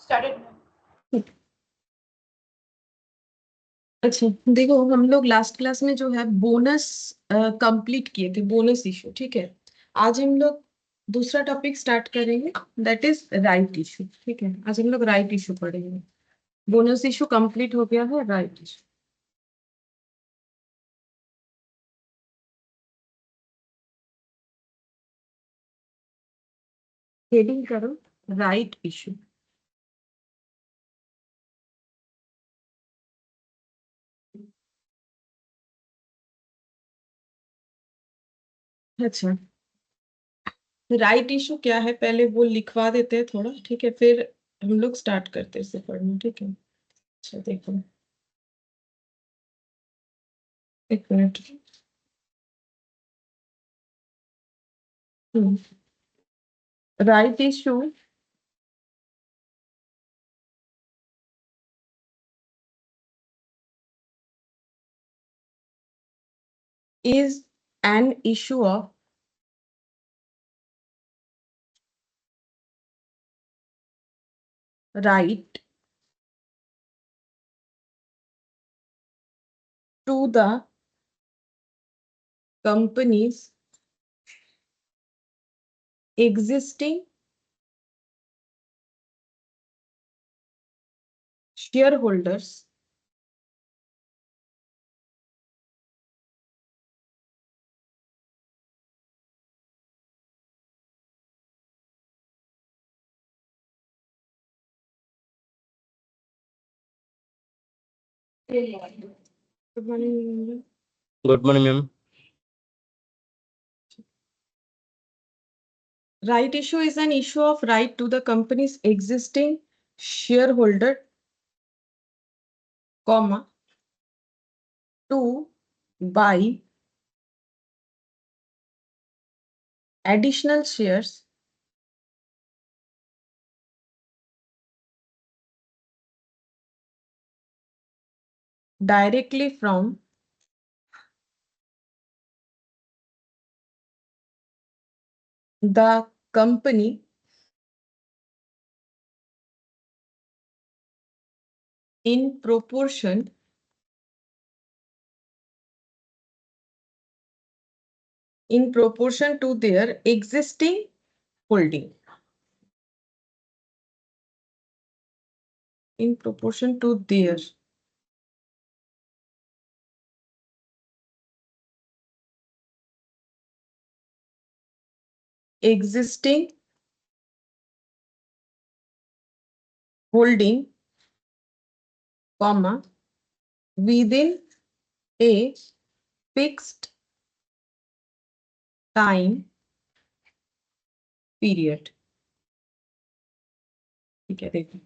Started. अच्छा देखो, हम लोग लास्ट क्लास में जो है बोनस कंप्लीट किए थे, बोनस इशू। ठीक है, आज हम लोग दूसरा टॉपिक स्टार्ट करेंगे, दैट इज राइट इशू। ठीक है, आज हम लोग राइट इशू पढ़ेंगे। बोनस इशू कंप्लीट हो गया है, राइट इशू। हेडिंग करो राइट इशू। अच्छा, राइट इशू क्या है पहले वो लिखवा देते हैं थोड़ा, ठीक है, फिर हम लोग स्टार्ट करते हैं इसे पढ़ना। ठीक है, अच्छा देखो, एक minute. Right issue is an issue of right to the company's existing shareholders Good morning. Good morning ma'am. Right issue is an issue of right to the company's existing shareholder, comma, to buy additional shares directly from the company in proportion to their existing holding. In proportion to their existing holding, comma, within a fixed time period. ठीक है, देखो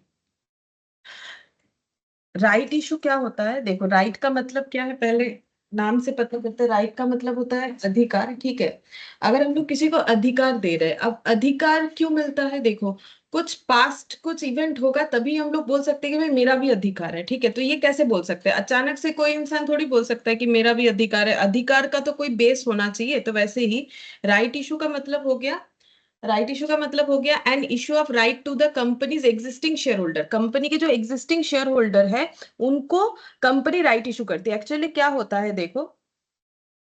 right issue क्या होता है। देखो, right का मतलब क्या है, पहले नाम से पता करते हैं। राइट का मतलब होता है अधिकार। ठीक है, अगर हम लोग किसी को अधिकार दे रहे हैं, अब अधिकार क्यों मिलता है, देखो कुछ पास्ट कुछ इवेंट होगा तभी हम लोग बोल सकते हैं कि भाई मेरा भी अधिकार है। ठीक है, तो ये कैसे बोल सकते हैं, अचानक से कोई इंसान थोड़ी बोल सकता है कि मेरा भी अधिकार है। अधिकार का तो कोई बेस होना चाहिए। तो वैसे ही राइट इशू का मतलब हो गया, राइट इशू का मतलब हो गया an issue of right to the company's existing share holder. Company के जो एग्जिस्टिंग शेयर होल्डर है उनको कंपनी राइट इशू करती है। एक्चुअली क्या होता है, देखो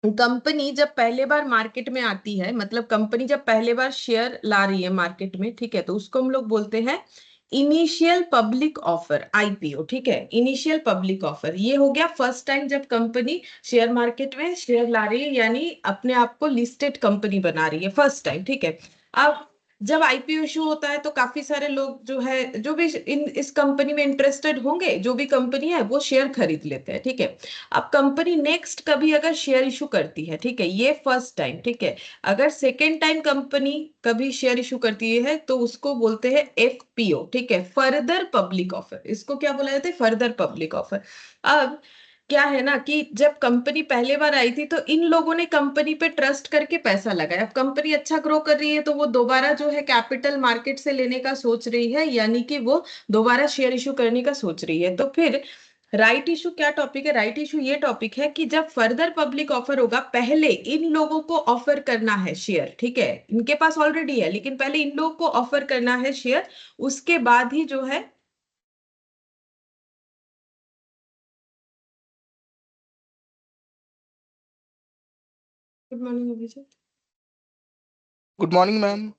कंपनी जब पहले बार मार्केट में आती है, मतलब कंपनी जब पहले बार शेयर ला रही है मार्केट में, ठीक है, तो उसको हम लोग बोलते हैं इनिशियल पब्लिक ऑफर, आईपीओ। ठीक है, इनिशियल पब्लिक ऑफर ये हो गया फर्स्ट टाइम जब कंपनी शेयर मार्केट में शेयर ला रही है, यानी अपने आप को लिस्टेड कंपनी बना रही है फर्स्ट टाइम। ठीक है, अब जब आईपीओ इशू होता है तो काफी सारे लोग जो है, जो भी इस कंपनी में इंटरेस्टेड होंगे, जो भी कंपनी है वो शेयर खरीद लेते हैं। ठीक है, अब कंपनी नेक्स्ट कभी अगर शेयर इशू करती है, ठीक है, ये फर्स्ट टाइम। ठीक है, अगर सेकेंड टाइम कंपनी कभी शेयर इशू करती है तो उसको बोलते हैं एफपीओ। ठीक है, फर्दर पब्लिक ऑफर, इसको क्या बोला जाता है, फर्दर पब्लिक ऑफर। अब क्या है ना कि जब कंपनी पहले बार आई थी तो इन लोगों ने कंपनी पे ट्रस्ट करके पैसा लगाया। अब कंपनी अच्छा ग्रो कर रही है तो वो दोबारा जो है कैपिटल मार्केट से लेने का सोच रही है, यानी कि वो दोबारा शेयर इशू करने का सोच रही है। तो फिर राइट इशू क्या टॉपिक है? राइट इशू ये टॉपिक है कि जब फर्दर पब्लिक ऑफर होगा, पहले इन लोगों को ऑफर करना है शेयर, ठीक है, इनके पास ऑलरेडी है लेकिन पहले इन लोगों को ऑफर करना है शेयर, उसके बाद ही जो है। Good morning Abhijit. Good morning ma'am.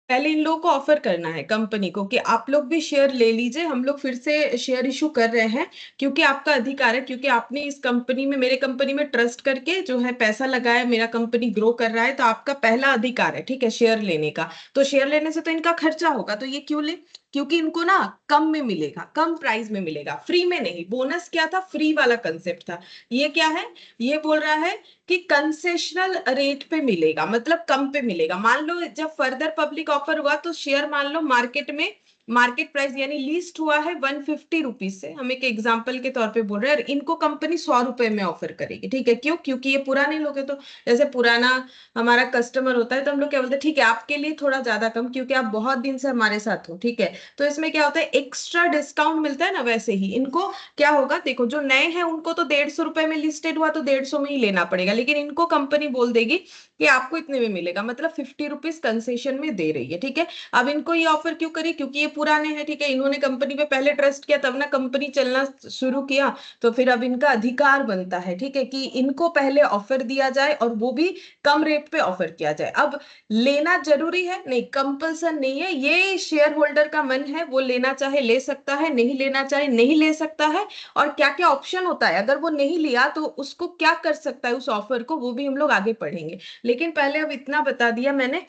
पहले इन लोगों को ऑफर करना है कंपनी को कि आप लोग भी शेयर ले लीजिए, हम लोग फिर से शेयर इशू कर रहे हैं, क्योंकि आपका अधिकार है, क्योंकि आपने इस कंपनी में, मेरे कंपनी में ट्रस्ट करके जो है पैसा लगाया, मेरा कंपनी ग्रो कर रहा है, तो आपका पहला अधिकार है, ठीक है, शेयर लेने का। तो शेयर लेने से तो इनका खर्चा होगा, तो ये क्यों ले? क्योंकि इनको ना कम में मिलेगा, कम प्राइस में मिलेगा, फ्री में नहीं। बोनस क्या था? फ्री वाला कंसेप्ट था। ये क्या है? ये बोल रहा है कि कंसेशनल रेट पे मिलेगा, मतलब कम पे मिलेगा। मान लो जब फर्दर पब्लिक ऑफर हुआ तो शेयर मान लो मार्केट में, मार्केट प्राइस यानी लिस्ट हुआ है 150 रुपीज से, हम एक एग्जांपल के तौर पे बोल रहे हैं, और इनको कंपनी 100 रुपए में ऑफर करेगी, ठीक है। क्यों? क्योंकि ये पुराने लोग हैं, तो जैसे पुराना हमारा कस्टमर होता है तो हम लोग क्या बोलते हैं, ठीक है आपके लिए थोड़ा ज्यादा कम, क्योंकि आप बहुत दिन से हमारे साथ हो, ठीक है। तो इसमें क्या होता है, एक्स्ट्रा डिस्काउंट मिलता है ना, वैसे ही इनको क्या होगा, देखो जो नए हैं उनको तो 150 रुपए में लिस्टेड हुआ तो 150 में ही लेना पड़ेगा, लेकिन इनको कंपनी बोल देगी कि आपको इतने में मिलेगा, मतलब 50 रुपीज कंसेशन में दे रही है, ठीक है। अब इनको ये ऑफर क्यों करी? क्योंकि ये पुराने हैं, ठीक है, इन्होंने कंपनी पे पहले ट्रस्ट किया, तब ना कंपनी चलना शुरू किया, तो फिर अब इनका अधिकार बनता है, ठीक है, कि इनको पहले ऑफर दिया जाए और वो भी कम रेट पे ऑफर किया जाए। अब लेना जरूरी है? नहीं, कंपल्सन नहीं है, ये शेयर होल्डर का मन है, वो लेना चाहे ले सकता है, नहीं लेना चाहे नहीं ले सकता है। और क्या क्या ऑप्शन होता है, अगर वो नहीं लिया तो उसको क्या कर सकता है, उस ऑफर को, वो भी हम लोग आगे पढ़ेंगे। लेकिन पहले अब इतना बता दिया मैंने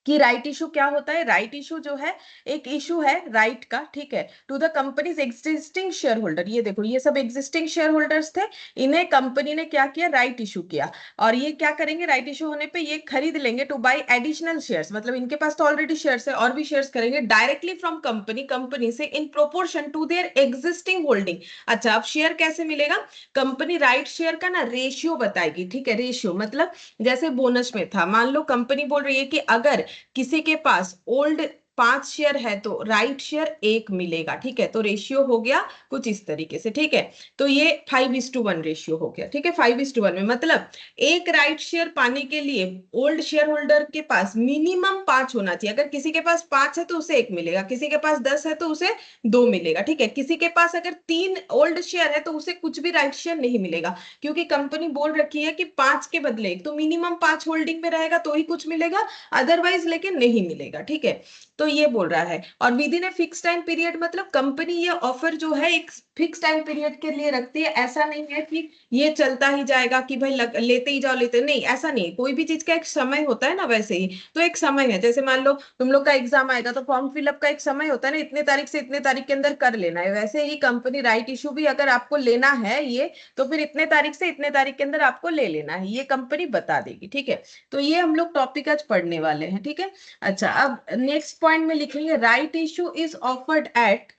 कि राइट इशू क्या होता है। राइट इशू जो है, एक इशू है राइट का, ठीक है, to the company's existing share holder. ये देखो, ये सब एग्जिस्टिंग शेयर होल्डर्स थे, इन्हें कंपनी ने क्या किया, राइट इशू किया। और ये क्या करेंगे, राइट इशू होने पे ये खरीद लेंगे टू बाई एडिशनल शेयर्स, मतलब इनके पास तो ऑलरेडी शेयर्स है और भी शेयर्स करेंगे डायरेक्टली फ्रॉम कंपनी, कंपनी से, in proportion to their existing holding. अच्छा, अब शेयर कैसे मिलेगा? कंपनी राइट शेयर का ना रेशियो बताएगी, ठीक है, रेशियो मतलब जैसे बोनस में था, मान लो कंपनी बोल रही है कि अगर किसी के पास ओल्ड 5 शेयर है तो राइट शेयर 1 मिलेगा, ठीक है, तो रेशियो हो गया कुछ इस तरीके से, ठीक है। तो ये 5:1 रेशियो हो गया, ठीक है, 5:1 में मतलब एक राइट शेयर पाने के लिए ओल्ड शेयर होल्डर के पास मिनिमम 5 होना चाहिए। अगर किसी के पास 5 है तो उसे 1 मिलेगा, किसी के पास 10 है तो उसे 2 मिलेगा, ठीक है। किसी के पास अगर 3 ओल्ड शेयर है तो उसे कुछ भी राइट शेयर नहीं मिलेगा, क्योंकि कंपनी बोल रखी है कि 5 के बदले तो मिनिमम 5 होल्डिंग में रहेगा तो ही कुछ मिलेगा, अदरवाइज लेकिन नहीं मिलेगा, ठीक है। तो ये बोल रहा है। और with in a fix time period, मतलब कंपनी ये ऑफर जो है एक फिक्स टाइम पीरियड के लिए रखती है, ऐसा नहीं है कि ये चलता ही जाएगा कि भाई लेते ही जाओ, लेते नहीं, ऐसा नहीं। कोई भी चीज का एक समय होता है ना, वैसे ही तो एक समय है, जैसे मान लो तुम लोग का एग्जाम आएगा तो फॉर्म फिलअप का एक समय होता है ना, इतने तारीख से इतने तारीख के अंदर कर लेना है, वैसे ही कंपनी राइट इशू भी अगर आपको लेना है ये, तो फिर इतने तारीख से इतने तारीख के अंदर आपको ले लेना है, ये कंपनी बता देगी, ठीक है। तो ये हम लोग टॉपिक आज पढ़ने वाले हैं, ठीक है। अच्छा, अब नेक्स्ट पॉइंट में लिखेंगे right issue is offered eight,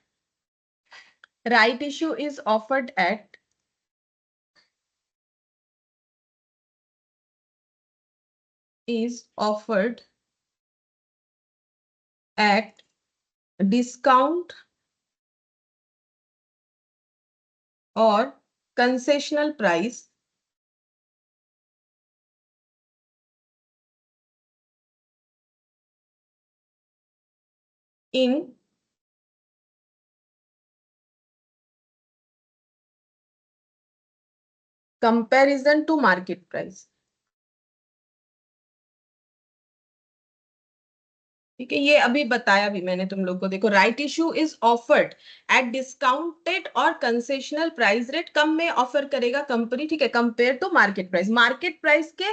right issue is offered eight is offered at discount or concessional price in comparison to market price। ठीक है, ये अभी बताया भी मैंने तुम लोग को। देखो, right issue is offered at discounted और कंसेशनल प्राइस रेट, कम में ऑफर करेगा कंपनी, ठीक है, compare to market price, market price के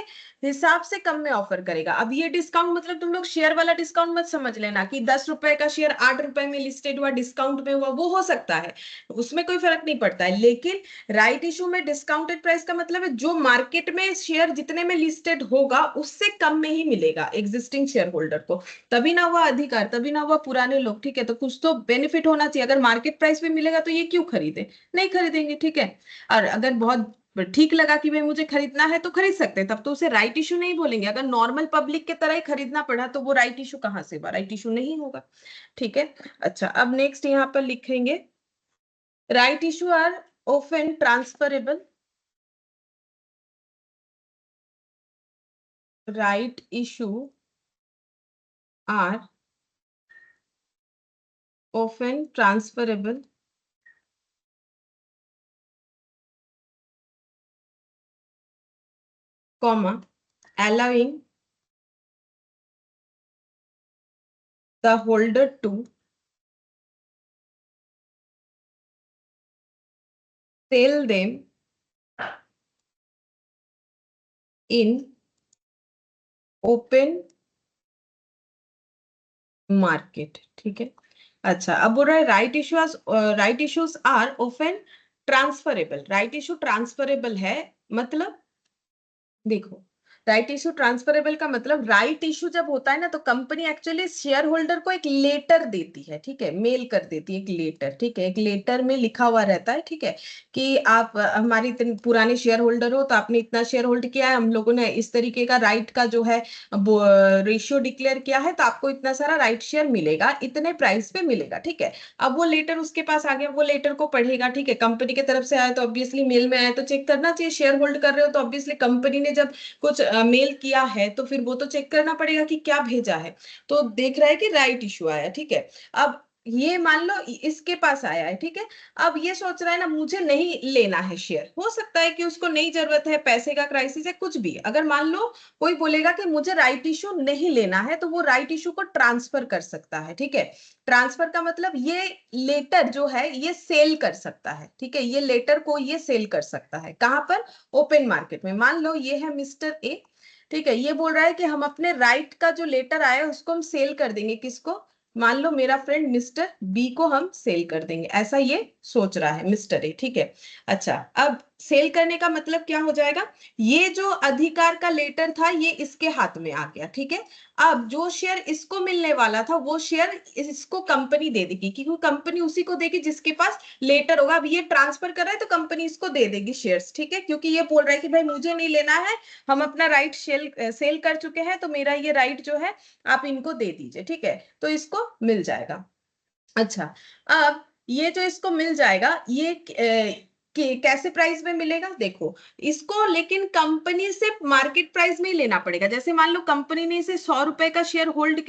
हिसाब से कम में ऑफर करेगा। अब ये डिस्काउंट मतलब तुम लोग शेयर वाला डिस्काउंट मत समझ लेना कि 10 रुपए का शेयर 8 रुपए में लिस्टेड हुआ, डिस्काउंट में हुआ, वो हो सकता है, उसमें कोई फर्क नहीं पड़ता है। लेकिन राइट इशू में डिस्काउंटेड प्राइस का मतलब है जो मार्केट में शेयर जितने में लिस्टेड होगा उससे कम में ही मिलेगा एग्जिस्टिंग शेयर होल्डर को, तभी ना हुआ अधिकार, तभी ना हुआ पुराने लोग, ठीक है। तो कुछ तो बेनिफिट होना चाहिए, अगर मार्केट प्राइस पे मिलेगा तो ये क्यों खरीदे, नहीं खरीदेंगे, ठीक है। और अगर बहुत ठीक लगा कि भाई मुझे खरीदना है तो खरीद सकते हैं, तब तो उसे राइट इशू नहीं बोलेंगे। अगर नॉर्मल पब्लिक के तरह ही खरीदना पड़ा तो वो राइट इशू कहाँ से हुआ, राइट इशू नहीं होगा, ठीक है। अच्छा, अब नेक्स्ट यहाँ पर लिखेंगे Right issue are often transferable. Right issue are often transferable, comma, allowing the holder to sell them in open market. ठीक है, अच्छा अब बोल रहा है right issues are often transferable. Right issue transferable है, मतलब देखो, राइट इशू ट्रांसफरेबल का मतलब, राइट इशू जब होता है ना तो कंपनी एक्चुअली शेयर होल्डर को एक लेटर देती है, ठीक है, मेल कर देती है एक लेटर, ठीक है, एक लेटर में लिखा हुआ रहता है, ठीक है, कि आप हमारी इतने पुराने शेयर होल्डर हो, तो आपने इतना शेयर होल्ड किया है, हम लोगों ने इस तरीके का राइट का जो है रेशियो डिक्लेयर किया है, तो आपको इतना सारा राइट शेयर मिलेगा, इतने प्राइस पे मिलेगा, ठीक है। अब वो लेटर उसके पास आ गया, वो लेटर को पढ़ेगा, ठीक है, कंपनी की तरफ से आया तो ऑब्वियसली मेल में आया तो चेक करना चाहिए, शेयर होल्ड कर रहे हो तो ऑब्वियसली कंपनी ने जब कुछ मेल किया है तो फिर वो तो चेक करना पड़ेगा कि क्या भेजा है, तो देख रहा है कि राइट इशू आया, ठीक है। अब ये मान लो इसके पास आया है, ठीक है, अब ये सोच रहा है ना मुझे नहीं लेना है शेयर, हो सकता है कि उसको नहीं जरूरत है, पैसे का क्राइसिस है, कुछ भी, अगर मान लो कोई बोलेगा कि मुझे राइट इशू नहीं लेना है, तो वो राइट इशू को ट्रांसफर कर सकता है, ठीक है। ट्रांसफर का मतलब ये लेटर जो है ये सेल कर सकता है, ठीक है, ये लेटर को ये सेल कर सकता है, कहां पर, ओपन मार्केट में। मान लो ये है मिस्टर ए, ठीक है, ये बोल रहा है कि हम अपने राइट का जो लेटर आया है उसको हम सेल कर देंगे, किसको, मान लो मेरा फ्रेंड मिस्टर बी को हम सेल कर देंगे, ऐसा ये सोच रहा है मिस्टर ए, ठीक है। अच्छा, अब सेल करने का मतलब क्या हो जाएगा, ये जो अधिकार का लेटर था ये इसके हाथ में आ गया, ठीक है। अब जो शेयर इसको मिलने वाला था वो शेयर इसको कंपनी दे देगी, क्योंकि कंपनी उसी को देगी जिसके पास लेटर होगा। अब ये ट्रांसफर कर रहा है तो कंपनी इसको दे देगी शेयर्स, ठीक है, क्योंकि ये बोल रहा है कि भाई मुझे नहीं लेना है, हम अपना राइट सेल कर चुके हैं, तो मेरा ये राइट जो है आप इनको दे दीजिए, ठीक है, तो इसको मिल जाएगा। अच्छा, अब ये जो इसको मिल जाएगा ये कैसे प्राइस में मिलेगा, देखो, इसको लेकिन कंपनी से मार्केट प्राइस में ही लेना पड़ेगा। जैसे मान लो कंपनी ने इसे 100 रुपए का शेयर होल्ड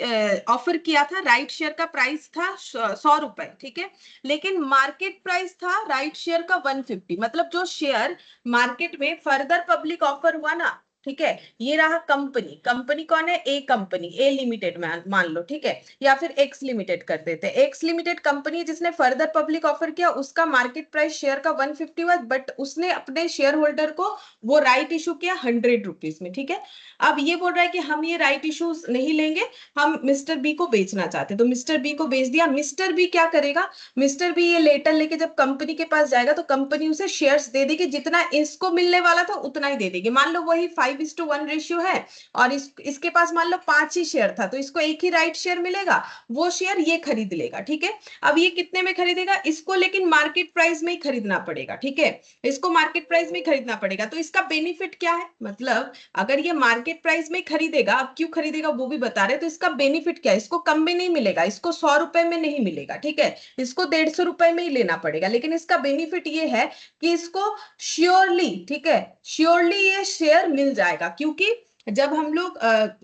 ऑफर किया था, राइट शेयर का प्राइस था 100 रुपए, ठीक है, लेकिन मार्केट प्राइस था राइट शेयर का 150, मतलब जो शेयर मार्केट में फर्दर पब्लिक ऑफर हुआ ना, ठीक है, ये रहा कंपनी, कंपनी कौन है, ए कंपनी, ए लिमिटेड मान लो, ठीक है, या फिर एक्स लिमिटेड कर देते हैं, एक्स लिमिटेड कंपनी जिसने फर्दर पब्लिक ऑफर किया, उसका मार्केट प्राइस शेयर का 150 हुआ, बट उसने अपने शेयर होल्डर को वो राइट इशू किया 100 रुपीज में, ठीक है। अब ये बोल रहा है कि हम ये राइट इशू नहीं लेंगे, हम मिस्टर बी को बेचना चाहते, तो मिस्टर बी को बेच दिया। मिस्टर बी क्या करेगा, मिस्टर बी ये लेटर लेके जब कंपनी के पास जाएगा तो कंपनी उसे शेयर्स दे देगी, जितना इसको मिलने वाला था उतना ही दे देगी। मान लो वही 5:1 रेशियो है, और इसके पास मान लो 5 ही शेयर था, तो इसको एक ही राइट शेयर मिलेगा, वो शेयर ये खरीद लेगा, ठीक है। अब ये कितने में खरीदेगा, इसको लेकिन मार्केट प्राइस में ही खरीदना पड़ेगा, ठीक है, इसको मार्केट प्राइस में खरीदना पड़ेगा। तो इसका बेनिफिट क्या है, मतलब अगर ये मार्केट प्राइस में खरीदेगा, अब क्यों खरीदेगा वो भी बता रहे, तो इसका बेनिफिट क्या है, इसको कम में नहीं मिलेगा, इसको 100 रुपए में नहीं मिलेगा, ठीक है, इसको 150 रुपए में ही लेना पड़ेगा, लेकिन इसका बेनिफिट ये है कि इसको श्योरली, ठीक है, श्योरली ये शेयर मिल जाएगा, क्योंकि जब हम लोग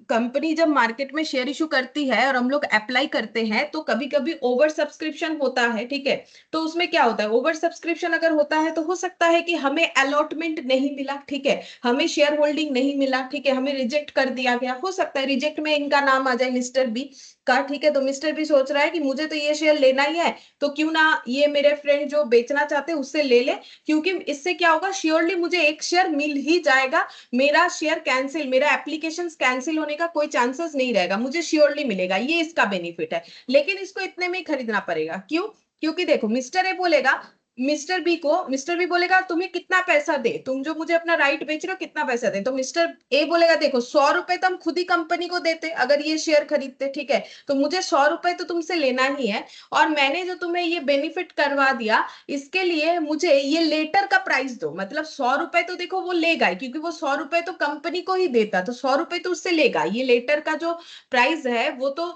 कंपनी जब मार्केट में शेयर इशू करती है और हम लोग अप्लाई करते हैं तो कभी कभी ओवर सब्सक्रिप्शन होता है, ठीक है, तो उसमें क्या होता है, ओवर सब्सक्रिप्शन अगर होता है तो हो सकता है कि हमें अलॉटमेंट नहीं मिला, ठीक है, हमें शेयर होल्डिंग नहीं मिला, ठीक है, हमें रिजेक्ट कर दिया गया, हो सकता है रिजेक्ट में इनका नाम आ जाए मिस्टर बी का, ठीक है, तो मिस्टर बी सोच रहा है कि मुझे तो ये शेयर लेना ही है, तो क्यों ना ये मेरे फ्रेंड जो बेचना चाहते हैं उससे ले ले, क्योंकि इससे क्या होगा, श्योरली मुझे एक शेयर मिल ही जाएगा, मेरा शेयर कैंसिल, मेरा एप्लीकेशन कैंसिल होने का कोई चांसेस नहीं रहेगा, मुझे श्योरली मिलेगा, ये इसका बेनिफिट है। लेकिन इसको इतने में ही खरीदना पड़ेगा, क्यों, क्योंकि देखो मिस्टर ए बोलेगा, मिस्टर बी बोलेगा तुम्हें कितना पैसा दे, तुम जो मुझे अपना राइट बेच रहे हो कितना पैसा दे, तो मिस्टर ए बोलेगा देखो 100 रुपए तो हम खुद ही कंपनी को देते अगर ये शेयर खरीदते, ठीक है, तो मुझे 100 रुपए तो तुमसे लेना ही है, और मैंने जो तुम्हें ये बेनिफिट करवा दिया इसके लिए मुझे ये लेटर का प्राइस दो, मतलब 100 रुपए तो देखो वो लेगा ही, क्योंकि वो 100 रुपए तो कंपनी को ही देता, तो 100 रुपए तो उससे लेगा, ये लेटर का जो प्राइस है वो तो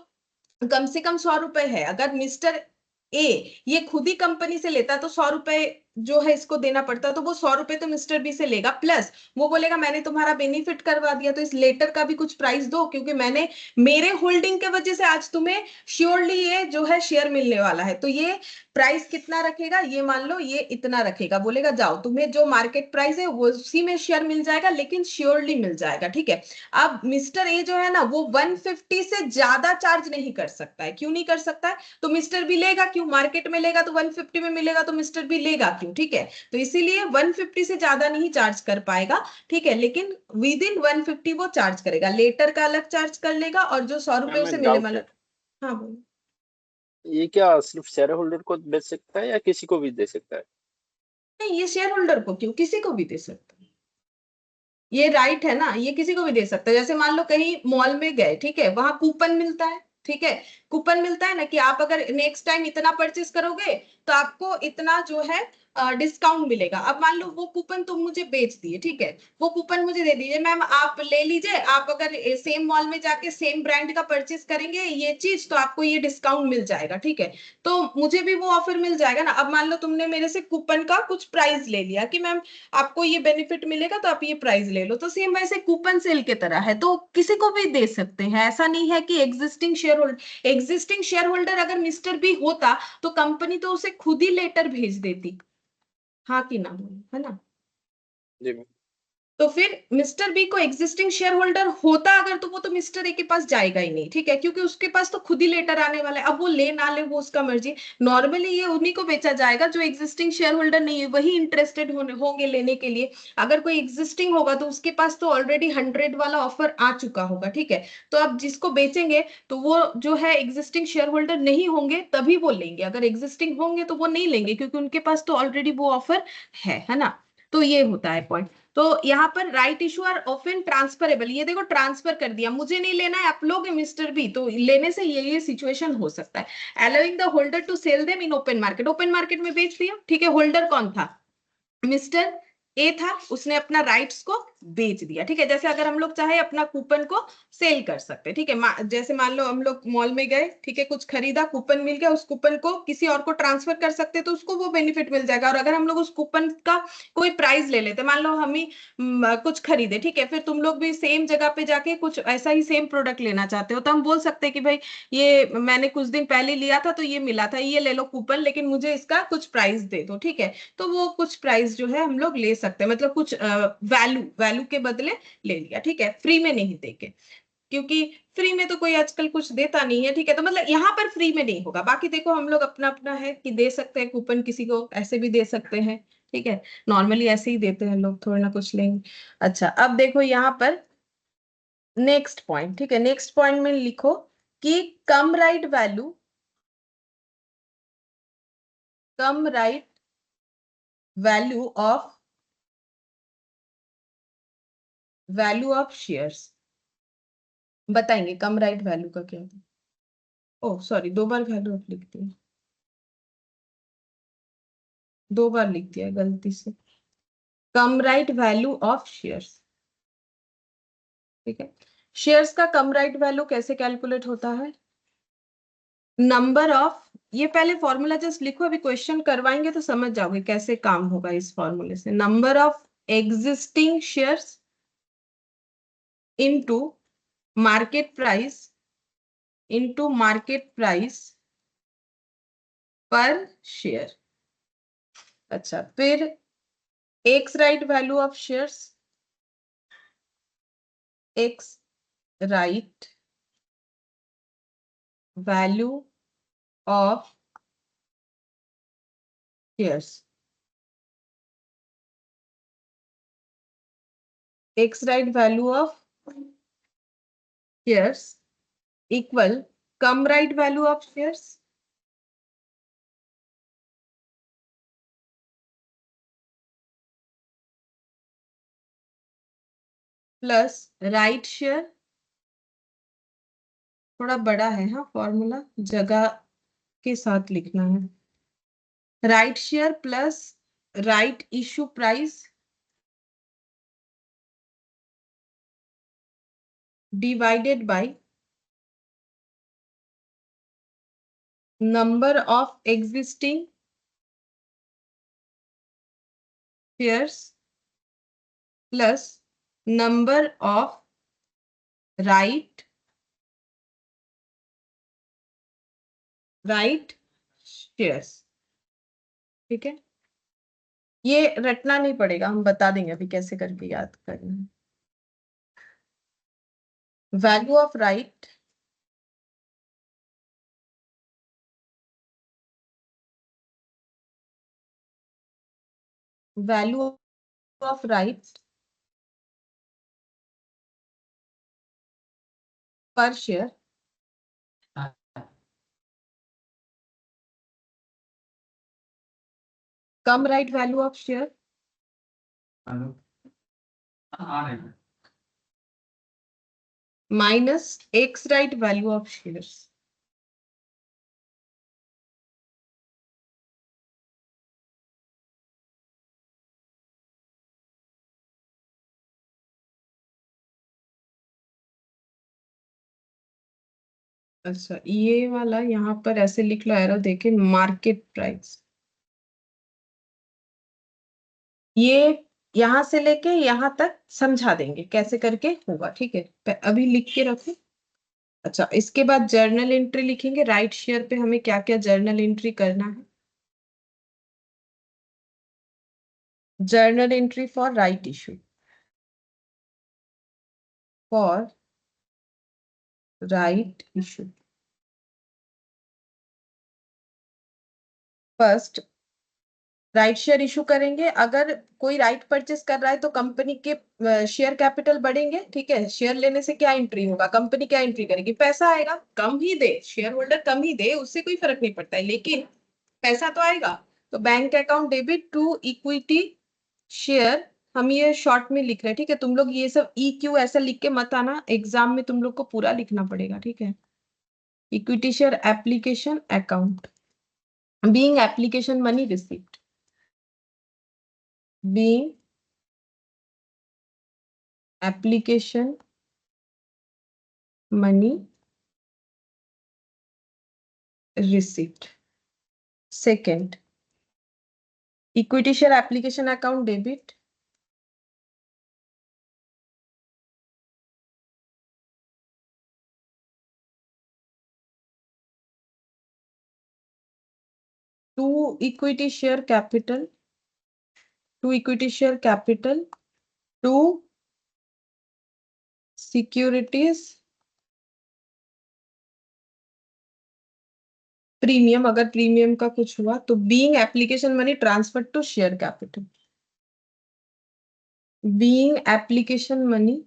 कम से कम 100 रुपए है। अगर मिस्टर ये खुद ही कंपनी से लेता है तो 100 रुपए जो है इसको देना पड़ता, तो वो 100 रुपए तो मिस्टर बी से लेगा, प्लस वो बोलेगा मैंने तुम्हारा बेनिफिट करवा दिया तो इस लेटर का भी कुछ प्राइस दो, क्योंकि मैंने मेरे होल्डिंग के वजह से आज तुम्हें श्योरली ये जो है शेयर मिलने वाला है। तो ये प्राइस कितना रखेगा, ये मान लो ये इतना रखेगा, बोलेगा जाओ तुम्हें जो मार्केट प्राइस है वो उसी में शेयर मिल जाएगा, लेकिन श्योरली मिल जाएगा, ठीक है। अब मिस्टर ए जो है ना वो 150 से ज्यादा चार्ज नहीं कर सकता है। क्यों नहीं कर सकता है? तो मिस्टर बी लेगा क्यों? मार्केट में लेगा तो 150 में मिलेगा, तो मिस्टर बी लेगा क्यों, ठीक है। तो इसीलिए 150 से ज्यादा नहीं चार्ज कर पाएगा, ठीक है, लेकिन विद इन 150 वो चार्ज करेगा। लेटर का अलग चार्ज कर लेगा, और जो 100 रुपए मैम उसे एक मिले डाउट है, मतलब। हाँ बोलो। ये क्या सिर्फ शेयर होल्डर को बेच सकता है या किसी को भी दे सकता है? नहीं, ये शेयर होल्डर को क्यों, किसी को भी दे सकता है। ये राइट है ना, ये किसी को भी दे सकता है। जैसे मान लो कहीं मॉल में गए, ठीक है, वहां कूपन मिलता है, ठीक है, कूपन मिलता है ना कि आप अगर नेक्स्ट टाइम इतना परचेस करोगे तो आपको इतना जो है डिस्काउंट मिलेगा। अब मान लो वो कूपन तुम मुझे बेच दिए, ठीक है, वो कूपन मुझे दे दीजिए, मैम आप ले लीजिए, आप अगर सेम मॉल में जाके सेम ब्रांड का परचेस करेंगे ये चीज तो आपको ये डिस्काउंट मिल जाएगा, ठीक है। तो मुझे भी वो ऑफर मिल जाएगा ना। अब मान लो तुमने मेरे से कूपन का कुछ प्राइस ले लिया कि मैम आपको ये बेनिफिट मिलेगा तो आप ये प्राइस ले लो, तो सेम वैसे कूपन सेल की तरह है, तो किसी को भी दे सकते हैं। ऐसा नहीं है कि एग्जिस्टिंग शेयर होल्डर अगर मिस्टर बी होता तो कंपनी तो उसे खुद ही लेटर भेज देती, हाँ कि ना बोलो, है ना। जी मैम। तो फिर मिस्टर बी को एग्जिस्टिंग शेयर होल्डर होता अगर, तो वो तो मिस्टर ए के पास जाएगा ही नहीं, ठीक है, क्योंकि उसके पास तो खुद ही लेटर आने वाला है। अब वो ले ना ले वो उसका मर्जी। नॉर्मली ये उन्हीं को बेचा जाएगा जो एग्जिस्टिंग शेयर होल्डर नहीं है, वही इंटरेस्टेड होंगे लेने के लिए। अगर कोई एग्जिस्टिंग होगा तो उसके पास तो ऑलरेडी 100 वाला ऑफर आ चुका होगा, ठीक है। तो अब जिसको बेचेंगे तो वो जो है एग्जिस्टिंग शेयर होल्डर नहीं होंगे तभी वो लेंगे, अगर एग्जिस्टिंग होंगे तो वो नहीं लेंगे, क्योंकि उनके पास तो ऑलरेडी वो ऑफर है ना। तो ये होता है पॉइंट। तो यहाँ पर right issue are often transferable, ये देखो ट्रांसफर कर दिया, मुझे नहीं लेना है आप लोगे मिस्टर बी, तो लेने से ये सिचुएशन हो सकता है। Allowing the holder to sell them in open market, open market में बेच दिया, ठीक है। होल्डर कौन था? मिस्टर ए था, उसने अपना राइट्स को बेच दिया, ठीक है। जैसे अगर हम लोग चाहे अपना कूपन को सेल कर सकते हैं, ठीक है। जैसे मान लो हम लोग मॉल में गए, ठीक है, कुछ खरीदा, कूपन मिल गया, उस कूपन को किसी और को ट्रांसफर कर सकते तो उसको वो बेनिफिट मिल जाएगा। और अगर हम लोग उस कूपन का कोई प्राइस ले लेते, मान लो हम ही कुछ खरीदे, ठीक है, फिर तुम लोग भी सेम जगह पे जाके कुछ ऐसा ही सेम प्रोडक्ट लेना चाहते हो, तो हम बोल सकते हैं कि भाई ये मैंने कुछ दिन पहले लिया था तो ये मिला था, ये ले लो कूपन, लेकिन मुझे इसका कुछ प्राइस दे दो, ठीक है। तो वो कुछ प्राइस जो है हम लोग ले सकते हैं, मतलब कुछ वैल्यू वैल्यू के बदले ले लिया, ठीक है, फ्री में नहीं देके, क्योंकि फ्री में तो कोई आजकल कुछ देता नहीं है, ठीक है। तो मतलब यहाँ पर फ्री में नहीं होगा। बाकी देखो हम लोग अपना अपना है कि दे सकते हैं कूपन, किसी को ऐसे भी दे सकते हैं, ठीक है। नॉर्मली ऐसे ही देते हैं लोग, थोड़ा ना कुछ लेंगे। अच्छा अब देखो यहाँ पर नेक्स्ट पॉइंट, ठीक है, नेक्स्ट पॉइंट में लिखो कि cum right value of shares. बताएंगे कम राइट वैल्यू का क्या होता है? ओह सॉरी, दो बार वैल्यू लिख दिया, दो बार लिख दिया गलती से। कम राइट वैल्यू ऑफ शेयर्स, ठीक है। शेयर्स का कम राइट वैल्यू कैसे कैलकुलेट होता है? नंबर ऑफ, ये पहले फॉर्मूला जस्ट लिखो, अभी क्वेश्चन करवाएंगे तो समझ जाओगे कैसे काम होगा इस फॉर्मूले से। Number of existing shares into market price पर शेयर। अच्छा फिर x right value of shares, x right value of shares, x right value of shares equal come right value of shares plus right share. थोड़ा बड़ा है हाँ formula, जगह के साथ लिखना है। Right share plus right issue price divided by number of existing shares plus number of right shares. ठीक है, ये रटना नहीं पड़ेगा, हम बता देंगे अभी कैसे करके याद करना है। Value of right value of right per share cum right value of share minus ex right value of shares. अच्छा, ये वाला यहाँ पर ऐसे लिख लो, एरो देखे, मार्केट प्राइस। ये यहां से लेके यहाँ तक समझा देंगे कैसे करके होगा, ठीक है, अभी लिख के रखो। अच्छा, इसके बाद जर्नल एंट्री लिखेंगे, राइट शेयर पे हमें क्या क्या जर्नल एंट्री करना है। Journal entry for right issue, for right issue. First, right share issue करेंगे। अगर कोई राइट परचेस कर रहा है तो कंपनी के शेयर कैपिटल बढ़ेंगे, ठीक है। शेयर लेने से क्या एंट्री होगा, कंपनी क्या एंट्री करेगी, पैसा आएगा। कम ही दे शेयर होल्डर, कम ही दे, उससे कोई फर्क नहीं पड़ता है, लेकिन पैसा तो आएगा। तो bank account debit to equity share, हम ये शॉर्ट में लिख रहे हैं, ठीक है। तुम लोग ये सब ई क्यू ऐसा लिख के मत आना, एग्जाम में तुम लोग को पूरा लिखना पड़ेगा, ठीक है। Equity share application account, being application money received, being application money received. Second, equity share application account debit to equity share capital, to equity share capital to securities premium, अगर प्रीमियम का कुछ हुआ तो being application money transfer to share capital, being application money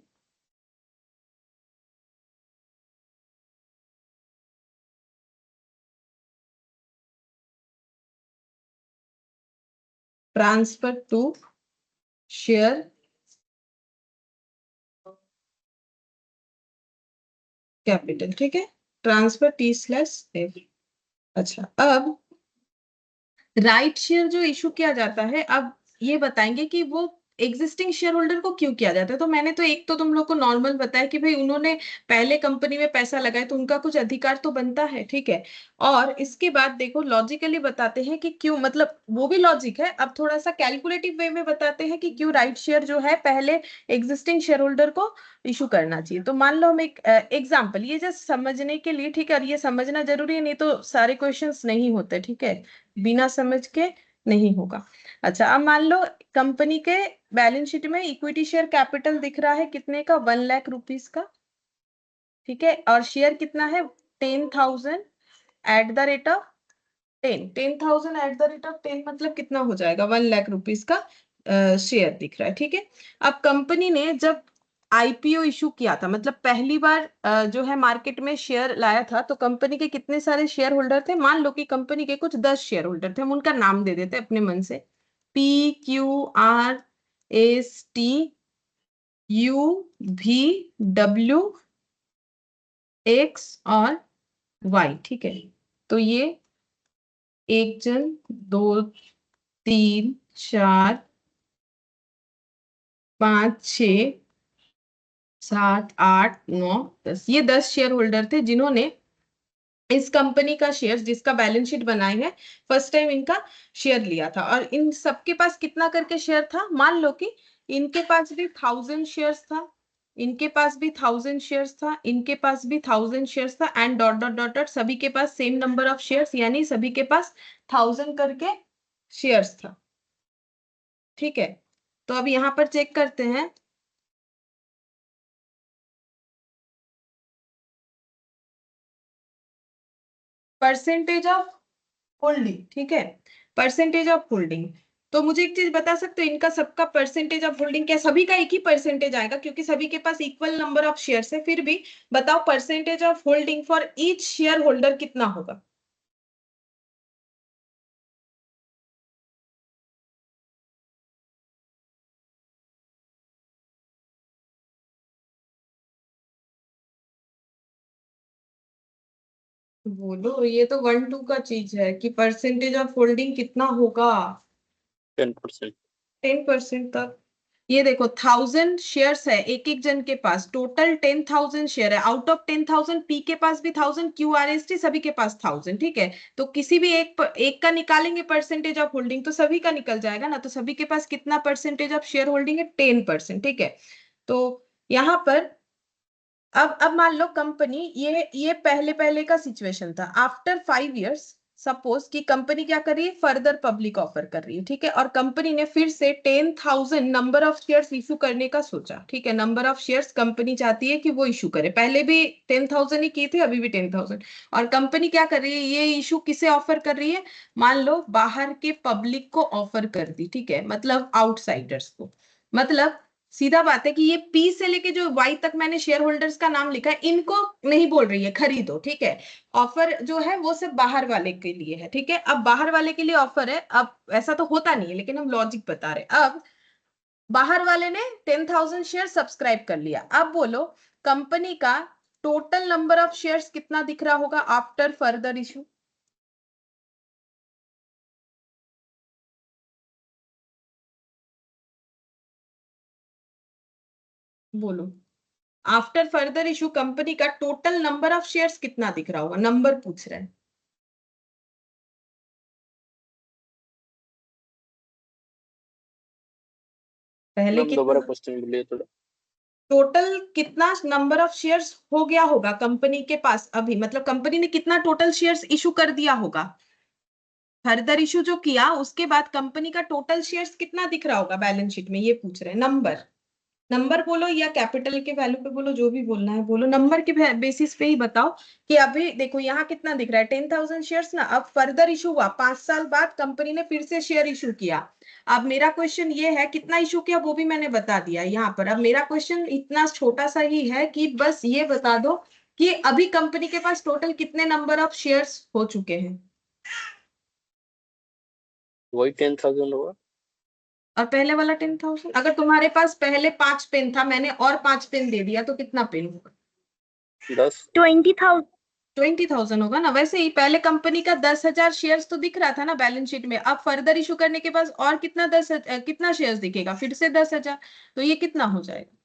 transfer to share capital, ठीक है। Transfer T slash F. अच्छा, अब right share जो इशू किया जाता है, अब ये बताएंगे कि वो एग्जिस्टिंग शेयर होल्डर को क्यों किया जाता है। तो मैंने तो एक तो तुम लोग को नॉर्मल बताया कि भाई उन्होंने पहले कंपनी में पैसा लगाया तो उनका कुछ अधिकार तो बनता है, ठीक है। और इसके बाद देखो लॉजिकली बताते हैं कि क्यों, मतलब वो भी लॉजिक है, अब थोड़ा सा कैलकुलेटिव वे में बताते हैं कि क्यों राइट शेयर जो है पहले एग्जिस्टिंग शेयर होल्डर को इशू करना चाहिए। तो मान लो हम एक एग्जाम्पल, ये जस्ट समझने के लिए, ठीक है, और ये समझना जरूरी है, नहीं तो सारे क्वेश्चंस नहीं होते, ठीक है, बिना समझ के नहीं होगा। अच्छा, अब मान लो कंपनी के बैलेंस शीट में इक्विटी शेयर कैपिटल दिख रहा है कितने का, 1 लाख रुपीज का, ठीक है। और शेयर कितना है, 10,000 eight the rate of 10,000 eight the rate of 10, मतलब कितना हो जाएगा, 1 लाख रुपीज का शेयर दिख रहा है, ठीक है। अब कंपनी ने जब आईपीओ इशू किया था, मतलब पहली बार जो है मार्केट में शेयर लाया था, तो कंपनी के कितने सारे शेयर होल्डर थे, मान लो कि कंपनी के कुछ 10 शेयर होल्डर थे, हम उनका नाम दे देते अपने मन से, PQRST UVWX और Y, ठीक है। तो ये 1 जन, 2, 3, 4, 5, 6, 7, 8, 9, 10, ये 10 शेयर होल्डर थे जिन्होंने इस कंपनी का शेयर जिसका बैलेंस शीट बनाए हैं, फर्स्ट टाइम इनका शेयर लिया था, और इन सबके पास कितना करके शेयर था, मान लो कि इनके पास भी 1000 शेयर्स था, इनके पास भी 1000 शेयर्स था, इनके पास भी 1000 शेयर्स था, and dot dot dot dot सभी के पास सेम नंबर ऑफ शेयर्स, यानी सभी के पास 1000 करके शेयर्स था। ठीक है, तो अब यहां पर चेक करते हैं, परसेंटेज ऑफ होल्डिंग। ठीक है, परसेंटेज ऑफ होल्डिंग। तो मुझे एक चीज बता सकते हो, इनका सबका परसेंटेज ऑफ होल्डिंग क्या, सभी का एक ही परसेंटेज आएगा क्योंकि सभी के पास इक्वल नंबर ऑफ शेयर्स है, फिर भी बताओ percentage of holding for each share holder कितना होगा। बोलो, ये तो 1-2 का चीज है कि परसेंटेज ऑफ होल्डिंग कितना होगा। 10%। 10% तक। ये देखो 1000 शेयर्स है एक एक जन के पास, टोटल 10,000 शेयर है, आउट ऑफ 10,000 पी के पास भी 1000, क्यू आर एस टी सभी के पास 1000। ठीक है, तो किसी भी एक का निकालेंगे परसेंटेज ऑफ होल्डिंग तो सभी का निकल जाएगा ना, तो सभी के पास कितना परसेंटेज ऑफ शेयर होल्डिंग है, 10%। ठीक है, तो यहां पर अब मान लो कंपनी, ये पहले पहले का सिचुएशन था, आफ्टर 5 इयर्स सपोज कि कंपनी क्या कर रही है, फर्दर पब्लिक ऑफर कर रही है। ठीक है, और कंपनी ने फिर से 10,000 नंबर ऑफ शेयर्स इशू करने का सोचा। ठीक है, नंबर ऑफ शेयर्स कंपनी चाहती है कि वो इशू करे, पहले भी 10,000 ही किए थे, अभी भी 10,000। और कंपनी क्या कर रही है, ये इशू किसे ऑफर कर रही है, मान लो बाहर के पब्लिक को ऑफर कर दी। ठीक है, मतलब आउटसाइडर्स को, मतलब सीधा बात है कि ये पी से लेके जो वाई तक मैंने शेयर होल्डर्स का नाम लिखा है, इनको नहीं बोल रही है खरीदो। ठीक है, ऑफर जो है वो सिर्फ बाहर वाले के लिए है। ठीक है, अब बाहर वाले के लिए ऑफर है, अब ऐसा तो होता नहीं है लेकिन हम लॉजिक बता रहे हैं। अब बाहर वाले ने 10,000 शेयर सब्सक्राइब कर लिया, अब बोलो कंपनी का टोटल नंबर ऑफ शेयर्स कितना दिख रहा होगा आफ्टर फर्दर इशू। बोलो, आफ्टर फर्दर इशू कंपनी का टोटल नंबर ऑफ शेयर्स कितना दिख रहा होगा, नंबर पूछ रहे हैं। पहले मैम दोबारा कितना, क्वेश्चन बोलिए थोड़ा। टोटल कितना नंबर ऑफ शेयर्स हो गया होगा कंपनी के पास अभी, मतलब कंपनी ने कितना टोटल शेयर्स इशू कर दिया होगा, फर्दर इशू जो किया उसके बाद कंपनी का टोटल शेयर्स कितना दिख रहा होगा बैलेंस शीट में, ये पूछ रहे हैं। नंबर, नंबर बोलो या कैपिटल के वैल्यू पे बोलो, जो भी बोलना है बोलो, नंबर के बेसिस पे ही बताओ कि अभी देखो यहाँ कितना दिख रहा है, 10,000 शेयर्स ना, अब फर्दर इशू हुआ, 5 साल बाद कंपनी ने फिर से शेयर इशू किया। अब मेरा क्वेश्चन ये है कितना इशू किया वो भी मैंने बता दिया यहाँ पर, अब मेरा क्वेश्चन इतना छोटा सा ही है कि बस ये बता दो कि अभी कंपनी के पास टोटल कितने नंबर ऑफ शेयर्स हो चुके हैं। वही 10,000 होगा। और पहले वाला 10,000, अगर तुम्हारे पास पहले 5 पेन था, मैंने और 5 पेन दे दिया तो कितना पेन होगा, 10। 20,000। 20,000 होगा ना, वैसे ही पहले कंपनी का 10,000 शेयर्स तो दिख रहा था ना बैलेंस शीट में, अब फर्दर इशू करने के बाद और कितना कितना शेयर्स दिखेगा, फिर से 10,000, तो ये कितना हो जाएगा,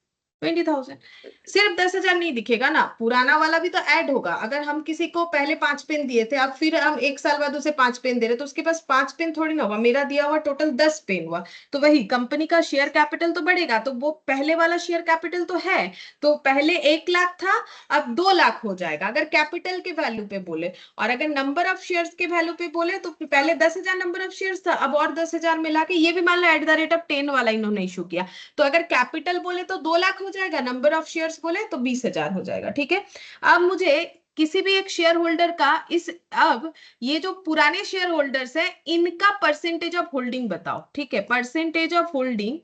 20,000। सिर्फ 10,000 नहीं दिखेगा ना, पुराना वाला भी तो ऐड होगा, अगर हम किसी को पहले 5 पेन दिए थे, अब फिर हम 1 साल बाद उसे 5 पेन दे रहे, तो उसके पास 5 पेन थोड़ी ना होगा, मेरा दिया हुआ टोटल 10 पेन हुआ। तो वही कंपनी का शेयर कैपिटल तो बढ़ेगा, तो वो पहले वाला शेयर कैपिटल तो है, तो पहले 1 लाख था, अब 2 लाख हो जाएगा अगर कैपिटल के वैल्यू पे बोले। और अगर नंबर ऑफ शेयर्स के वैल्यू पे बोले तो पहले 10,000 नंबर ऑफ शेयर्स था, अब और 10,000 मिला के ये भी मान लो @10 वाला इन्होंने इशू किया, तो अगर कैपिटल बोले तो 2 लाख हो जाएगा, नंबर ऑफ शेयर्स बोले तो 20,000 हो जाएगा। ठीक है, अब मुझे किसी भी एक शेयर होल्डर का इस, अब ये जो पुराने शेयर होल्डर्स है इनका परसेंटेज ऑफ होल्डिंग बताओ। ठीक है, परसेंटेज ऑफ होल्डिंग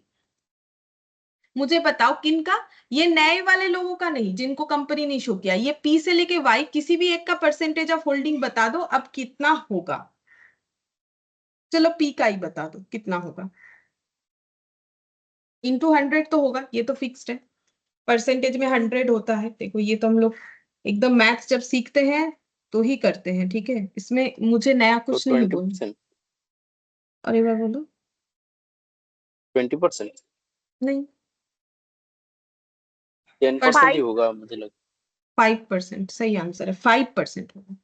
मुझे बताओ किनका, ये नए वाले लोगों का नहीं जिनको कंपनी ने इशू किया, ये पी से लेके वाई किसी भी एक का परसेंटेज ऑफ होल्डिंग बता दो अब कितना होगा। चलो पी का ही बता दो कितना होगा, इंटू 100 तो होगा, ये तो फिक्स्ड है, परसेंटेज में 100 होता है, देखो ये तो हम लोग एकदम मैथ्स जब सीखते हैं तो ही करते हैं। ठीक है, इसमें मुझे नया तो कुछ नहीं बोलना। 20%। अरे बार बोलो, 20%। नहीं, 10% ही होगा मुझे लगता 5%, सही आंसर है, 5% होगा।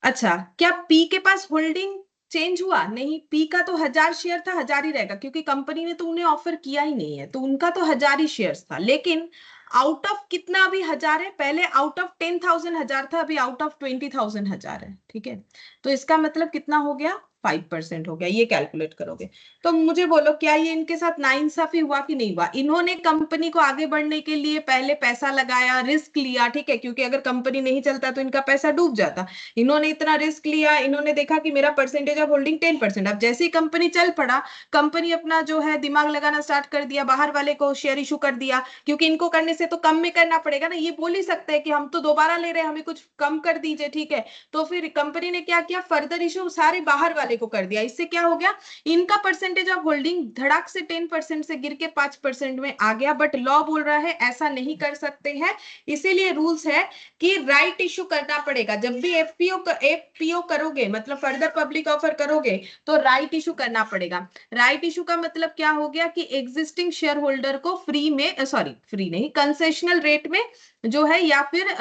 अच्छा, क्या पी के पास होल्डिंग चेंज हुआ? नहीं, पी का तो 1000 शेयर था, 1000 ही रहेगा, क्योंकि कंपनी ने तो उन्हें ऑफर किया ही नहीं है, तो उनका तो 1000 ही शेयर्स था। लेकिन आउट ऑफ कितना अभी 1000 है? पहले आउट ऑफ 10,000 1000 था, अभी आउट ऑफ 20,000 1000 है। ठीक है, तो इसका मतलब कितना हो गया? 5% हो गया। ये कैलकुलेट करोगे तो मुझे बोलो, क्या ये इनके साथ नाइंसाफी हुआ कि नहीं हुआ? इन्होंने कंपनी को आगे बढ़ने के लिए पहले पैसा लगाया, रिस्क लिया, ठीक है, क्योंकि अगर कंपनी नहीं चलता तो इनका पैसा डूब जाता। इन्होंने इतना रिस्क लिया, इन्होंने देखा कि मेरा परसेंटेज ऑफ होल्डिंग 10%। अब जैसे ही कंपनी चल पड़ा, कंपनी अपना जो है दिमाग लगाना स्टार्ट कर दिया, बाहर वाले को शेयर इशू कर दिया, क्योंकि इनको करने से तो कम में करना पड़ेगा ना। ये बोल ही सकते हैं कि हम तो दोबारा ले रहे हैं, हमें कुछ कम कर दीजिए, ठीक है। तो फिर कंपनी ने क्या किया? फर्दर इशू सारे बाहर वाले को कर दिया। इससे क्या हो गया? इनका परसेंटेज ऑफ होल्डिंग धड़ाक से 10% से गिर के 5% में आ गया। बट लॉ बोल रहा है ऐसा नहीं कर सकते हैं, इसीलिए रूल्स है कि राइट इशू करना पड़ेगा। जब भी एफपीओ करोगे, मतलब फर्दर पब्लिक ऑफर करोगे, तो राइट इशू करना पड़ेगा। राइट इशू का मतलब क्या हो गया कि एग्जिस्टिंग शेयर होल्डर को फ्री में, सॉरी फ्री नहीं, कंसेशनल रेट में जो है, या फिर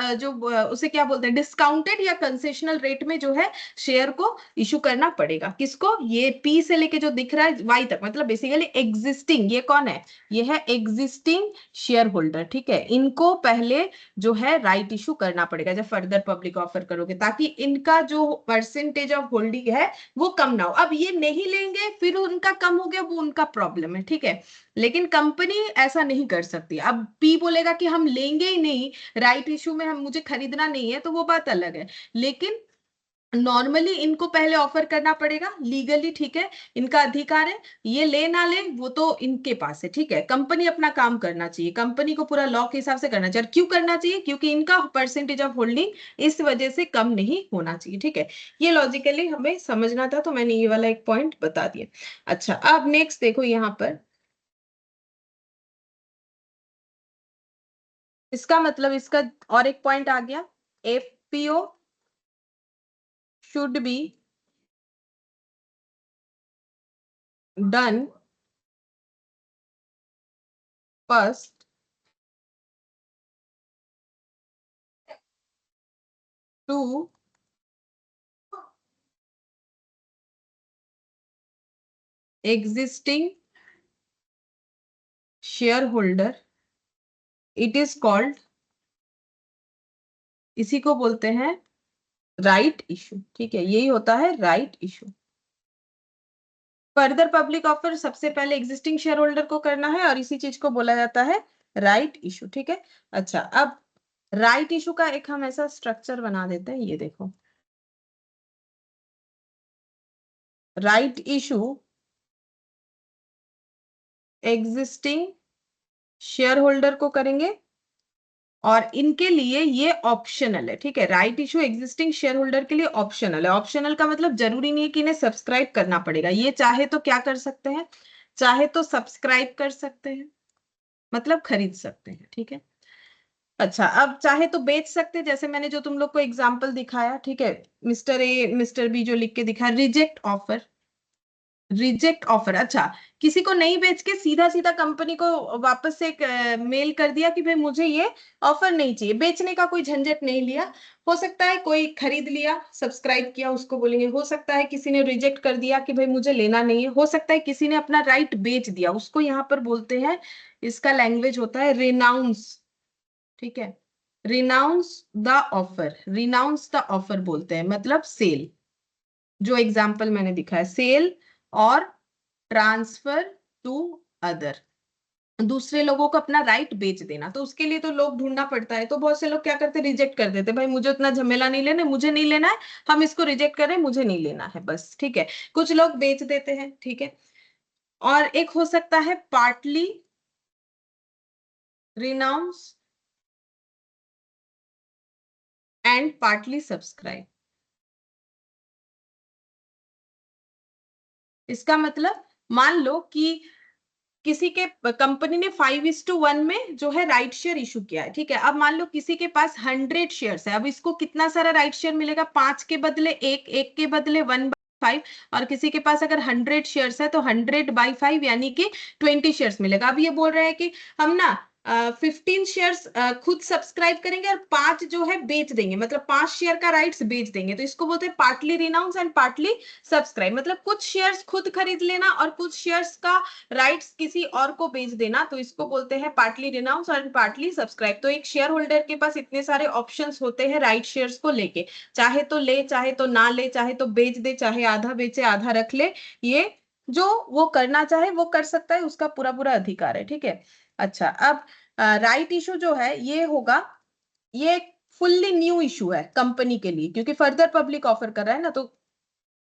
उसे क्या बोलते हैं, डिस्काउंटेड या कंसेशनल रेट में जो है शेयर को इशू करना पड़ेगा। किसको? ये पी से लेके जो दिख रहा है वाई तक, मतलब बेसिकली एग्जिस्टिंग, ये कौन है? ये है एग्जिस्टिंग शेयर होल्डर, ठीक है। इनको पहले जो है राइट इशू करना पड़ेगा जब फर्दर पब्लिक ऑफर करोगे, ताकि इनका जो परसेंटेज ऑफ होल्डिंग है वो कम ना हो। अब ये नहीं लेंगे, फिर उनका कम हो गया, वो उनका प्रॉब्लम है, ठीक है। लेकिन कंपनी ऐसा नहीं कर सकती। अब पी बोलेगा कि हम लेंगे ही नहीं, राइट इशू में हम, मुझे खरीदना नहीं है, तो वो बात अलग है। लेकिन नॉर्मली इनको पहले ऑफर करना पड़ेगा लीगली, ठीक है, इनका अधिकार है। ये ले ना ले वो तो इनके पास है, ठीक है। कंपनी अपना काम करना चाहिए, कंपनी को पूरा लॉ के हिसाब से करना चाहिए। और क्यों करना चाहिए? क्योंकि इनका परसेंटेज ऑफ होल्डिंग इस वजह से कम नहीं होना चाहिए, ठीक है। ये लॉजिकली हमें समझना था, तो मैंने ये वाला एक पॉइंट बता दिया। अच्छा, अब नेक्स्ट देखो यहाँ पर, इसका मतलब इसका और एक पॉइंट आ गया, FPO should be done first to existing shareholder. It is called, इसी को बोलते हैं राइट इशू, ठीक है। यही होता है right issue. Further public offer सबसे पहले एग्जिस्टिंग शेयर होल्डर को करना है, और इसी चीज को बोला जाता है राइट इशू, ठीक है। अच्छा, अब राइट इशू का एक हम ऐसा स्ट्रक्चर बना देते हैं, ये देखो, right issue existing share holder को करेंगे, और इनके लिए ये ऑप्शनल है, ठीक है। Right issue existing share holder के लिए ऑप्शनल है। ऑप्शनल का मतलब जरूरी नहीं है कि इन्हें सब्सक्राइब करना पड़ेगा, ये चाहे तो क्या कर सकते हैं, चाहे तो सब्सक्राइब कर सकते हैं, मतलब खरीद सकते हैं, ठीक है। अच्छा, अब चाहे तो बेच सकते हैं, जैसे मैंने जो तुम लोग को एग्जांपल दिखाया, ठीक है, मिस्टर ए मिस्टर बी जो लिख के दिखाया, रिजेक्ट ऑफर, रिजेक्ट ऑफर। अच्छा, किसी को नहीं बेच के सीधा सीधा कंपनी को वापस से एक मेल कर दिया कि भाई मुझे ये ऑफर नहीं चाहिए, बेचने का कोई झंझट नहीं लिया। हो सकता है कोई खरीद लिया, सब्सक्राइब किया, उसको बोलेंगे। हो सकता है किसी ने रिजेक्ट कर दिया कि भाई मुझे लेना नहीं है। हो सकता है किसी ने अपना राइट बेच दिया, उसको यहाँ पर बोलते हैं, इसका लैंग्वेज होता है रिनाउंस, ठीक है। Renounce the offer, renounce the offer बोलते हैं, मतलब सेल। जो एग्जाम्पल मैंने दिखाया, सेल और ट्रांसफर टू अदर, दूसरे लोगों को अपना राइट बेच देना। तो उसके लिए तो लोग ढूंढना पड़ता है, तो बहुत से लोग क्या करते हैं, रिजेक्ट कर देते हैं, भाई मुझे उतना झमेला नहीं लेना, मुझे नहीं लेना है, हम इसको रिजेक्ट कर रहे हैं, मुझे नहीं लेना है, बस, ठीक है। कुछ लोग बेच देते हैं, ठीक है। और एक हो सकता है partly renounce and partly subscribe. इसका मतलब, मान लो कि किसी के, कंपनी ने 5:1 में जो है राइट शेयर इशू किया है, ठीक है। अब मान लो किसी के पास 100 शेयर्स है, अब इसको कितना सारा राइट शेयर मिलेगा? 5 के बदले 1, 1 के बदले 1/5, और किसी के पास अगर 100 शेयर्स है तो 100/5 यानी कि 20 शेयर्स मिलेगा। अब ये बोल रहे हैं कि हम ना 15 शेयर्स खुद सब्सक्राइब करेंगे और 5 जो है बेच देंगे, मतलब 5 शेयर का राइट्स बेच देंगे, तो इसको बोलते हैं partly renounce and partly subscribe. मतलब कुछ शेयर्स खुद खरीद लेना और कुछ शेयर्स का राइट्स किसी और को बेच देना, तो इसको बोलते हैं पार्टली रिनाउंस और पार्टली सब्सक्राइब। तो एक शेयर होल्डर के पास इतने सारे ऑप्शंस होते हैं राइट शेयर्स को लेके, चाहे तो ले, चाहे तो ना ले, चाहे तो बेच दे, चाहे आधा बेचे आधा रख ले, ये जो वो करना चाहे वो कर सकता है, उसका पूरा पूरा अधिकार है। ठीक है, अच्छा अब राइट इशू जो है ये होगा, ये फुल्ली न्यू इशू है कंपनी के लिए, क्योंकि फर्दर पब्लिक ऑफर कर रहा है ना, तो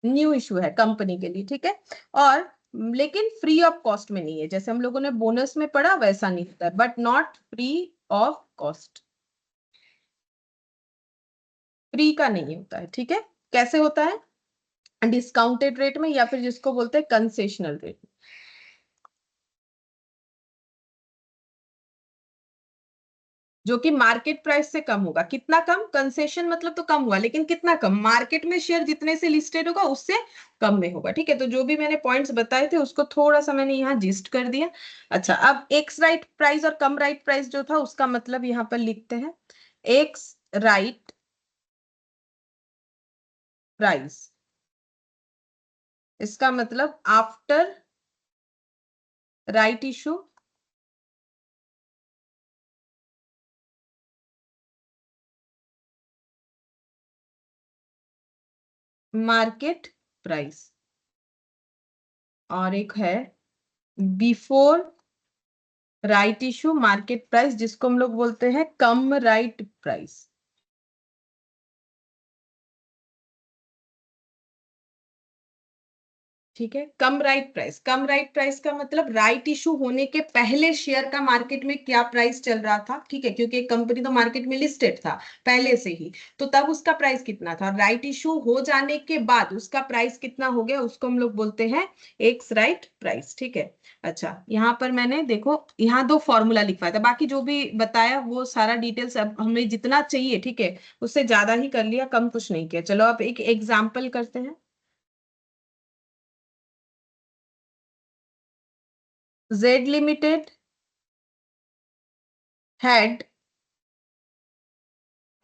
न्यू इशू है कंपनी के लिए। ठीक है, और लेकिन फ्री ऑफ कॉस्ट में नहीं है, जैसे हम लोगों ने बोनस में पढ़ा वैसा नहीं होता है, but not free of cost, free का नहीं होता है। ठीक है, कैसे होता है, डिस्काउंटेड रेट में या फिर जिसको बोलते हैं कंसेशनल रेट, जो कि मार्केट प्राइस से कम होगा। कितना कम, कंसेशन मतलब तो कम हुआ, लेकिन कितना कम, मार्केट में शेयर जितने से लिस्टेड होगा उससे कम में होगा। ठीक है, तो जो भी मैंने पॉइंट्स बताए थे उसको थोड़ा सा मैंने यहाँ जिस्ट कर दिया। अच्छा, अब एक्स राइट प्राइस और कम राइट प्राइस जो था उसका मतलब यहाँ पर लिखते हैं, एक्स राइट प्राइस, इसका मतलब after right issue market price, और एक है before right issue market price, जिसको हम लोग बोलते हैं कम राइट प्राइस। ठीक है, कम राइट प्राइस, कम राइट प्राइस का मतलब राइट इशू होने के पहले शेयर का मार्केट में क्या प्राइस चल रहा था। ठीक है, क्योंकि एक कंपनी तो मार्केट में लिस्टेड था पहले से ही, तो तब उसका प्राइस कितना था, राइट इशू हो जाने के बाद उसका प्राइस कितना हो गया, उसको हम लोग बोलते हैं एक्स राइट प्राइस। ठीक है, अच्छा यहाँ पर मैंने देखो यहाँ 2 फॉर्मूला लिखवाया था, बाकी जो भी बताया वो सारा डिटेल्स अब हमें जितना चाहिए, ठीक है, उससे ज्यादा ही कर लिया, कम कुछ नहीं किया। चलो अब एक एग्जाम्पल करते हैं। Z Limited had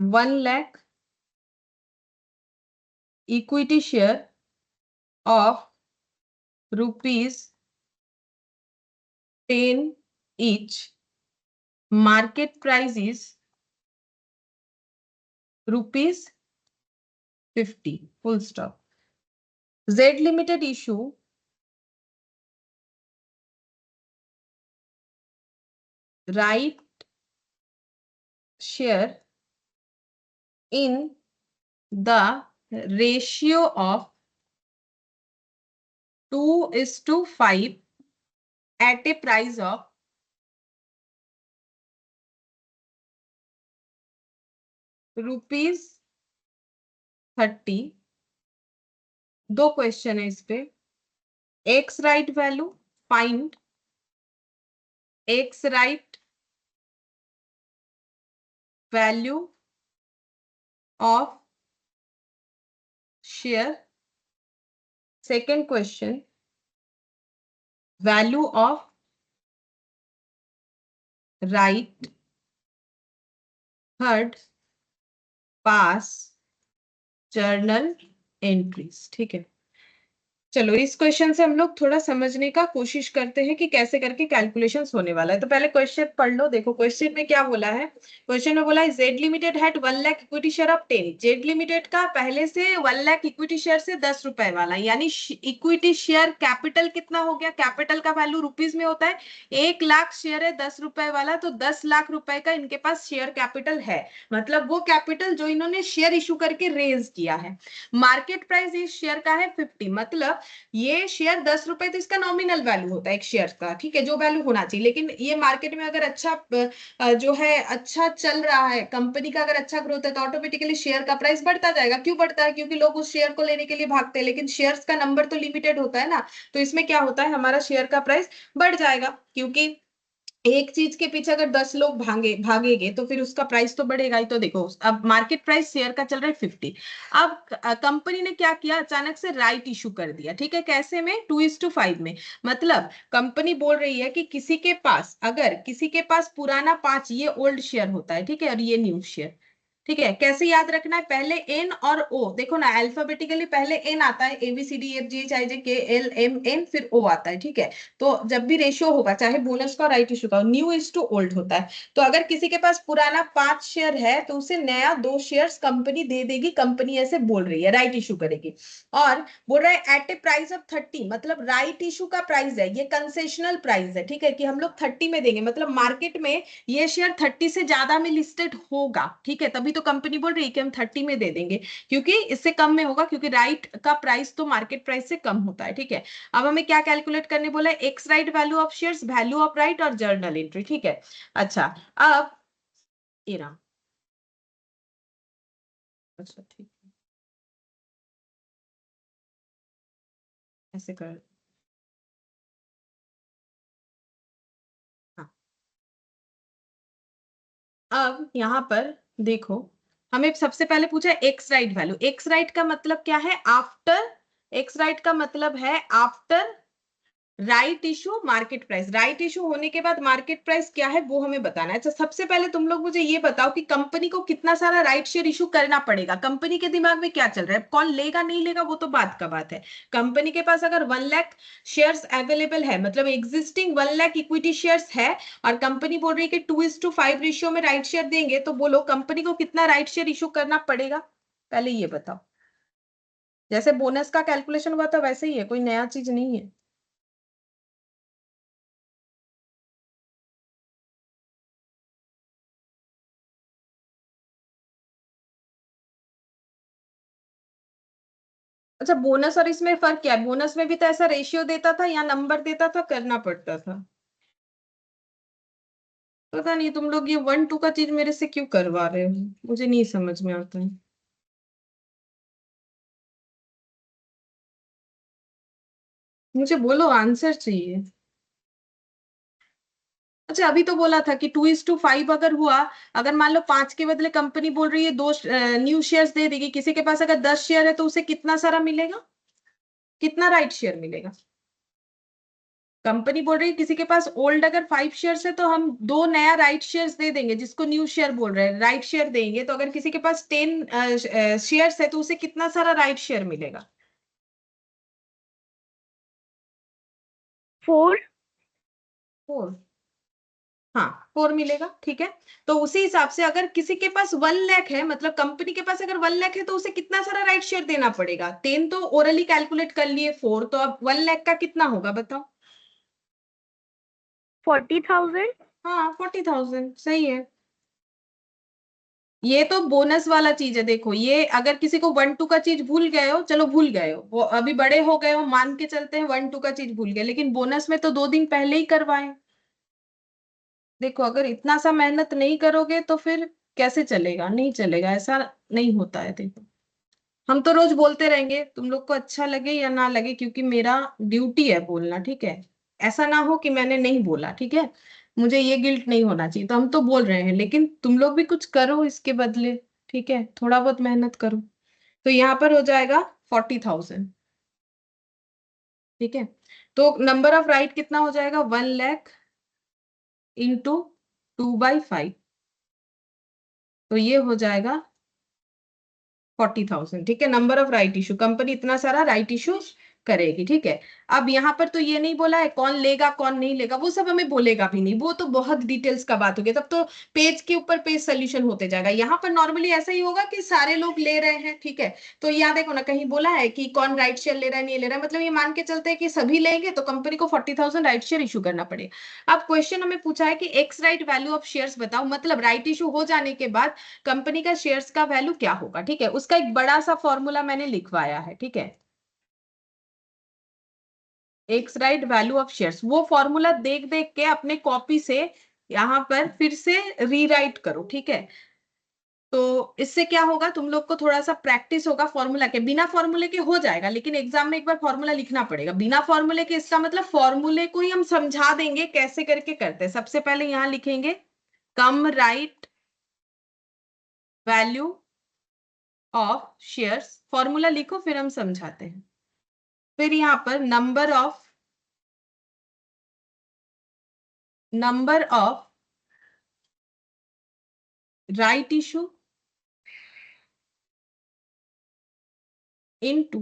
1 lakh equity share of rupees 10 each. Market price is rupees 50. Full stop. Z Limited issue right share in the ratio of 2:5 at a price of rupees 30. 2 question है इस पे। X right value find x right value of share. Second question, value of right. Third, pass journal entries. ठीक है, चलो इस question से हम लोग थोड़ा समझने का कोशिश करते हैं कि कैसे करके कैलकुलेशंस होने वाला है। तो पहले क्वेश्चन पढ़ लो। देखो क्वेश्चन में क्या बोला है, क्वेश्चन में बोला है Z limited had 1 lakh equity share of 10। Z limited का पहले से 1 लाख इक्विटी शेयर से 10 रुपए वाला, यानी इक्विटी शेयर कैपिटल कितना हो गया, कैपिटल का वैल्यू रुपीज में होता है, 1 लाख शेयर है 10 रुपए वाला, तो 10 लाख रुपए का इनके पास शेयर कैपिटल है, मतलब वो कैपिटल जो इन्होंने शेयर इशू करके रेज किया है। मार्केट प्राइस इस शेयर का है 50, मतलब ये शेयर 10 रुपए, तो इसका नॉमिनल वैल्यू होता है एक शेयर का, ठीक है, जो वैल्यू होना चाहिए। लेकिन ये मार्केट में अगर अच्छा जो है अच्छा चल रहा है, कंपनी का अगर अच्छा ग्रोथ है, तो ऑटोमेटिकली शेयर का प्राइस बढ़ता जाएगा। क्यों बढ़ता है, क्योंकि लोग उस शेयर को लेने के लिए भागते हैं, लेकिन शेयर्स का नंबर तो लिमिटेड होता है ना, तो इसमें क्या होता है, हमारा शेयर का प्राइस बढ़ जाएगा, क्योंकि एक चीज के पीछे अगर 10 लोग भागेंगे तो फिर उसका प्राइस तो बढ़ेगा ही। तो देखो अब मार्केट प्राइस शेयर का चल रहा है 50। अब कंपनी ने क्या किया, अचानक से राइट इशू कर दिया, ठीक है, कैसे में, 2:5 में। मतलब कंपनी बोल रही है कि किसी के पास, अगर किसी के पास पुराना 5, ये ओल्ड शेयर होता है, ठीक है, और ये न्यू शेयर, ठीक है, कैसे याद रखना है, पहले एन और ओ, देखो ना अल्फाबेटिकली पहले एन आता है, ABCDEFGHIJKLMN, फिर ओ आता है, ठीक है। तो जब भी रेशियो होगा, चाहे बोनस का राइट इशू का, न्यू इज टू ओल्ड होता है। तो अगर किसी के पास पुराना 5 शेयर है तो उसे नया 2 शेयर्स कंपनी दे देगी, कंपनी ऐसे बोल रही है, राइट इशू करेगी। और बोल रहा है एट ए प्राइस ऑफ 30, मतलब राइट इशू का प्राइस है ये, कंसेशनल प्राइस है, ठीक है, कि हम लोग 30 में देंगे, मतलब मार्केट में ये शेयर 30 से ज्यादा में लिस्टेड होगा, ठीक है, तभी तो कंपनी बोल रही है कि हम 30 में दे देंगे, क्योंकि इससे कम में होगा, क्योंकि राइट का प्राइस तो मार्केट प्राइस से कम होता है, ठीक है। अब हमें क्या कैलकुलेट करने बोला है, x right value of shares, value of right और जर्नल एंट्री, ठीक है। अच्छा, अब ये रहा, अच्छा ठीक है, ऐसे कर, हाँ। अब यहाँ पर देखो, हमें सबसे पहले पूछा x right value, x right का मतलब क्या है, आफ्टर, एक्स राइट का मतलब है after right issue market price, right issue होने के बाद मार्केट प्राइस क्या है वो हमें बताना है। अच्छा, सबसे पहले तुम लोग मुझे ये बताओ कि कंपनी को कितना सारा राइट शेयर इशू करना पड़ेगा, कंपनी के दिमाग में क्या चल रहा है, कौन लेगा नहीं लेगा वो तो बात का बात है। कंपनी के पास अगर 1 लाख शेयर्स अवेलेबल है, मतलब एग्जिस्टिंग 1 लाख इक्विटी शेयर्स है, और कंपनी बोल रही है कि 2:5 रेशियो में राइट शेयर देंगे, तो बोलो कंपनी को कितना राइट शेयर इशू करना पड़ेगा, पहले ये बताओ। जैसे बोनस का कैलकुलेशन हुआ था वैसे ही है, कोई नया चीज नहीं है। अच्छा, बोनस और इसमें फर्क क्या है, बोनस में भी तो ऐसा रेशियो देता था या नंबर देता था, करना पड़ता था। पता नहीं तुम लोग ये 1 2 का चीज मेरे से क्यों करवा रहे हो, मुझे नहीं समझ में आता है। मुझे बोलो, आंसर चाहिए। अच्छा, अभी तो बोला था कि 2:5 अगर हुआ, अगर मान लो 5 के बदले कंपनी बोल रही है 2 न्यू शेयर्स दे देगी, किसी के पास अगर 10 शेयर है तो उसे कितना सारा मिलेगा, कितना राइट शेयर मिलेगा। कंपनी बोल रही है किसी के पास ओल्ड अगर 5 शेयर्स है तो हम 2 नया राइट शेयर्स दे देंगे, जिसको न्यू शेयर बोल रहे हैं, राइट शेयर देंगे। तो अगर किसी के पास 10 शेयर्स है तो उसे कितना सारा राइट शेयर मिलेगा, 4। 4, हाँ 4 मिलेगा, ठीक है। तो उसी हिसाब से अगर किसी के पास 1 लाख है, मतलब कंपनी के पास अगर 1 लाख है तो उसे कितना सारा राइट शेयर देना पड़ेगा, 10 तो ओरली कैलकुलेट कर लिए, 4 तो अब 1 लाख का कितना होगा बताओ। 40,000। हाँ 40,000, सही है। ये तो बोनस वाला चीज है, देखो ये अगर किसी को 1 2 का चीज भूल गए हो, चलो भूल गए हो, वो अभी बड़े हो गए हो, मान के चलते हैं 1 2 का चीज भूल गए, लेकिन बोनस में तो 2 दिन पहले ही करवाए। देखो अगर इतना सा मेहनत नहीं करोगे तो फिर कैसे चलेगा, नहीं चलेगा, ऐसा नहीं होता है। देखो हम तो रोज बोलते रहेंगे, तुम लोग को अच्छा लगे या ना लगे, क्योंकि मेरा ड्यूटी है बोलना, ठीक है। ऐसा ना हो कि मैंने नहीं बोला, ठीक है, मुझे ये गिल्ट नहीं होना चाहिए, तो हम तो बोल रहे हैं, लेकिन तुम लोग भी कुछ करो इसके बदले, ठीक है, थोड़ा बहुत मेहनत करो। तो यहाँ पर हो जाएगा 40,000, ठीक है। तो नंबर ऑफ राइट कितना हो जाएगा, 1 लाख इंटू 2/5, तो ये हो जाएगा 40,000, ठीक है, number of right issue, company इतना सारा राइट इशू करेगी, ठीक है। अब यहाँ पर तो ये नहीं बोला है कौन लेगा कौन नहीं लेगा, वो सब हमें बोलेगा भी नहीं, वो तो बहुत डिटेल्स का बात हो गया, तब तो पेज के ऊपर पेज सोल्यूशन होते जाएगा। यहाँ पर नॉर्मली ऐसा ही होगा कि सारे लोग ले रहे हैं, ठीक है। तो यहाँ देखो ना, कहीं बोला है कि कौन राइट शेयर ले रहा है नहीं ले रहा है, मतलब ये मान के चलते हैं कि सभी लेंगे तो कंपनी को 40,000 राइट शेयर इशू करना पड़ेगा। अब क्वेश्चन हमें पूछा है कि x right value of shares बताओ, मतलब राइट इशू हो जाने के बाद कंपनी का शेयर्स का वैल्यू क्या होगा, ठीक है, उसका एक बड़ा सा फॉर्मूला मैंने लिखवाया है, ठीक है। X right value of shares, वो फॉर्मूला देख देख के अपने कॉपी से यहां पर फिर से रीराइट करो, ठीक है। तो इससे क्या होगा, तुम लोग को थोड़ा सा प्रैक्टिस होगा फॉर्मूला के। बिना फॉर्मूले के हो जाएगा, लेकिन एग्जाम में एक बार फॉर्मूला लिखना पड़ेगा। बिना फॉर्मूले के इसका मतलब फॉर्मूले को ही हम समझा देंगे कैसे करके करते हैं। सबसे पहले यहां लिखेंगे cum right value of shares, formula लिखो फिर हम समझाते हैं। फिर यहां पर number of right issue into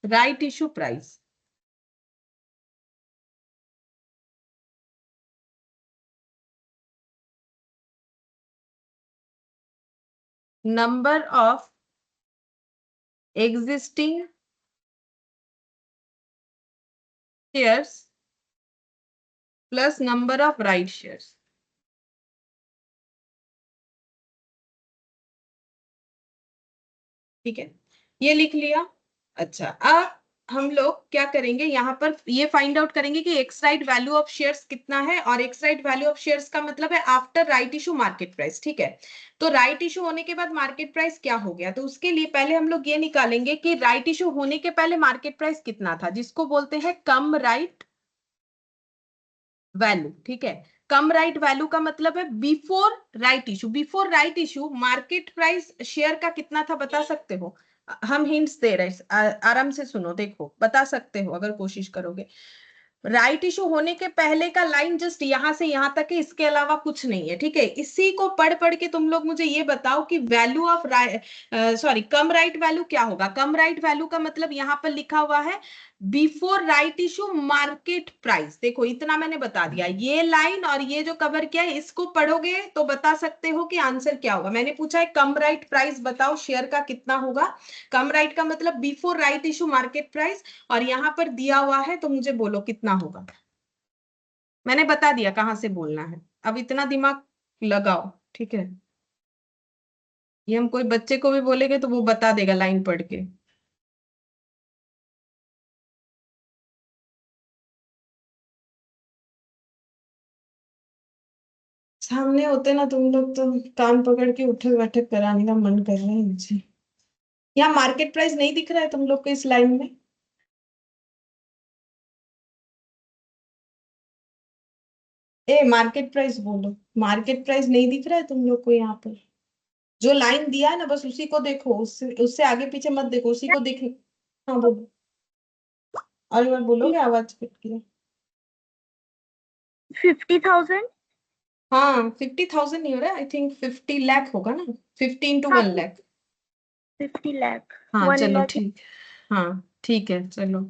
right issue price. Number of existing shares plus number of right shares। ठीक है, ये लिख लिया। अच्छा, अब हम लोग क्या करेंगे, यहाँ पर ये फाइंड आउट करेंगे कि x right value of shares कितना है, और ex right value of shares का मतलब है after right issue market price. ठीक है, तो राइट इशू होने के बाद मार्केट प्राइस क्या हो गया, तो उसके लिए पहले हम लोग ये निकालेंगे कि राइट इशू होने के पहले मार्केट प्राइस कितना था, जिसको बोलते हैं कम राइट वैल्यू। ठीक है, कम राइट वैल्यू का मतलब है before right issue. Before right issue market price share का कितना था, बता सकते हो? हम हिंट्स दे रहे हैं, आराम से सुनो, देखो बता सकते हो अगर कोशिश करोगे। राइट इशू होने के पहले का लाइन जस्ट यहां से यहां तक है, इसके अलावा कुछ नहीं है। ठीक है, इसी को पढ़ पढ़ के तुम लोग मुझे ये बताओ कि value of sorry come right value क्या होगा। कम राइट वैल्यू का मतलब यहां पर लिखा हुआ है before right issue market price. देखो इतना मैंने बता दिया, ये लाइन और ये जो कवर किया है इसको पढ़ोगे तो बता सकते हो कि आंसर क्या होगा। मैंने पूछा है कम राइट प्राइस बताओ शेयर का कितना होगा। कम राइट का मतलब before right issue market price, और यहां पर दिया हुआ है तो मुझे बोलो कितना होगा। मैंने बता दिया कहां से बोलना है, अब इतना दिमाग लगाओ। ठीक है, ये हम कोई बच्चे को भी बोलेंगे तो वो बता देगा लाइन पढ़ के। सामने होते ना तुम लोग तो कान पकड़ के उठक बैठक कराने का मन कर रहा है मुझे। यहाँ मार्केट प्राइस नहीं दिख रहा है तुम लोग को इस लाइन में? ए मार्केट प्राइस बोलो, मार्केट प्राइस नहीं दिख रहा है तुम लोग को यहाँ पर? जो लाइन दिया है ना बस उसी को देखो, उससे उससे आगे पीछे मत देखो, उसी को देख। हाँ बोलो, और एक बार बोलोगे, आवाज कट गया। 50,000। हाँ 50,000 नहीं हो रहा है, आई थिंक 50 लाख होगा ना, 15 into 1 लाख। 50 लाख, हाँ 1 चलो लाख। ठीक, हाँ ठीक है चलो।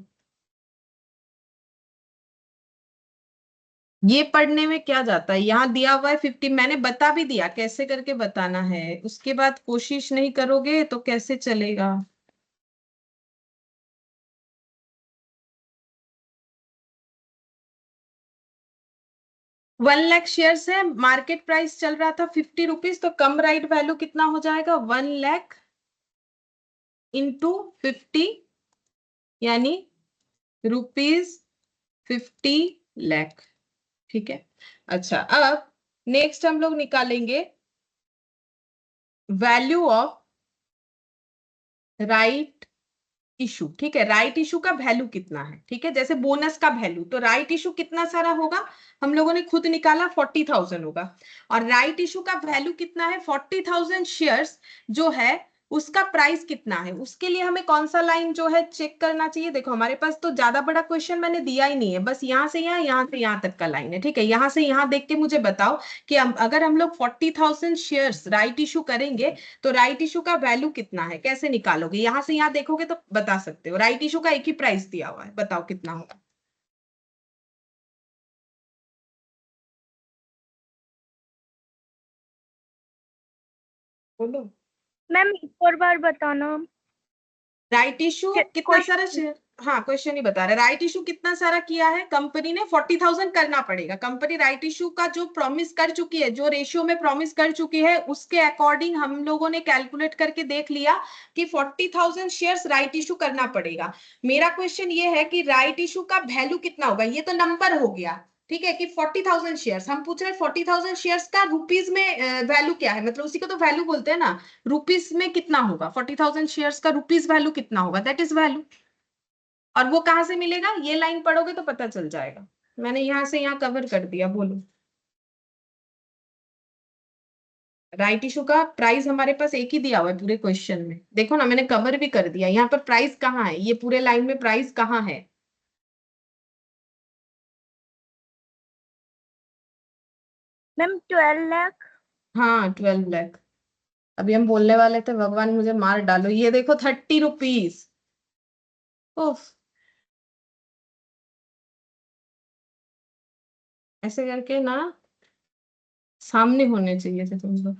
ये पढ़ने में क्या जाता है, यहाँ दिया हुआ है 50, मैंने बता भी दिया कैसे करके बताना है, उसके बाद कोशिश नहीं करोगे तो कैसे चलेगा। ₹1 लाख शेयर्स है, मार्केट प्राइस चल रहा था 50 रुपीज, तो कम राइट वैल्यू कितना हो जाएगा, 1 लाख इंटू 50, यानी ₹50 लाख। ठीक है, अच्छा अब नेक्स्ट हम लोग निकालेंगे वैल्यू ऑफ राइट इशू। ठीक है, राइट इशू का वैल्यू कितना है, ठीक है, जैसे बोनस का वैल्यू, तो राइट इशू कितना सारा होगा, हम लोगों ने खुद निकाला 40,000 होगा, और राइट इशू का वैल्यू कितना है, 40,000 शेयर्स जो है उसका प्राइस कितना है, उसके लिए हमें कौन सा लाइन जो है चेक करना चाहिए। देखो हमारे पास तो ज्यादा बड़ा क्वेश्चन मैंने दिया ही नहीं है, बस यहाँ से यहाँ, यहाँ से यहाँ तक का लाइन है। ठीक है, यहाँ से यहाँ देख के मुझे बताओ कि अगर हम लोग 40,000 शेयर्स राइट इशू करेंगे तो राइट इशू का वैल्यू कितना है, कैसे निकालोगे, यहां से यहां देखोगे तो बता सकते हो। राइट इशू का एक ही प्राइस दिया हुआ है, बताओ कितना होगा। बोलो। मैम एक और बार बताना। राइट इशू कितना सारा शेयर, हाँ क्वेश्चन ही बता रहे, राइट इशू कितना सारा किया है कंपनी ने, 40,000 करना पड़ेगा। कंपनी राइट इशू का जो प्रॉमिस कर चुकी है, जो रेशियो में प्रॉमिस कर चुकी है, उसके अकॉर्डिंग हम लोगों ने कैलकुलेट करके देख लिया कि 40,000 शेयर्स राइट इशू करना पड़ेगा। मेरा क्वेश्चन ये है कि राइट इशू का वैल्यू कितना होगा, ये तो नंबर हो गया। ठीक है, कि 40,000 शेयर्स, हम पूछ रहे हैं 40,000 शेयर्स का रुपीज में वैल्यू क्या है, मतलब उसी को तो वैल्यू बोलते हैं ना, रुपीज में कितना होगा 40,000 शेयर्स का रुपीज वैल्यू कितना होगा, दैट इज वैल्यू। और वो कहां से मिलेगा, ये लाइन पढ़ोगे तो पता चल जाएगा, मैंने यहां से यहां कवर कर दिया। बोलो, राइट इशू का प्राइस हमारे पास एक ही दिया हुआ है पूरे क्वेश्चन में, देखो ना मैंने कवर भी कर दिया, यहाँ पर प्राइस कहाँ है, ये पूरे लाइन में प्राइस कहाँ है। मैम 12 लाख। हाँ 12 लाख। अभी हम बोलने वाले थे भगवान मुझे मार डालो, ये देखो 30 रुपीज। उफ, ऐसे करके ना सामने होने चाहिए थे तुम लोग,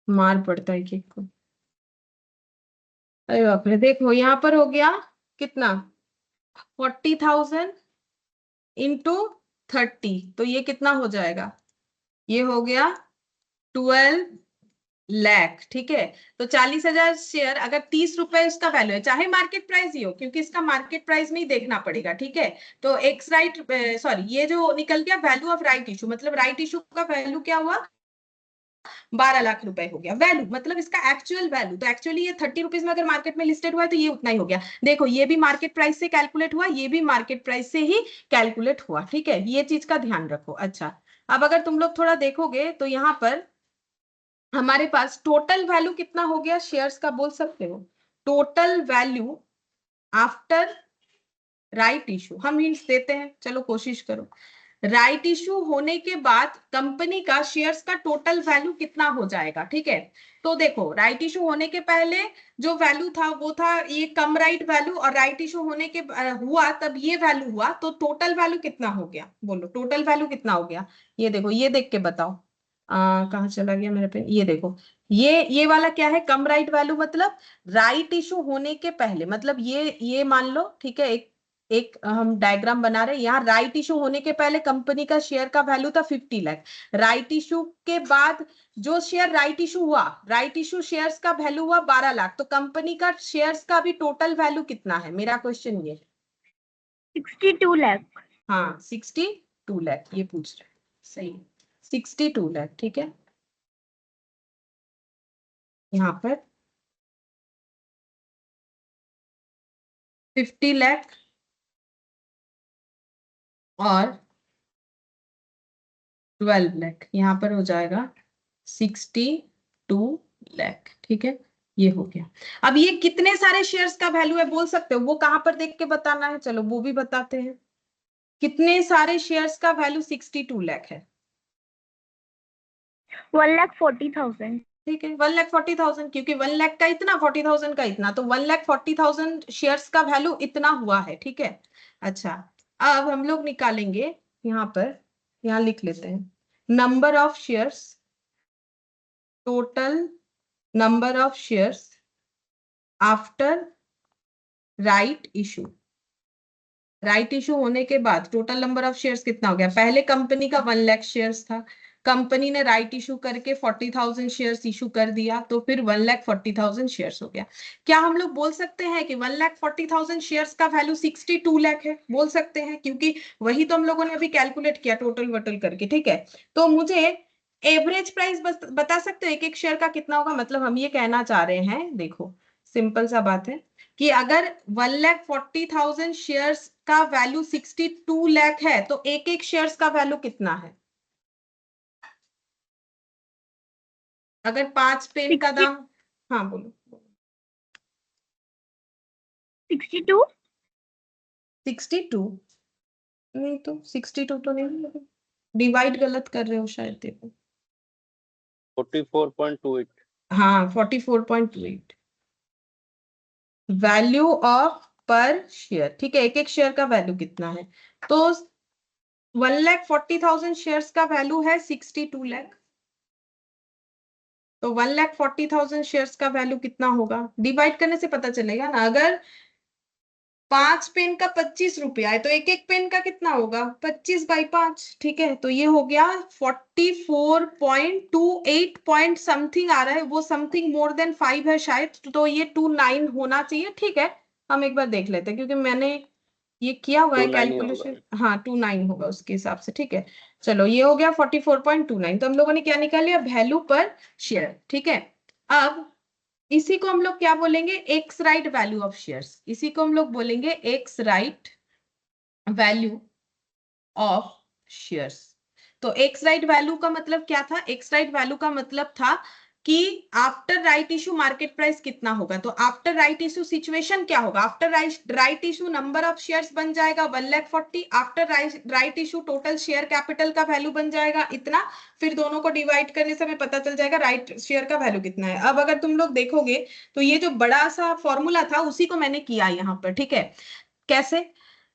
मार पड़ता है केक को। अरे बाप रे, देखो यहाँ पर हो गया कितना, 40,000 इंटू 30, तो ये कितना हो जाएगा, ये हो गया 12 लाख। ठीक है, तो 40,000 शेयर, अगर 30 रुपए उसका वैल्यू है, चाहे मार्केट प्राइस ही हो, क्योंकि इसका मार्केट प्राइस में ही देखना पड़ेगा। ठीक है, तो एक्स राइट, सॉरी, ये जो निकल गया वैल्यू ऑफ राइट इशू, मतलब राइट इशू का वैल्यू क्या हुआ, 12 लाख रुपए हो गया वैल्यू, मतलब इसका एक्चुअल वैल्यू। तो एक्चुअली ये 30 रुपीज में अगर मार्केट में लिस्टेड हुआ है तो ये उतना ही हो गया। देखो ये भी मार्केट प्राइस से कैलकुलेट हुआ, ये भी मार्केट प्राइस से ही कैलकुलेट हुआ। ठीक है, ये चीज का ध्यान रखो। अच्छा, अब अगर तुम लोग थोड़ा देखोगे तो यहाँ पर हमारे पास टोटल वैल्यू कितना हो गया शेयर्स का, बोल सकते हो total value after right issue. हम हिंट्स देते हैं, चलो कोशिश करो। राइट इशू होने के बाद कंपनी का शेयर्स का टोटल वैल्यू कितना हो जाएगा। ठीक है, तो देखो राइट इशू होने के पहले जो वैल्यू था वो था ये कम राइट वैल्यू, और राइट इशू होने के हुआ तब ये वैल्यू हुआ, तो टोटल वैल्यू कितना हो गया, बोलो टोटल वैल्यू कितना हो गया। ये देखो, ये देख के बताओ, कहाँ चला गया मेरे पे, ये देखो, ये वाला क्या है, कम राइट वैल्यू, मतलब राइट इशू होने के पहले, मतलब ये मान लो। ठीक है, एक हम डायग्राम बना रहे हैं, यहाँ राइट इशू होने के पहले कंपनी का शेयर का वैल्यू था 50 लाख। राइट इशू के बाद जो शेयर राइट इशू हुआ, राइट इशू शेयर्स का वैल्यू हुआ 12 लाख, तो कंपनी का शेयर्स का भी टोटल वैल्यू कितना है, मेरा क्वेश्चन ये है। 62 लाख। हाँ 62 लाख, ये पूछ रहे हैं, सही, 62 लाख। ठीक है, यहाँ पर 50 लाख और 12 लाख, यहाँ पर हो जाएगा 62 लाख। ठीक है, ये हो गया। अब ये कितने सारे शेयर्स का वैल्यू है बोल सकते हो, वो कहां पर देख के बताना है, चलो वो भी बताते हैं। कितने सारे शेयर्स का वैल्यू 62 लाख है, 1,40,000। ठीक है 1,40,000, क्योंकि 1 लाख का इतना, 40,000 का इतना, तो 1,40,000 शेयर्स का वैल्यू इतना हुआ है। ठीक है, अच्छा, अब हम लोग निकालेंगे, यहाँ पर यहाँ लिख लेते हैं, number of shares, total number of shares after right issue. Right issue होने के बाद टोटल नंबर ऑफ शेयर्स कितना हो गया, पहले कंपनी का 1 लाख शेयर्स था, कंपनी ने राइट इशू करके 40,000 शेयर्स इशू कर दिया, तो फिर 1,40,000 शेयर्स हो गया। क्या हम लोग बोल सकते हैं कि 1,40,000 शेयर्स का वैल्यू 62 लाख है, बोल सकते हैं, क्योंकि वही तो हम लोगों ने अभी कैलकुलेट किया टोटल वटल करके। ठीक है, तो मुझे एवरेज प्राइस बता सकते हो एक एक शेयर का कितना होगा, मतलब हम ये कहना चाह रहे हैं, देखो सिंपल सा बात है कि अगर 1,40,000 शेयर्स का वैल्यू 62 लाख है, तो एक एक शेयर्स का वैल्यू कितना है, अगर 5 पेन का 60 दाम, हाँ बोलो, 62। 62 नहीं तो 62 तो नहीं, डिवाइड गलत कर रहे हो शायद, देखो 44.28। हाँ 44.28 वैल्यू ऑफ पर शेयर। ठीक है, एक एक शेयर का वैल्यू कितना है, तो 1,40,000 शेयर्स का वैल्यू है 62 लाख, तो 1,40,000 शेयर्स का वैल्यू कितना होगा, डिवाइड करने से पता चलेगा ना। अगर 5 पेन का 25 रुपया है, तो एक एक पेन का कितना होगा, 25/5। ठीक है, तो ये हो गया 44.28 पॉइंट समथिंग आ रहा है, वो समथिंग मोर देन 5 है शायद, तो ये 29 होना चाहिए। ठीक है, हम एक बार देख लेते हैं, क्योंकि मैंने ये किया हुआ है 29 ही होगा। कैलकुलेशन, हाँ 29 होगा उसके हिसाब से, ठीक है। चलो ये हो गया 44.29, तो हम लोगों ने क्या निकाल लिया, वैल्यू पर शेयर, ठीक है। अब इसी को हम लोग क्या बोलेंगे, x right value of shares, इसी को हम लोग बोलेंगे x right value of shares. तो एक्स राइट वैल्यू का मतलब क्या था, एक्स राइट वैल्यू का मतलब था कि after right issue market price कितना होगा। तो आफ्टर राइट इशू सिचुएशन क्या होगा, after right issue number of shares बन जाएगा 1,40,000, after right issue total share capital का वैल्यू बन जाएगा इतना, फिर दोनों को डिवाइड करने से हमें पता चल जाएगा राइट शेयर का वैल्यू कितना है। अब अगर तुम लोग देखोगे तो ये जो बड़ा सा फॉर्मूला था उसी को मैंने किया यहाँ पर, ठीक है। कैसे,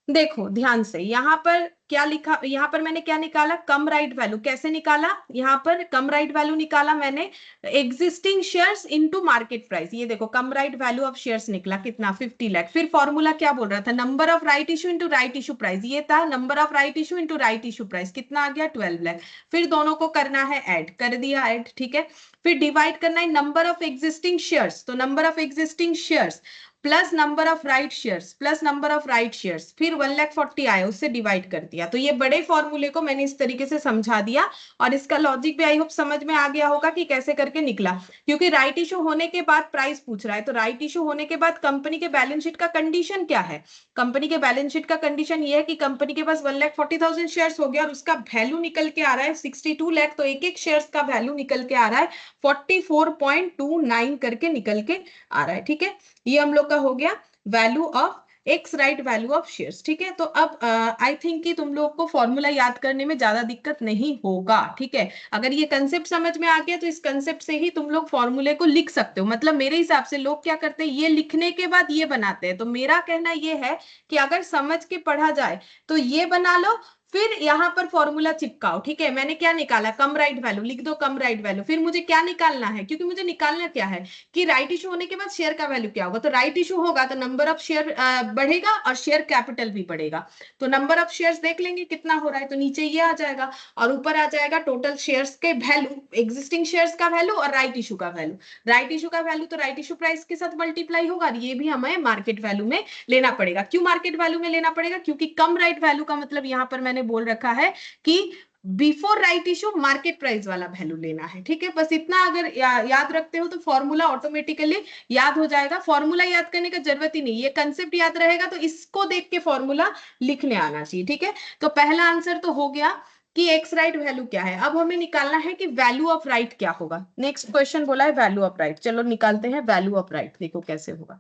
देखो ध्यान से, यहाँ पर क्या लिखा, यहाँ पर मैंने क्या निकाला, कम राइट वैल्यू। कैसे निकाला, यहाँ पर कम राइट वैल्यू निकाला मैंने existing shares into market price. ये देखो cum right value of shares निकला कितना, 50 लाख। फिर फॉर्मूला क्या बोल रहा था, number of right issue into right issue price, ये था number of right issue into right issue price, कितना आ गया 12 लाख। फिर दोनों को करना है ऐड, कर दिया ऐड, ठीक है। फिर डिवाइड करना है नंबर ऑफ एग्जिस्टिंग शेयर्स, तो number of existing shares plus number of right shares plus number of right shares, फिर 1,40,000 आया, उससे डिवाइड कर दिया। तो ये बड़े फॉर्मूले को मैंने इस तरीके से समझा दिया, और इसका लॉजिक भी आई होप समझ में आ गया होगा कि कैसे करके निकला। क्योंकि राइट इशू होने के बाद प्राइस पूछ रहा है, तो राइट इशू होने के बाद कंपनी के बैलेंस शीट का कंडीशन क्या है, कंपनी के बैलेंस शीट का कंडीशन ये है कि कंपनी के पास 1,40,000 शेयर्स हो गया और उसका वैल्यू निकल के आ रहा है 62 लाख, तो एक एक शेयर्स का वैल्यू निकल के आ रहा है 44.29 करके निकल के आ रहा है, ठीक है। ये हम लोग का हो गया value of x right value of shares, ठीक है। तो अब आई थिंक कि तुम लोग को फॉर्मूला याद करने में ज्यादा दिक्कत नहीं होगा, ठीक है। अगर ये कंसेप्ट समझ में आ गया तो इस कंसेप्ट से ही तुम लोग फॉर्मूले को लिख सकते हो। मतलब मेरे हिसाब से लोग क्या करते हैं, ये लिखने के बाद ये बनाते हैं। तो मेरा कहना ये है कि अगर समझ के पढ़ा जाए तो ये बना लो, फिर यहां पर फॉर्मूला चिपकाओ, ठीक है। मैंने क्या निकाला, कम राइट वैल्यू, लिख दो कम राइट वैल्यू। फिर मुझे क्या निकालना है, क्योंकि मुझे निकालना क्या है कि राइट इशू होने के बाद शेयर का वैल्यू क्या होगा। तो राइट इशू होगा तो नंबर ऑफ शेयर बढ़ेगा और शेयर कैपिटल भी बढ़ेगा। तो नंबर ऑफ शेयर्स देख लेंगे कितना हो रहा है, तो नीचे ये आ जाएगा और ऊपर आ जाएगा टोटल शेयर्स के वैल्यू, एग्जिस्टिंग शेयर्स का वैल्यू और राइट इशू का वैल्यू। राइट इशू का वैल्यू तो राइट इशू प्राइस के साथ मल्टीप्लाई होगा, और ये भी हमें मार्केट वैल्यू में लेना पड़ेगा। क्यों मार्केट वैल्यू में लेना पड़ेगा, क्योंकि कम राइट वैल्यू का मतलब यहां पर मैंने बोल रखा है कि before right issue market price वाला वैल्यू लेना है, ठीक है। बस इतना अगर याद रखते हो तो फॉर्मूला ऑटोमेटिकली याद हो जाएगा। फॉर्मूला याद करने का जरूरत ही नहीं, ये कंसेप्ट याद रहेगा तो इसको देख के फॉर्मूला लिखने आना चाहिए, ठीक है। तो पहला आंसर तो हो गया कि एक्स राइट वैल्यू क्या है। अब हमें निकालना है कि वैल्यू ऑफ राइट क्या होगा। नेक्स्ट क्वेश्चन बोला है वैल्यू ऑफ राइट, चलो निकालते हैं वैल्यू ऑफ राइट, देखो कैसे होगा।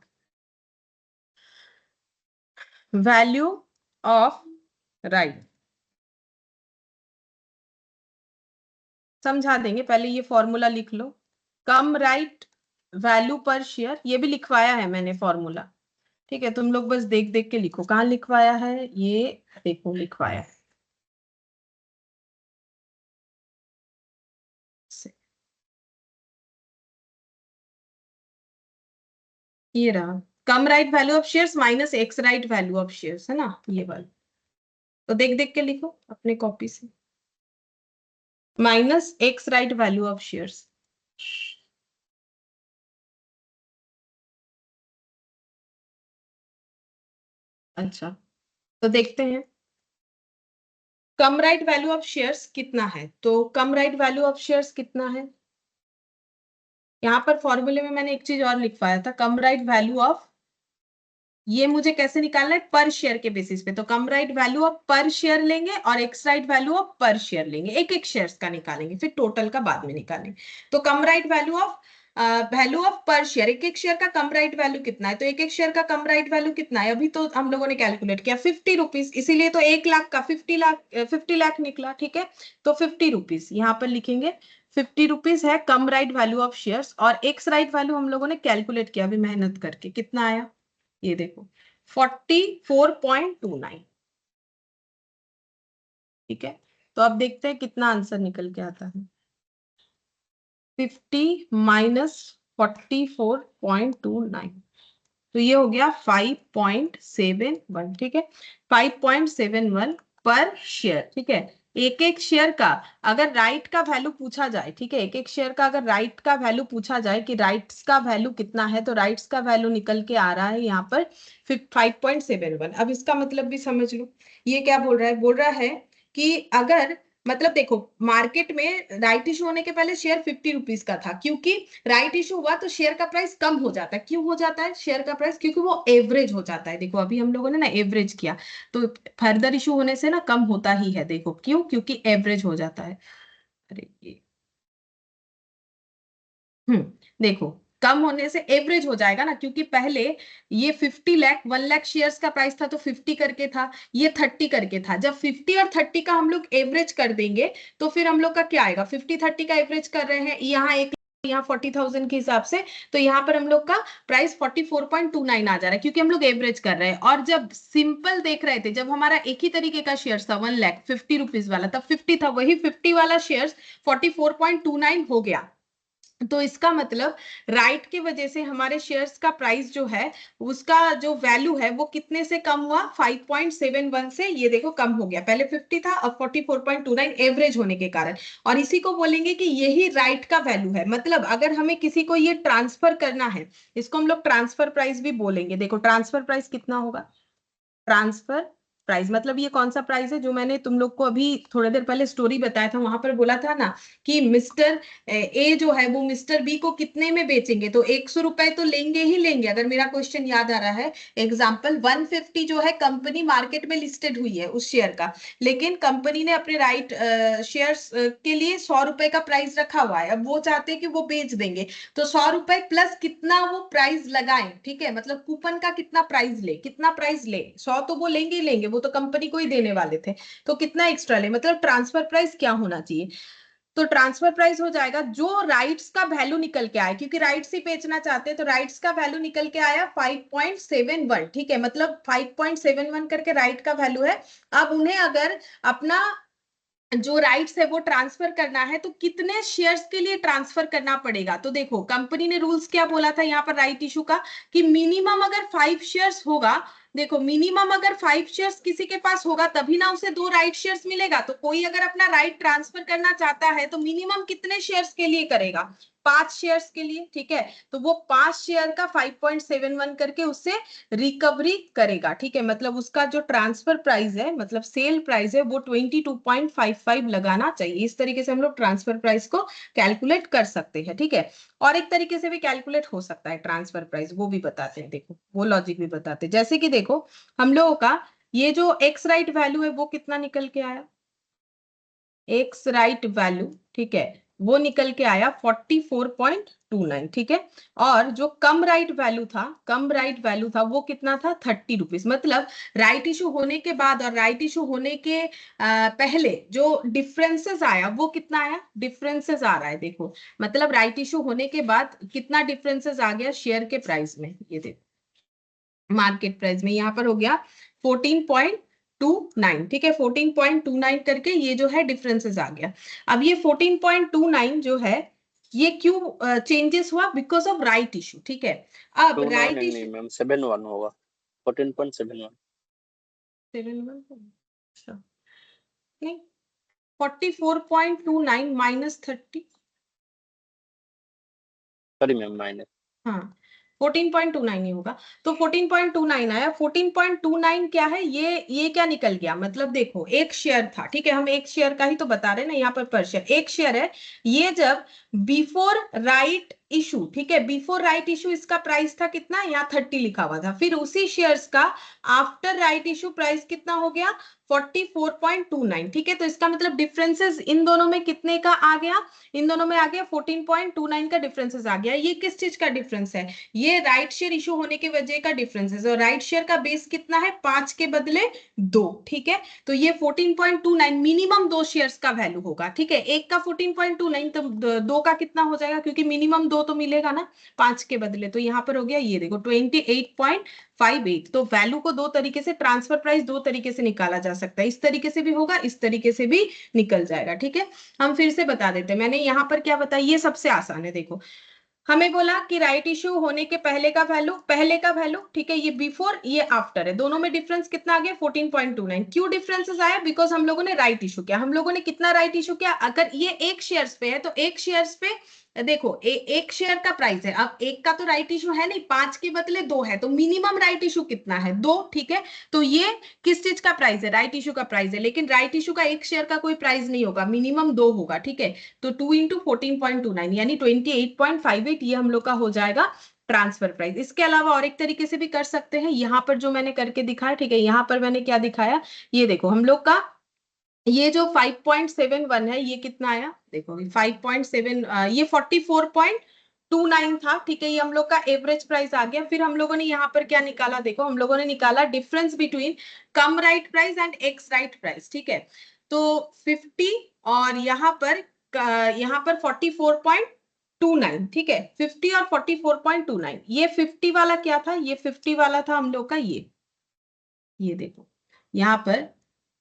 वैल्यू ऑफ राइट समझा देंगे, पहले ये फॉर्मूला लिख लो। कम राइट वैल्यू पर शेयर, ये भी लिखवाया है मैंने फॉर्मूला, ठीक है। तुम लोग बस देख देख के लिखो, कहाँ लिखवाया है ये, देखो लिखवाया है। ये रहा, cum right value of shares minus ex right value of shares, है ना, ये वाला। तो देख देख के लिखो अपने कॉपी से, minus ex right value of shares. अच्छा, तो देखते हैं cum right value of shares कितना है। तो cum right value of shares कितना है, यहाँ पर फॉर्मूले में मैंने एक चीज और लिखवाया था, कम राइट वैल्यू ऑफ, ये मुझे कैसे निकालना है, पर शेयर के बेसिस पे। तो कम राइट वैल्यू ऑफ पर शेयर लेंगे और एक्स राइट वैल्यू ऑफ पर शेयर लेंगे, एक एक शेयर्स का निकालेंगे, फिर टोटल का बाद में निकालेंगे। तो कम राइट वैल्यू ऑफ पर शेयर, एक एक शेयर का कम राइट वैल्यू कितना है, तो एक एक शेयर का कम राइट वैल्यू कितना है, अभी तो हम लोगों ने कैलकुलेट किया 50 रुपीज, इसीलिए तो 1 लाख का 50 लाख निकला, ठीक है। तो 50 रुपीज यहाँ पर लिखेंगे, 50 रुपीज है cum right value of shares, और एक्स राइट वैल्यू हम लोगों ने कैलकुलेट किया अभी मेहनत करके, कितना आया, ये देखो 44.29, ठीक है। तो अब देखते हैं कितना आंसर निकल के आता है, 50 माइनस 44.29, तो ये हो गया 5.71, ठीक है, 5.71 पर शेयर, ठीक है। एक एक शेयर का अगर राइट का वैल्यू पूछा जाए, ठीक है, एक एक शेयर का अगर राइट का वैल्यू पूछा जाए कि राइट्स का वैल्यू कितना है, तो राइट्स का वैल्यू निकल के आ रहा है यहाँ पर 5.71। अब इसका मतलब भी समझ लो, ये क्या बोल रहा है, बोल रहा है कि अगर मतलब देखो मार्केट में राइट इशू होने के पहले शेयर 50 रुपीज का था, क्योंकि राइट इशू हुआ तो शेयर का प्राइस कम हो जाता है। क्यों हो जाता है शेयर का प्राइस? क्योंकि वो एवरेज हो जाता है। देखो अभी हम लोगों ने ना एवरेज किया, तो फर्दर इशू होने से ना कम होता ही है। देखो क्यों? क्योंकि एवरेज हो जाता है। अरे ये देखो कम होने से एवरेज हो जाएगा ना, क्योंकि पहले ये 50 लाख 1 लाख शेयर्स का प्राइस था तो 50 करके था, ये 30 करके था। जब 50 और 30 का हम लोग एवरेज कर देंगे तो फिर हम लोग का क्या आएगा, 50-30 का एवरेज कर रहे हैं यहाँ एक, यहाँ 40,000 के हिसाब से, तो यहाँ पर हम लोग का प्राइस 44.29 आ जा रहा है, क्योंकि हम लोग एवरेज कर रहे हैं। और जब सिंपल देख रहे थे, जब हमारा एक ही तरीके का शेयर था 1 लाख 50 रुपीज वाला, तब 50 था, वही 50 वाला शेयर 44.29 हो गया। तो इसका मतलब राइट की वजह से हमारे शेयर्स का प्राइस जो है, उसका जो वैल्यू है वो कितने से कम हुआ, 5.71 से। ये देखो कम हो गया, पहले 50 था अब 44.29 एवरेज होने के कारण। और इसी को बोलेंगे कि यही राइट का वैल्यू है। मतलब अगर हमें किसी को ये ट्रांसफर करना है, इसको हम लोग ट्रांसफर प्राइस भी बोलेंगे। देखो ट्रांसफर प्राइस कितना होगा, ट्रांसफर प्राइस मतलब ये कौन सा प्राइस है, जो मैंने तुम लोग को अभी थोड़ी देर पहले स्टोरी बताया था, वहां पर बोला था ना कि मिस्टर ए जो है वो मिस्टर बी को कितने में बेचेंगे, तो 100 रुपए तो लेंगे ही लेंगे। अगर मेरा क्वेश्चन याद आ रहा है, एग्जाम्पल 150 जो है कंपनी मार्केट में लिस्टेड हुई है उस शेयर का, लेकिन कंपनी ने अपने राइट शेयर्स के लिए 100 रुपए का प्राइस रखा हुआ है। अब वो चाहते हैं कि वो बेच देंगे, तो 100 रुपए प्लस कितना वो प्राइस लगाएं, ठीक है, मतलब कूपन का कितना प्राइस ले, कितना प्राइस ले, 100 तो वो लेंगे ही लेंगे, वो तो कंपनी को ही देने वाले थे, तो कितना एक्स्ट्रा ले, मतलब ट्रांसफर प्राइस क्या होना चाहिए। तो ट्रांसफर प्राइस हो जाएगा जो राइट्स का वैल्यू निकल के आए, क्योंकि राइट्स ही बेचना चाहते हैं, तो राइट्स का वैल्यू निकल के आया 5.71, ठीक है, मतलब 5.71 करके राइट का वैल्यू है। अब उन्हें अगर अपना जो राइट्स है वो ट्रांसफर करना है, तो कितने शेयर्स के लिए ट्रांसफर करना पड़ेगा। तो देखो कंपनी ने रूल्स क्या बोला था यहाँ पर राइट इशू का, कि मिनिमम अगर 5 शेयर्स होगा, देखो मिनिमम अगर 5 शेयर्स किसी के पास होगा तभी ना उसे 2 राइट शेयर्स मिलेगा। तो कोई अगर अपना राइट ट्रांसफर करना चाहता है तो मिनिमम कितने शेयर्स के लिए करेगा, 5 शेयर्स के लिए, ठीक है। तो वो 5 शेयर का 5.71 करके उससे रिकवरी करेगा, ठीक है, मतलब उसका जो ट्रांसफर प्राइस है, मतलब सेल प्राइस है, वो 22.55 लगाना चाहिए। इस तरीके से हम लोग ट्रांसफर प्राइस को कैलकुलेट कर सकते हैं, ठीक है। और एक तरीके से भी कैलकुलेट हो सकता है ट्रांसफर प्राइस, वो भी बताते हैं, देखो वो लॉजिक भी बताते हैं। जैसे कि देखो हम लोगों का ये जो एक्स राइट वैल्यू है वो कितना निकल के आया, एक्स राइट वैल्यू, ठीक है, वो निकल के आया 44.29, ठीक है। और जो कम राइट वैल्यू था, कम राइट वैल्यू था वो कितना था, 30 रुपीज। मतलब राइट इशू होने के बाद और राइट इशू होने के पहले जो डिफरेंसेस आया वो कितना आया, डिफरेंसेस आ रहा है, देखो मतलब राइट इशू होने के बाद कितना डिफरेंसेस आ गया शेयर के प्राइस में, ये देखो मार्केट प्राइस में यहाँ पर हो गया 14.29, ठीक है, 14.29 करके ये जो है डिफरेंसेस आ गया। अब ये 14.29 जो है ये क्यों चेंजेस हुआ, बिकॉज ऑफ राइट इशू, ठीक है। अब 29 राइट नहीं इशू मैम 71 होगा 14.71 अच्छा नहीं 44.29 माइनस 30, सॉरी मैम माइनस हाँ 14.29 ही होगा। तो 14.29 आया, 14.29 क्या है, ये क्या निकल गया, मतलब देखो एक शेयर था, ठीक है, हम एक शेयर का ही तो बता रहे हैं ना यहाँ पर शेयर एक शेयर है। ये जब बिफोर राइट इशू, ठीक है, बिफोर राइट इशू इसका प्राइस था कितना, यहाँ 30 लिखा हुआ था, फिर उसी शेयर्स का आफ्टर राइट इशू प्राइस कितना हो गया 44.29, ठीक है। तो इसका मतलब डिफरेंसेस इन दोनों में कितने का आ गया, इन दोनों में आ गया 14.29 का डिफरेंसेस आ गया। ये किस चीज का डिफरेंस है, ये राइट शेयर इशू होने की वजह का डिफरेंस है। और राइट शेयर का बेस कितना है, 5 के बदले 2, ठीक है। तो ये 14.29 मिनिमम 2 शेयर्स का वैल्यू होगा, ठीक है, एक का 14.29 तो 2 का कितना हो जाएगा, क्योंकि मिनिमम 2 तो मिलेगा ना 5 के बदले। तो यहाँ पर हो गया ये देखो 28.58। तो वैल्यू को दो तरीके से, ट्रांसफर प्राइस दो तरीके से निकाला जा सकता है, इस तरीके से भी होगा, इस तरीके से भी निकल जाएगा, ठीक है। हम फिर से बता देते हैं, मैंने यहाँ पर क्या बताया, ये सबसे आसान है। देखो हमें बोला कि राइट इशू होने के पहले का वैल्यू, ठीक है, ये बिफोर ये आफ्टर है, दोनों में डिफरेंस कितना आ गया 14.29। क्यों डिफरेंसेस आया? बिकॉज हम लोगों ने राइट इशू किया। हम लोगों ने कितना राइट इशू किया? अगर ये एक शेयर्स पे है तो एक शेयर्स पे देखो एक शेयर का प्राइस है, अब एक का तो राइट इशू है नहीं, 5 के बदले 2 है, तो मिनिमम राइट इशू कितना है? 2, ठीक है। तो ये किस चीज का प्राइस है? राइट इशू का प्राइस है, लेकिन राइट इशू का एक शेयर का कोई प्राइस नहीं होगा, मिनिमम 2 होगा, ठीक है। तो 2 इंटू 14.29 यानी 28.58, ये हम लोग का हो जाएगा ट्रांसफर प्राइस। इसके अलावा और एक तरीके से भी कर सकते हैं, यहाँ पर जो मैंने करके दिखाया, ठीक है, यहाँ पर मैंने क्या दिखाया, ये देखो हम लोग का ये जो 5.71 है, ये कितना आया देखो 5.7, ये 44.29 था, ठीक है, ये हम लोग का एवरेज प्राइस आ गया। फिर हम लोगों ने यहाँ पर क्या निकाला, देखो हम लोगों ने निकाला difference between come right price and x right price, ठीक है। तो 50 और यहाँ पर 44.29, ठीक है, 50 और 44.29, ये 50 वाला क्या था? ये 50 वाला था हम लोग का ये देखो यहाँ पर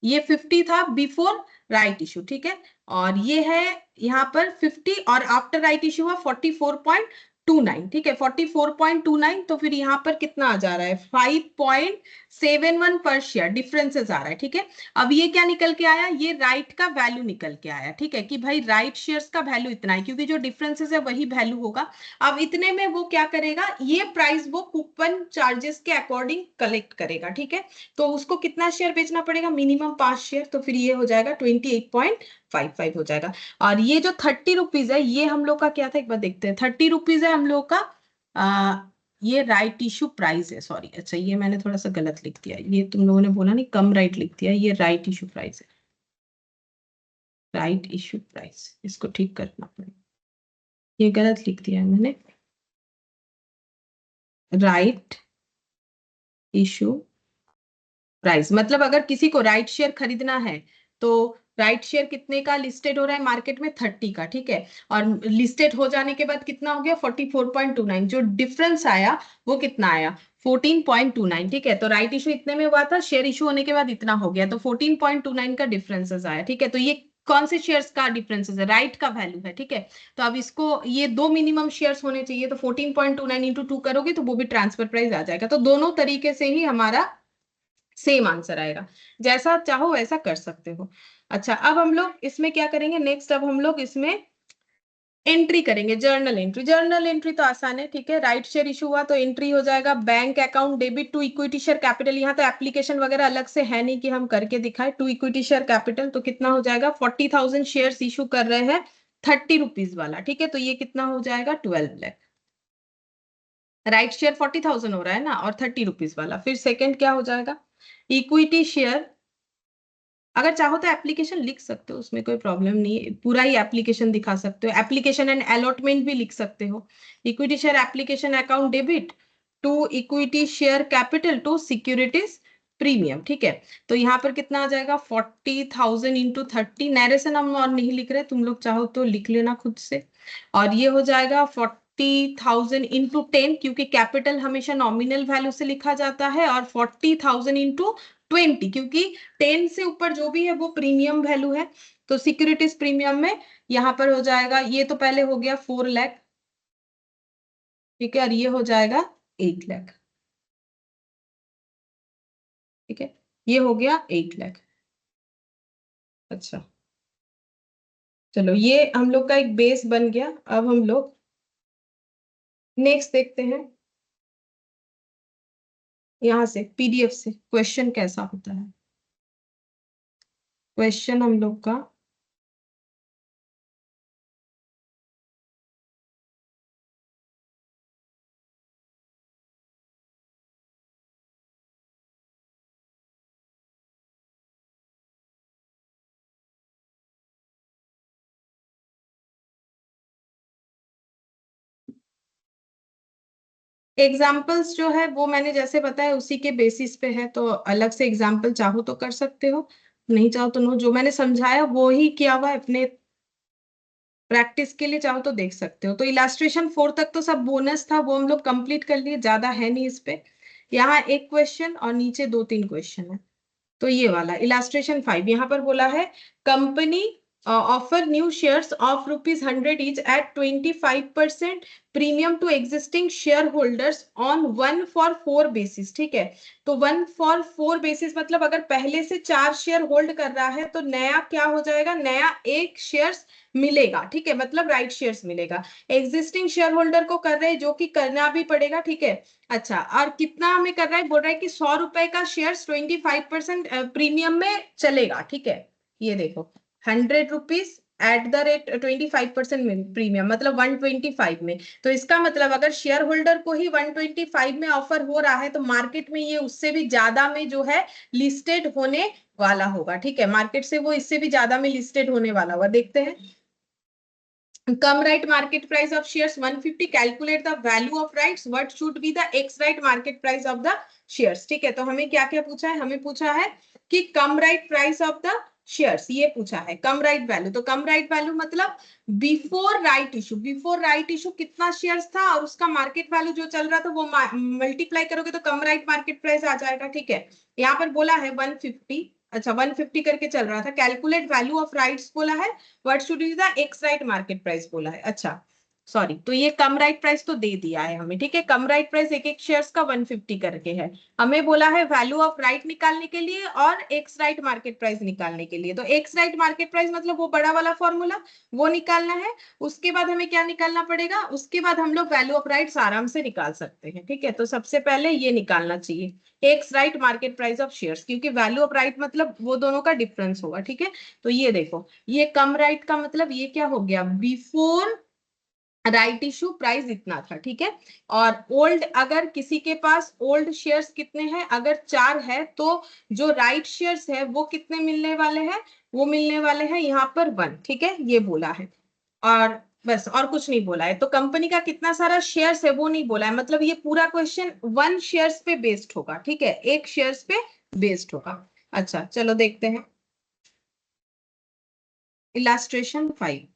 ये 50 था बिफोर राइट इशू, ठीक है, और ये है यहाँ पर 50 और आफ्टर राइट इशू हुआ 44.29, ठीक है, 44.29। तो फिर यहाँ पर कितना आ जा रहा है 5.71 पर शेयर डिफरेंसेस आ रहा है, ठीक है। अब ये क्या निकल के आया? ये राइट का वैल्यू निकल के आया, ठीक है, कि भाई राइट शेयर्स का वैल्यू इतना है, क्योंकि जो डिफरेंसेस है वही वैल्यू होगा। अब इतने में वो क्या करेगा, ये प्राइस वो कूपन चार्जेस के अकॉर्डिंग कलेक्ट करेगा, ठीक है। तो उसको कितना शेयर बेचना पड़ेगा? मिनिमम 5 शेयर, तो फिर ये हो जाएगा 28.55 हो जाएगा। और ये जो 30 रुपीज है, ये हम लोग का क्या था एक बार देखते हैं। 30 रुपीज है हम लोग का ये राइट इशू प्राइस है, सॉरी, अच्छा ये मैंने थोड़ा सा गलत लिख दिया, ये तुम लोगों ने बोला नहीं कम राइट लिख दिया, ये राइट इशू प्राइस है, राइट इशू प्राइस, इसको ठीक करना पड़ेगा, ये गलत लिख दिया है मैंने, राइट इशू प्राइस। मतलब अगर किसी को राइट शेयर खरीदना है तो राइट शेयर कितने का लिस्टेड हो रहा है मार्केट में? 30 का, ठीक है, और लिस्टेड हो जाने के बाद कितना हो गया 44.29, जो डिफरेंस आया वो कितना आया 14.29, ठीक है। तो राइट इशू इतने में हुआ था, शेयर इशू होने के बाद इतना हो गया, तो 14.29 का डिफरेंसेस आया, ठीक है। तो ये कौन से शेयर्स का डिफरेंसेस है? राइट का वैल्यू है, ठीक है। तो अब इसको ये 2 मिनिमम शेयर्स होने चाहिए, तो 14.29 इंटू 2 करोगे तो वो भी ट्रांसफर प्राइस आ जाएगा। तो दोनों तरीके से ही हमारा सेम आंसर आएगा, जैसा चाहो वैसा कर सकते हो। अच्छा, अब हम लोग इसमें क्या करेंगे नेक्स्ट, अब हम लोग इसमें एंट्री करेंगे, जर्नल एंट्री। जर्नल एंट्री तो आसान है, ठीक है, राइट शेयर इशू हुआ तो एंट्री हो जाएगा bank account debit to equity share capital. यहाँ तो एप्लीकेशन वगैरह अलग से है नहीं कि हम करके दिखाए, टू इक्विटी शेयर कैपिटल, तो कितना हो जाएगा 40,000 शेयर इशू कर रहे हैं 30 रुपीज वाला, ठीक है, तो ये कितना हो जाएगा 12 लाख। राइट शेयर 40,000 हो रहा है ना, और 30 रुपीज वाला। फिर सेकंड क्या हो जाएगा, इक्विटी शेयर, अगर चाहो तो एप्लीकेशन लिख सकते हो, उसमें कोई प्रॉब्लम नहीं है, पूरा ही एप्लीकेशन दिखा सकते हो, एप्लीकेशन एंड अलॉटमेंट भी लिख सकते हो। Equity share application account debit to equity share capital to securities premium, ठीक है। तो यहाँ पर कितना आ जाएगा 40,000 इंटू 30, नैरेशन हम और नहीं लिख रहे, तुम लोग चाहो तो लिख लेना खुद से। और ये हो जाएगा 40,000 इंटू 10, क्योंकि कैपिटल हमेशा नॉमिनल वैल्यू से लिखा जाता है, और 40,000 इंटू 20, क्योंकि 10 से ऊपर जो भी है वो प्रीमियम वैल्यू है। तो सिक्योरिटीज प्रीमियम में यहाँ पर हो जाएगा, ये तो पहले हो गया 4 लाख, ठीक है, और ये हो जाएगा 8 लाख, ठीक है, ये हो गया 8 लाख। अच्छा, चलो ये हम लोग का एक बेस बन गया। अब हम लोग नेक्स्ट देखते हैं, यहां से पीडीएफ से क्वेश्चन कैसा होता है। क्वेश्चन हम लोग का एग्जाम्पल्स जो है वो मैंने जैसे बताया उसी के बेसिस पे है, तो अलग से एग्जाम्पल चाहो तो कर सकते हो, नहीं चाहो तो नो, जो मैंने समझाया वो ही किया हुआ है, अपने प्रैक्टिस के लिए चाहो तो देख सकते हो। तो इलास्ट्रेशन 4 तक तो सब बोनस था, वो हम लोग कंप्लीट कर लिए, ज्यादा है नहीं इस पे। यहाँ एक क्वेश्चन और नीचे 2-3 क्वेश्चन है। तो ये वाला इलास्ट्रेशन 5 यहाँ पर बोला है company offer new shares of ₹100 each at 25% premium to existing shareholders on 1-for-4 basis। ठीक है, तो 1-for-4 basis मतलब अगर पहले से 4 शेयर होल्ड कर रहा है तो नया क्या हो जाएगा, नया एक शेयर्स मिलेगा। ठीक है, मतलब राइट शेयर्स मिलेगा। एग्जिस्टिंग शेयर होल्डर को कर रहे हैं, जो कि करना भी पड़ेगा। ठीक है, अच्छा, और कितना हमें कर रहा है, बोल रहा है कि 100 रुपए का शेयर्स 25% प्रीमियम में चलेगा। ठीक है, ये देखो 100 rupees eight the rate 25% premium मतलब 125 में। तो इसका मतलब अगर शेयर होल्डर को ही 125 में ऑफर हो रहा है तो मार्केट में ये उससे भी ज्यादा में जो है लिस्टेड होने वाला होगा। ठीक है, मार्केट से वो इससे भी ज्यादा में लिस्टेड होने वाला होगा। देखते हैं, cum right market price of shares 150, calculate the value of rights, what should be the ex right market price of the shares. ठीक है, तो हमें क्या क्या पूछा है, हमें पूछा है कि cum right price of the shares, ये पूछा है कम राइट वैल्यू। तो कम राइट वैल्यू मतलब before right issue, before right issue कितना शेयर्स था और उसका मार्केट वैल्यू जो चल रहा था वो मल्टीप्लाई करोगे तो कम राइट मार्केट प्राइस आ जाएगा। ठीक है, यहाँ पर बोला है 150, अच्छा 150 करके चल रहा था, कैलकुलेट वैल्यू ऑफ राइट्स बोला है, what should be the ex right market price बोला है। अच्छा सॉरी, तो ये कम राइट प्राइस तो दे दिया है हमें। ठीक है, कम राइट प्राइस एक एक शेयर्स का 150 करके है। हमें बोला है वैल्यू ऑफ राइट निकालने के लिए और एक्स राइट मार्केट प्राइस निकालने के लिए। तो एक्स राइट मार्केट प्राइस मतलब वो बड़ा वाला फॉर्मूला, वो निकालना है। उसके बाद हमें क्या निकालना पड़ेगा, उसके बाद हम लोग वैल्यू ऑफ राइट्स आराम से निकाल सकते हैं। ठीक है, तो सबसे पहले ये निकालना चाहिए x right market price of shares, क्योंकि वैल्यू ऑफ राइट मतलब वो दोनों का डिफरेंस होगा। ठीक है, तो ये देखो, ये कम राइट का मतलब ये क्या हो गया, बिफोर राइट इशू प्राइस इतना था। ठीक है, और ओल्ड, अगर किसी के पास ओल्ड शेयर्स कितने हैं, अगर 4 है तो जो राइट शेयर्स है वो कितने मिलने वाले हैं, वो मिलने वाले हैं यहाँ पर 1। ठीक है, ये बोला है और बस, और कुछ नहीं बोला है। तो कंपनी का कितना सारा शेयर्स है वो नहीं बोला है, मतलब ये पूरा क्वेश्चन 1 शेयर्स पे बेस्ड होगा। ठीक है, एक शेयर्स पे बेस्ड होगा। अच्छा चलो देखते हैं इलास्ट्रेशन 5।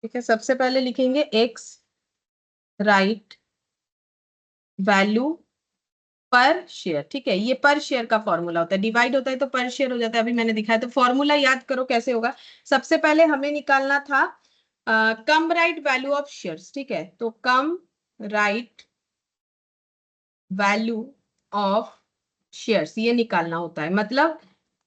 ठीक है, सबसे पहले लिखेंगे x right value per share. ठीक है, ये पर शेयर का फॉर्मूला होता है, डिवाइड होता है तो पर शेयर हो जाता है। अभी मैंने दिखाया, तो फॉर्मूला याद करो कैसे होगा। सबसे पहले हमें निकालना था कम राइट वैल्यू ऑफ शेयर्स। ठीक है, तो cum right value of shares ये निकालना होता है। मतलब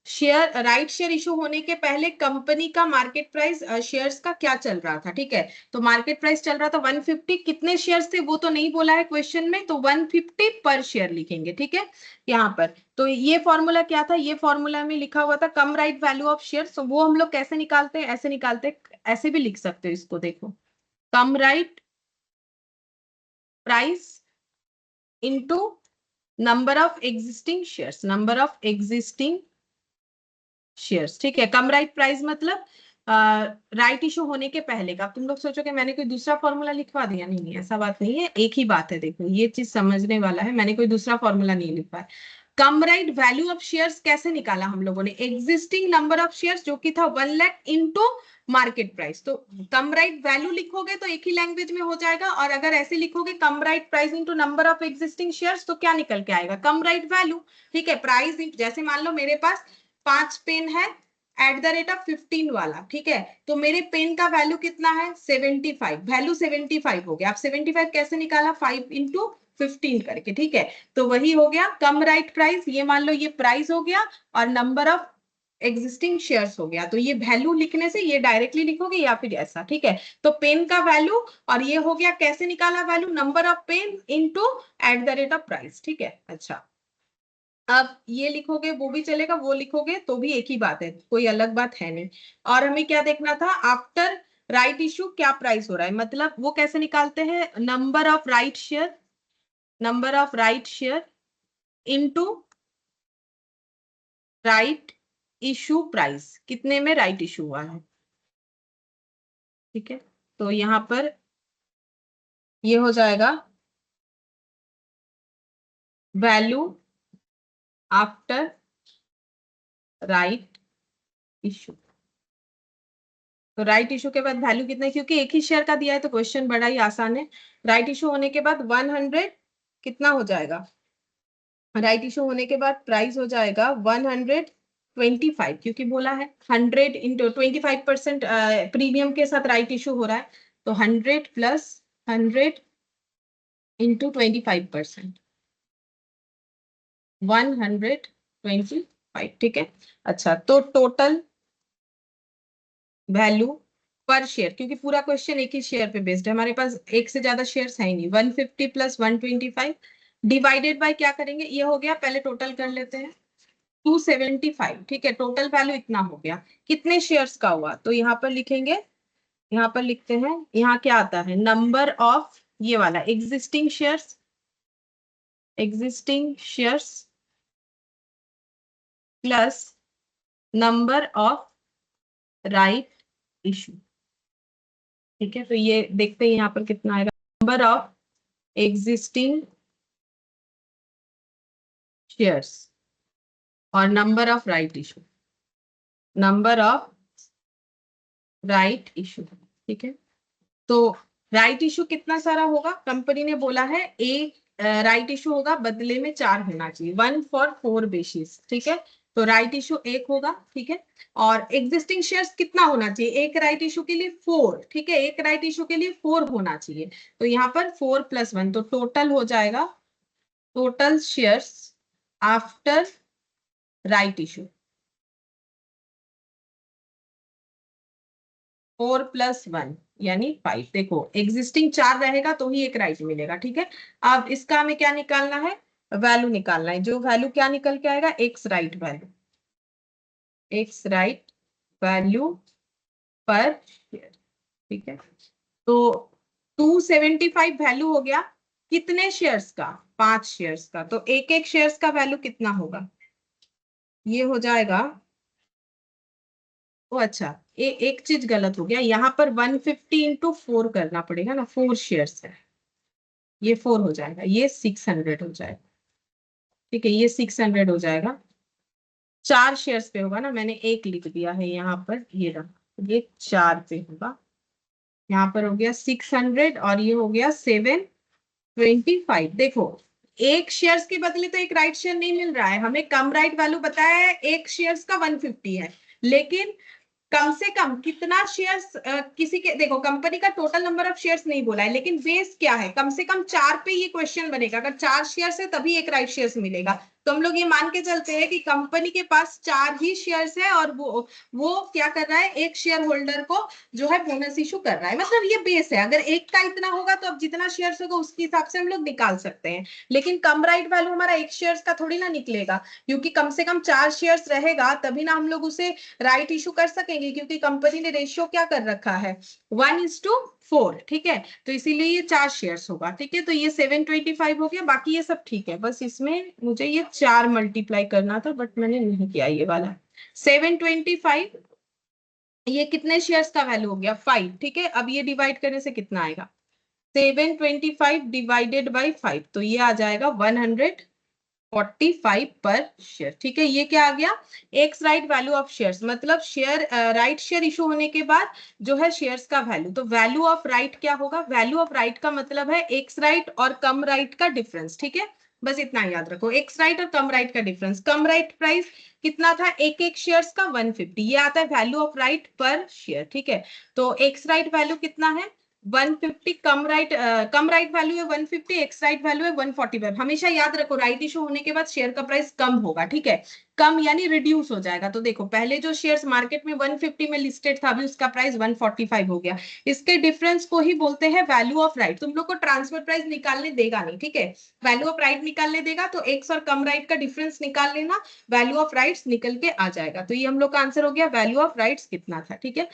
शेयर, राइट शेयर इशू होने के पहले कंपनी का मार्केट प्राइस शेयर्स का क्या चल रहा था। ठीक है, तो मार्केट प्राइस चल रहा था 150, कितने शेयर्स थे वो तो नहीं बोला है क्वेश्चन में, तो 150 पर शेयर लिखेंगे। ठीक है, यहाँ पर तो ये फॉर्मूला क्या था, ये फॉर्मूला में लिखा हुआ था कम राइट वैल्यू ऑफ शेयर्स। तो वो हम लोग कैसे निकालते हैं, ऐसे निकालते हैं, ऐसे भी लिख सकते हो इसको, देखो cum right price into number of existing shares, number of existing shares. ठीक है, कम राइट प्राइस मतलब राइट इशू होने के पहले का। अब तुम लोग सोचो कि मैंने कोई दूसरा फॉर्मूला लिखवा दिया, नहीं नहीं ऐसा बात नहीं है, एक ही बात है। देखो ये चीज समझने वाला है, मैंने कोई दूसरा फॉर्मूला नहीं लिखा है। Cum right value of shares कैसे निकाला हम लोगों ने, एग्जिस्टिंग नंबर ऑफ शेयर्स जो कि था 1 लाख इंटू मार्केट प्राइस। तो कम राइट वैल्यू लिखोगे तो एक ही लैंग्वेज में हो जाएगा, और अगर ऐसे लिखोगे cum right price into number of existing shares तो क्या निकल के आएगा, कम राइट वैल्यू। ठीक है, प्राइस जैसे मान लो मेरे पास 5 पेन है एट द रेट ऑफ 15 वाला। ठीक है, तो मेरे पेन का वैल्यू कितना है 75, वैल्यू 75 हो गया। आप 75 कैसे निकाला, 5 इंटू 15 करके। ठीक है, तो वही हो गया कम राइट प्राइस, ये मान लो ये प्राइस हो गया और नंबर ऑफ एग्जिस्टिंग शेयर्स हो गया। तो ये वैल्यू लिखने से ये डायरेक्टली लिखोगे या फिर ऐसा। ठीक है, तो पेन का वैल्यू, और ये हो गया कैसे निकाला value, number of pen into at the rate of price. ठीक है, अच्छा अब ये लिखोगे वो भी चलेगा, वो लिखोगे तो भी एक ही बात है, कोई अलग बात है नहीं। और हमें क्या देखना था, आफ्टर राइट इशू क्या प्राइस हो रहा है, मतलब वो कैसे निकालते हैं, number of right share, number of right share into right issue price, कितने में राइट इशू हुआ है। ठीक है, तो यहां पर ये हो जाएगा वैल्यू आफ्टर राइट इशू। तो राइट इशू के बाद वैल्यू कितना है, क्योंकि एक ही शेयर का दिया है तो क्वेश्चन बड़ा ही आसान है। राइट इशू होने के बाद 100 कितना हो जाएगा, राइट इशू होने के बाद प्राइस हो जाएगा 125, क्योंकि बोला है 100 इंटू 25% प्रीमियम के साथ राइट इशू हो रहा है, तो 100 प्लस 100 इंटू 25%, 125, ठीक है। अच्छा, तो टोटल वैल्यू पर शेयर, क्योंकि पूरा क्वेश्चन एक ही शेयर पे बेस्ड है, हमारे पास एक से ज्यादा शेयर्स है ही नहीं, 150 प्लस 125 डिवाइडेड बाय क्या करेंगे, ये हो गया, पहले टोटल कर लेते हैं, 275, ठीक है। टोटल वैल्यू इतना हो गया, कितने शेयर्स का हुआ, तो यहाँ पर लिखेंगे, यहाँ पर लिखते हैं, यहाँ क्या आता है, नंबर ऑफ, ये वाला existing shares, existing shares plus number of right issue, ठीक है। तो ये देखते हैं यहाँ पर कितना आएगा, नंबर ऑफ एग्जिस्टिंग शेयर्स और number of right issue, number of right issue, ठीक है। तो राइट इशू कितना सारा होगा, कंपनी ने बोला है एक राइट इशू होगा, बदले में 4 होना चाहिए, 1 फॉर 4 बेसिस, ठीक है। तो राइट इशू 1 होगा, ठीक है। और एग्जिस्टिंग शेयर्स कितना होना चाहिए, एक राइट इशू के लिए 4, ठीक है, एक राइट इशू के लिए 4 होना चाहिए, तो यहाँ पर 4 प्लस 1, तो टोटल हो जाएगा, total shares after right issue 4 plus 1 यानी 5। देखो एग्जिस्टिंग 4 रहेगा तो ही एक राइट मिलेगा, ठीक है। अब इसका हमें क्या निकालना है, वैल्यू निकालना है, जो वैल्यू क्या निकल के आएगा, x right value, x right value per share, ठीक है। तो 275 वैल्यू हो गया, कितने शेयर्स का, 5 शेयर्स का, तो एक एक शेयर्स का वैल्यू कितना होगा, ये हो जाएगा, ओ अच्छा, एक चीज गलत हो गया, यहाँ पर 150 इंटू 4 करना पड़ेगा ना, 4 शेयर्स है, ये 4 हो जाएगा, ये 600 हो जाएगा, ठीक है, ये 600 हो जाएगा, 4 शेयर्स पे होगा ना, मैंने एक लिख दिया है यहाँ पर, ये रहा, ये 4 पे होगा, यहाँ पर हो गया 600 और ये हो गया 725। देखो एक शेयर्स के बदले तो एक राइट शेयर नहीं मिल रहा है, हमें कम राइट वैल्यू बताया है, एक शेयर्स का 150 है, लेकिन कम से कम कितना शेयर्स, किसी के, देखो कंपनी का टोटल नंबर ऑफ शेयर्स नहीं बोला है, लेकिन बेस क्या है, कम से कम 4 पे ये क्वेश्चन बनेगा, अगर 4 शेयर्स है तभी एक राइट शेयर्स मिलेगा, तो हम लोग ये मान के चलते हैं कि कंपनी के पास 4 ही शेयर्स है और वो क्या कर रहा है, एक शेयर होल्डर को जो है बोनस इशू कर रहा है, मतलब ये बेस है, अगर एक का इतना होगा तो अब जितना शेयर्स होगा उसके हिसाब से हम लोग निकाल सकते हैं, लेकिन कम राइट वैल्यू हमारा एक शेयर्स का थोड़ी ना निकलेगा, क्योंकि कम से कम 4 शेयर्स रहेगा तभी ना हम लोग उसे राइट इशू कर सकेंगे, क्योंकि कंपनी ने रेशियो क्या कर रखा है, 1:4, ठीक है, तो इसीलिए ये 4 शेयर्स होगा, ठीक है। तो ये 725 हो गया, बाकी ये सब ठीक है, बस इसमें मुझे ये 4 मल्टीप्लाई करना था, बट मैंने नहीं किया ये वाला, 725, ये कितने शेयर्स का वैल्यू हो गया, 5, ठीक है। अब ये डिवाइड करने से कितना आएगा, 725 डिवाइडेड बाई 5, तो ये आ जाएगा 145 पर शेयर, ठीक है। ये क्या आ गया, x right value of shares, मतलब शेयर राइट शेयर इशू होने के बाद जो है शेयर्स का वैल्यू, तो वैल्यू ऑफ राइट क्या होगा, वैल्यू ऑफ राइट का मतलब है एक्स राइट और कम राइट का डिफरेंस, ठीक है, बस इतना याद रखो, एक्स राइट और कम राइट का डिफरेंस, कम राइट प्राइस कितना था, एक एक शेयर्स का 150, ये आता है value of right per share, ठीक है। तो एक्स राइट वैल्यू कितना है 150, कम राइट वैल्यू है 150, एक्स राइट वैल्यू है 145, हमेशा याद रखो राइट इशू होने के बाद शेयर का प्राइस कम होगा, ठीक है, कम यानी रिड्यूस हो जाएगा, तो देखो पहले जो शेयर्स मार्केट में 150 में लिस्टेड था, अभी उसका प्राइस 145 हो गया, इसके डिफरेंस को ही बोलते हैं वैल्यू ऑफ राइट, तुम लोग को ट्रांसफर प्राइस निकालने देगा नहीं, ठीक है, वैल्यू ऑफ राइट निकालने देगा, तो एक्स और कम राइट का डिफरेंस निकाल लेना, वैल्यू ऑफ राइट्स निकल के आ जाएगा, तो ये हम लोग का आंसर हो गया, वैल्यू ऑफ राइट्स कितना था, ठीक है।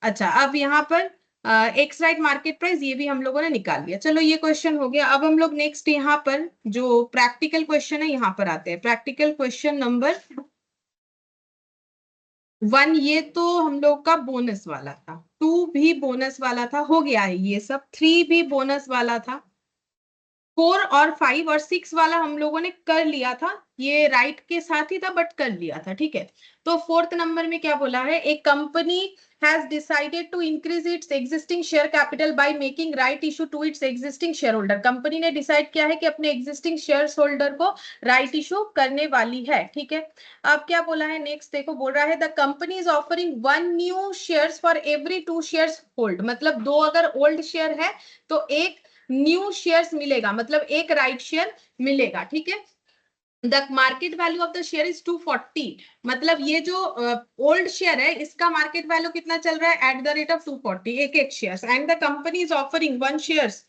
अच्छा, अब यहाँ पर एक्स राइट मार्केट प्राइस ये भी हम लोगों ने निकाल लिया, चलो ये क्वेश्चन हो गया। अब हम लोग नेक्स्ट यहाँ पर जो प्रैक्टिकल क्वेश्चन है यहाँ पर आते हैं, प्रैक्टिकल क्वेश्चन नंबर 1, ये तो हम लोग का बोनस वाला था, 2 भी बोनस वाला था, हो गया है ये सब, 3 भी बोनस वाला था, 4 और 5 और 6 वाला हम लोगों ने कर लिया था, ये राइट के साथ ही था बट कर लिया था, ठीक है। तो 4th नंबर में क्या बोला है, एक company has decided to increase its existing share capital by making right issue to its existing share holder. Company ने डिसाइड किया है कि अपने एग्जिस्टिंग शेयर होल्डर को राइट इशू करने वाली है, ठीक है। अब क्या बोला है नेक्स्ट, देखो बोल रहा है the company is offering 1 new shares for every 2 shares hold, मतलब 2 अगर ओल्ड शेयर है तो एक न्यू शेयर्स मिलेगा, मतलब एक राइट शेयर मिलेगा, ठीक है। The market value of the share is 240, मतलब ये जो ओल्ड शेयर है इसका मार्केट वैल्यू कितना चल रहा है, एट द रेट ऑफ 240 एक एक share, and the company is offering 1 shares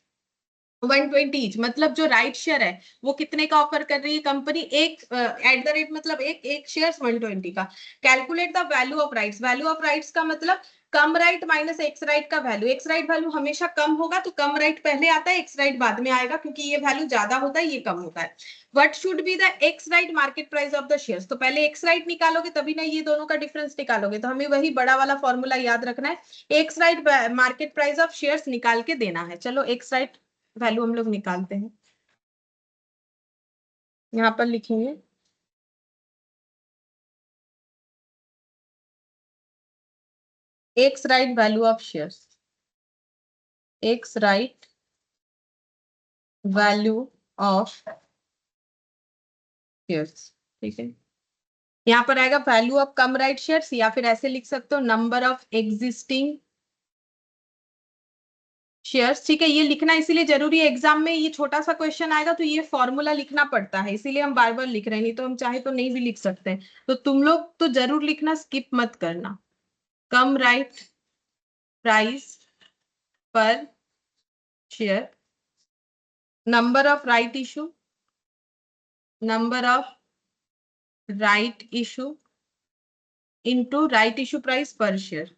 120 each, मतलब जो राइट शेयर है वो कितने का ऑफर कर रही है कंपनी, एक एट द रेट मतलब एक एक शेयर 120 का। Calculate the value of rights, value of rights का मतलब cum right minus ex right का वैल्यू, एक्स राइट वैल्यू हमेशा कम होगा तो कम राइट पहले आता है, एक्स राइट बाद में आएगा, क्योंकि ये वैल्यू ज्यादा होता है ये कम होता है। What should be the ex right market price of the shares, तो पहले एक्स राइट निकालोगे तभी ना ये दोनों का डिफरेंस निकालोगे, तो हमें वही बड़ा वाला फॉर्मूला याद रखना है, x right market price of shares निकाल के देना है। चलो एक्स राइट वैल्यू हम लोग निकालते हैं, यहां पर लिखेंगे x right value of shares, x right value of shares, ठीक है। यहाँ पर आएगा value of come right shares, या फिर ऐसे लिख सकते हो नंबर ऑफ एग्जिस्टिंग शेयर्स, ठीक है। ये लिखना इसीलिए जरूरी है, एग्जाम में ये छोटा सा क्वेश्चन आएगा तो ये फॉर्मूला लिखना पड़ता है, इसीलिए हम बार बार लिख रहे हैं, नहीं तो हम चाहे तो नहीं भी लिख सकते हैं। तो तुम लोग तो जरूर लिखना, स्किप मत करना। कम राइट प्राइस पर share, number of right issue, number of right issue into right issue price per share,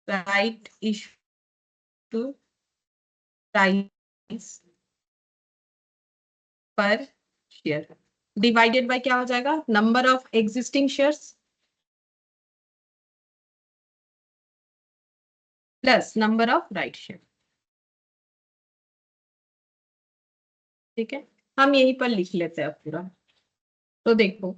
right issue price per share divided by क्या हो जाएगा, number of existing shares plus number of right share, ठीक है। हम यहीं पर लिख लेते हैं पूरा। तो देखो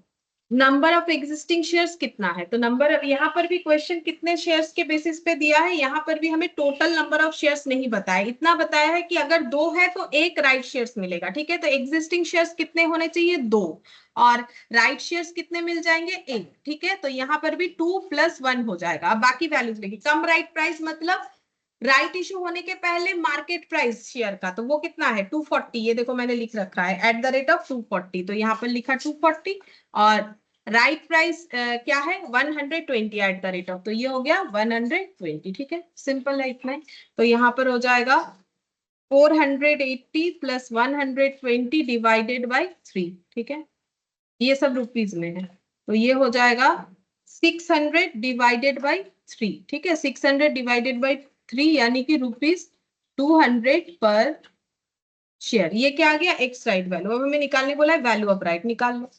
नंबर ऑफ एग्जिस्टिंग शेयर्स कितना है, तो नंबर यहाँ पर भी क्वेश्चन कितने शेयर्स के बेसिस पे दिया है, यहाँ पर भी हमें टोटल नंबर ऑफ शेयर्स नहीं बताया, इतना बताया है कि अगर 2 है तो एक राइट शेयर्स मिलेगा, ठीक है। तो एग्जिस्टिंग शेयर्स कितने होने चाहिए, 2, और राइट शेयर्स कितने मिल जाएंगे, 1, ठीक है। तो यहाँ पर भी 2 + 1 हो जाएगा। अब बाकी वैल्यूज लेगी, कम राइट प्राइस मतलब राइट इशू होने के पहले मार्केट प्राइस शेयर का, तो वो कितना है 240, ये देखो मैंने लिख रखा है एट द रेट ऑफ 240, तो यहाँ पर लिखा 240, और राइट प्राइस क्या है 120 एट द रेट ऑफ, तो ये हो गया 120, ठीक है। सिंपल है इतना ही। तो यहाँ पर हो जाएगा 480 + 120 डिवाइडेड बाई 3, ठीक है। ये सब रुपीज में है, तो ये हो जाएगा 600 डिवाइडेड बाई 3, ठीक है। 600 डिवाइडेड बाई 3 यानी कि ₹200 पर शेयर। ये क्या आ गया, एक्स राइट वैल्यू। अब हमें निकालने बोला है वैल्यू ऑफ राइट, निकाल लो।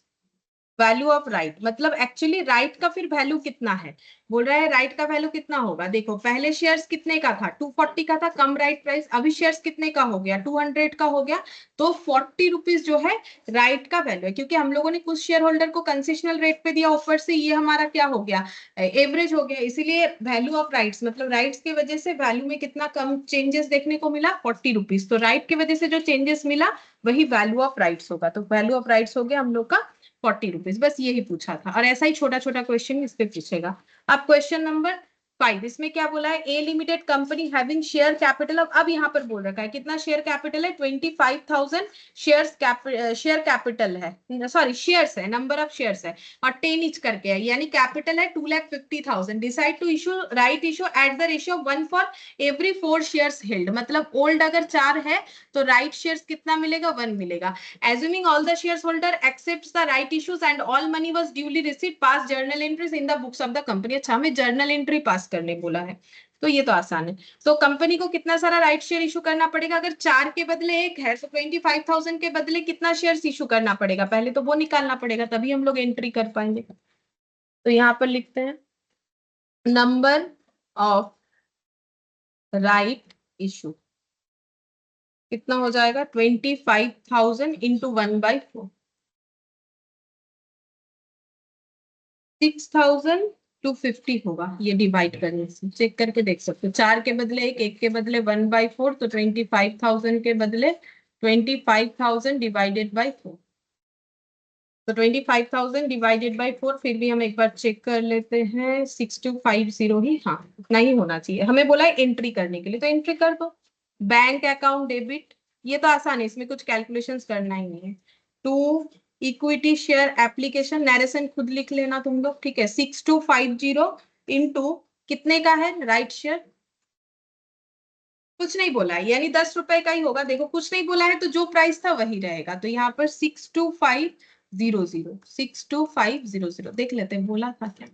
वैल्यू ऑफ राइट मतलब एक्चुअली राइट का फिर वैल्यू कितना है, बोल रहा है राइट का वैल्यू कितना होगा। देखो पहले शेयर्स कितने का था, 240 का था कम राइट प्राइस, अभी शेयर्स कितने का हो गया, 200 का हो गया, तो 40 रुपीज जो है राइट का वैल्यू है, क्योंकि हम लोगों ने कुछ शेयर होल्डर को कंसेशनल रेट पे दिया ऑफर से, ये हमारा क्या हो गया, एवरेज हो गया, इसीलिए वैल्यू ऑफ राइट्स मतलब राइट्स की वजह से वैल्यू में कितना कम चेंजेस देखने को मिला, 40 रुपीज। तो राइट की वजह से जो चेंजेस मिला वही वैल्यू ऑफ राइट्स होगा, तो वैल्यू ऑफ राइट्स हो गया हम लोग का 40 रुपीज। बस यही पूछा था, और ऐसा ही छोटा छोटा क्वेश्चन इस पे पूछेगा। अब क्वेश्चन नंबर 5, इसमें क्या बोला है, a limited company having share capital, अब यहाँ पर बोल रखा है कितना शेयर कैपिटल है, 25,000 शेयर कैपिटल है, सॉरी शेयर्स है, नंबर ऑफ शेयर्स है, और 10 ईच करके है, यानी कैपिटल है 2,50,000। Decide to issue right issue at the ratio 1 for every 4 shares held, मतलब ओल्ड अगर 4 है तो राइट शेयर्स कितना मिलेगा, 1 मिलेगा। Assuming all the shareholder accepts the right issues and all money was duly received, pass journal entries in the books of the company। अच्छा हमें journal entry पास करने बोला है, तो ये तो आसान है। तो कंपनी को कितना सारा राइट शेयर इशू करना पड़ेगा, अगर 4 के बदले 1 है तो 25,000 के बदले कितना शेयर इशू करना पड़ेगा, पहले तो वो निकालना पड़ेगा, तभी हम लोग एंट्री कर पाएंगे। तो यहाँ पर लिखते हैं नंबर ऑफ राइट इशू, कितना हो जाएगा 25,000 इंटू 1/4, 6,250 होगा। ये डिवाइड करने से चेक करके देख सकते हो, 4 के बदले 1, 1 के बदले 1/4, तो 25,000 के बदले 25,000 डिवाइडेड बाई 4। तो 25,000 डिवाइडेड बाई 4, फिर भी हम एक बार चेक कर लेते हैं, 6250 ही, हाँ उतना ही होना चाहिए। हमें बोला है एंट्री करने के लिए, तो एंट्री कर दो। बैंक अकाउंट डेबिट, ये तो आसान है, इसमें कुछ कैलकुलेशंस करना ही नहीं है। To equity share application, narration खुद लिख लेना तुम लोग, ठीक है। 6250 इंटू कितने का है राइट शेयर, कुछ नहीं बोला है, यानी 10 रुपए का ही होगा। देखो कुछ नहीं बोला है तो जो प्राइस था वही रहेगा, तो यहाँ पर 62500 देख लेते हैं, बोला था क्या।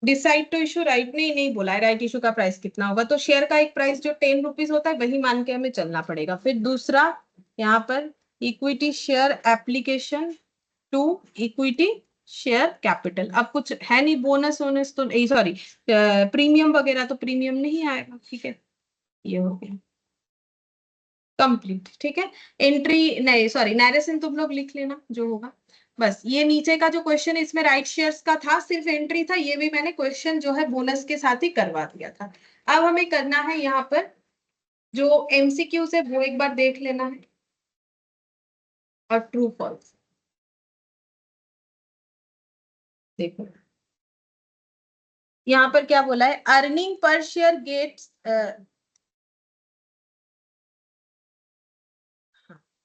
डिसाइड टू इशू राइट, नहीं बोला है राइट इशू का प्राइस कितना होगा, तो शेयर का एक प्राइस जो 10 रुपीज होता है वही मान के हमें चलना पड़ेगा। फिर दूसरा यहाँ पर equity share application to equity share capital, अब कुछ है नहीं, बोनस वोनस तो सॉरी प्रीमियम वगैरह तो प्रीमियम नहीं आएगा, ठीक है। ये हो गया कंप्लीट, ठीक है। एंट्री नहीं सॉरी नैरेशन तुम लोग लिख लेना जो होगा। बस ये नीचे का जो क्वेश्चन है इसमें राइट शेयर्स का था, सिर्फ एंट्री था, ये भी मैंने क्वेश्चन जो है बोनस के साथ ही करवा दिया था। अब हमें करना है यहाँ पर जो एमसीक्यू है वो एक बार देख लेना है, और ट्रू फॉल्स देखो। यहाँ पर क्या बोला है, earning per share gets,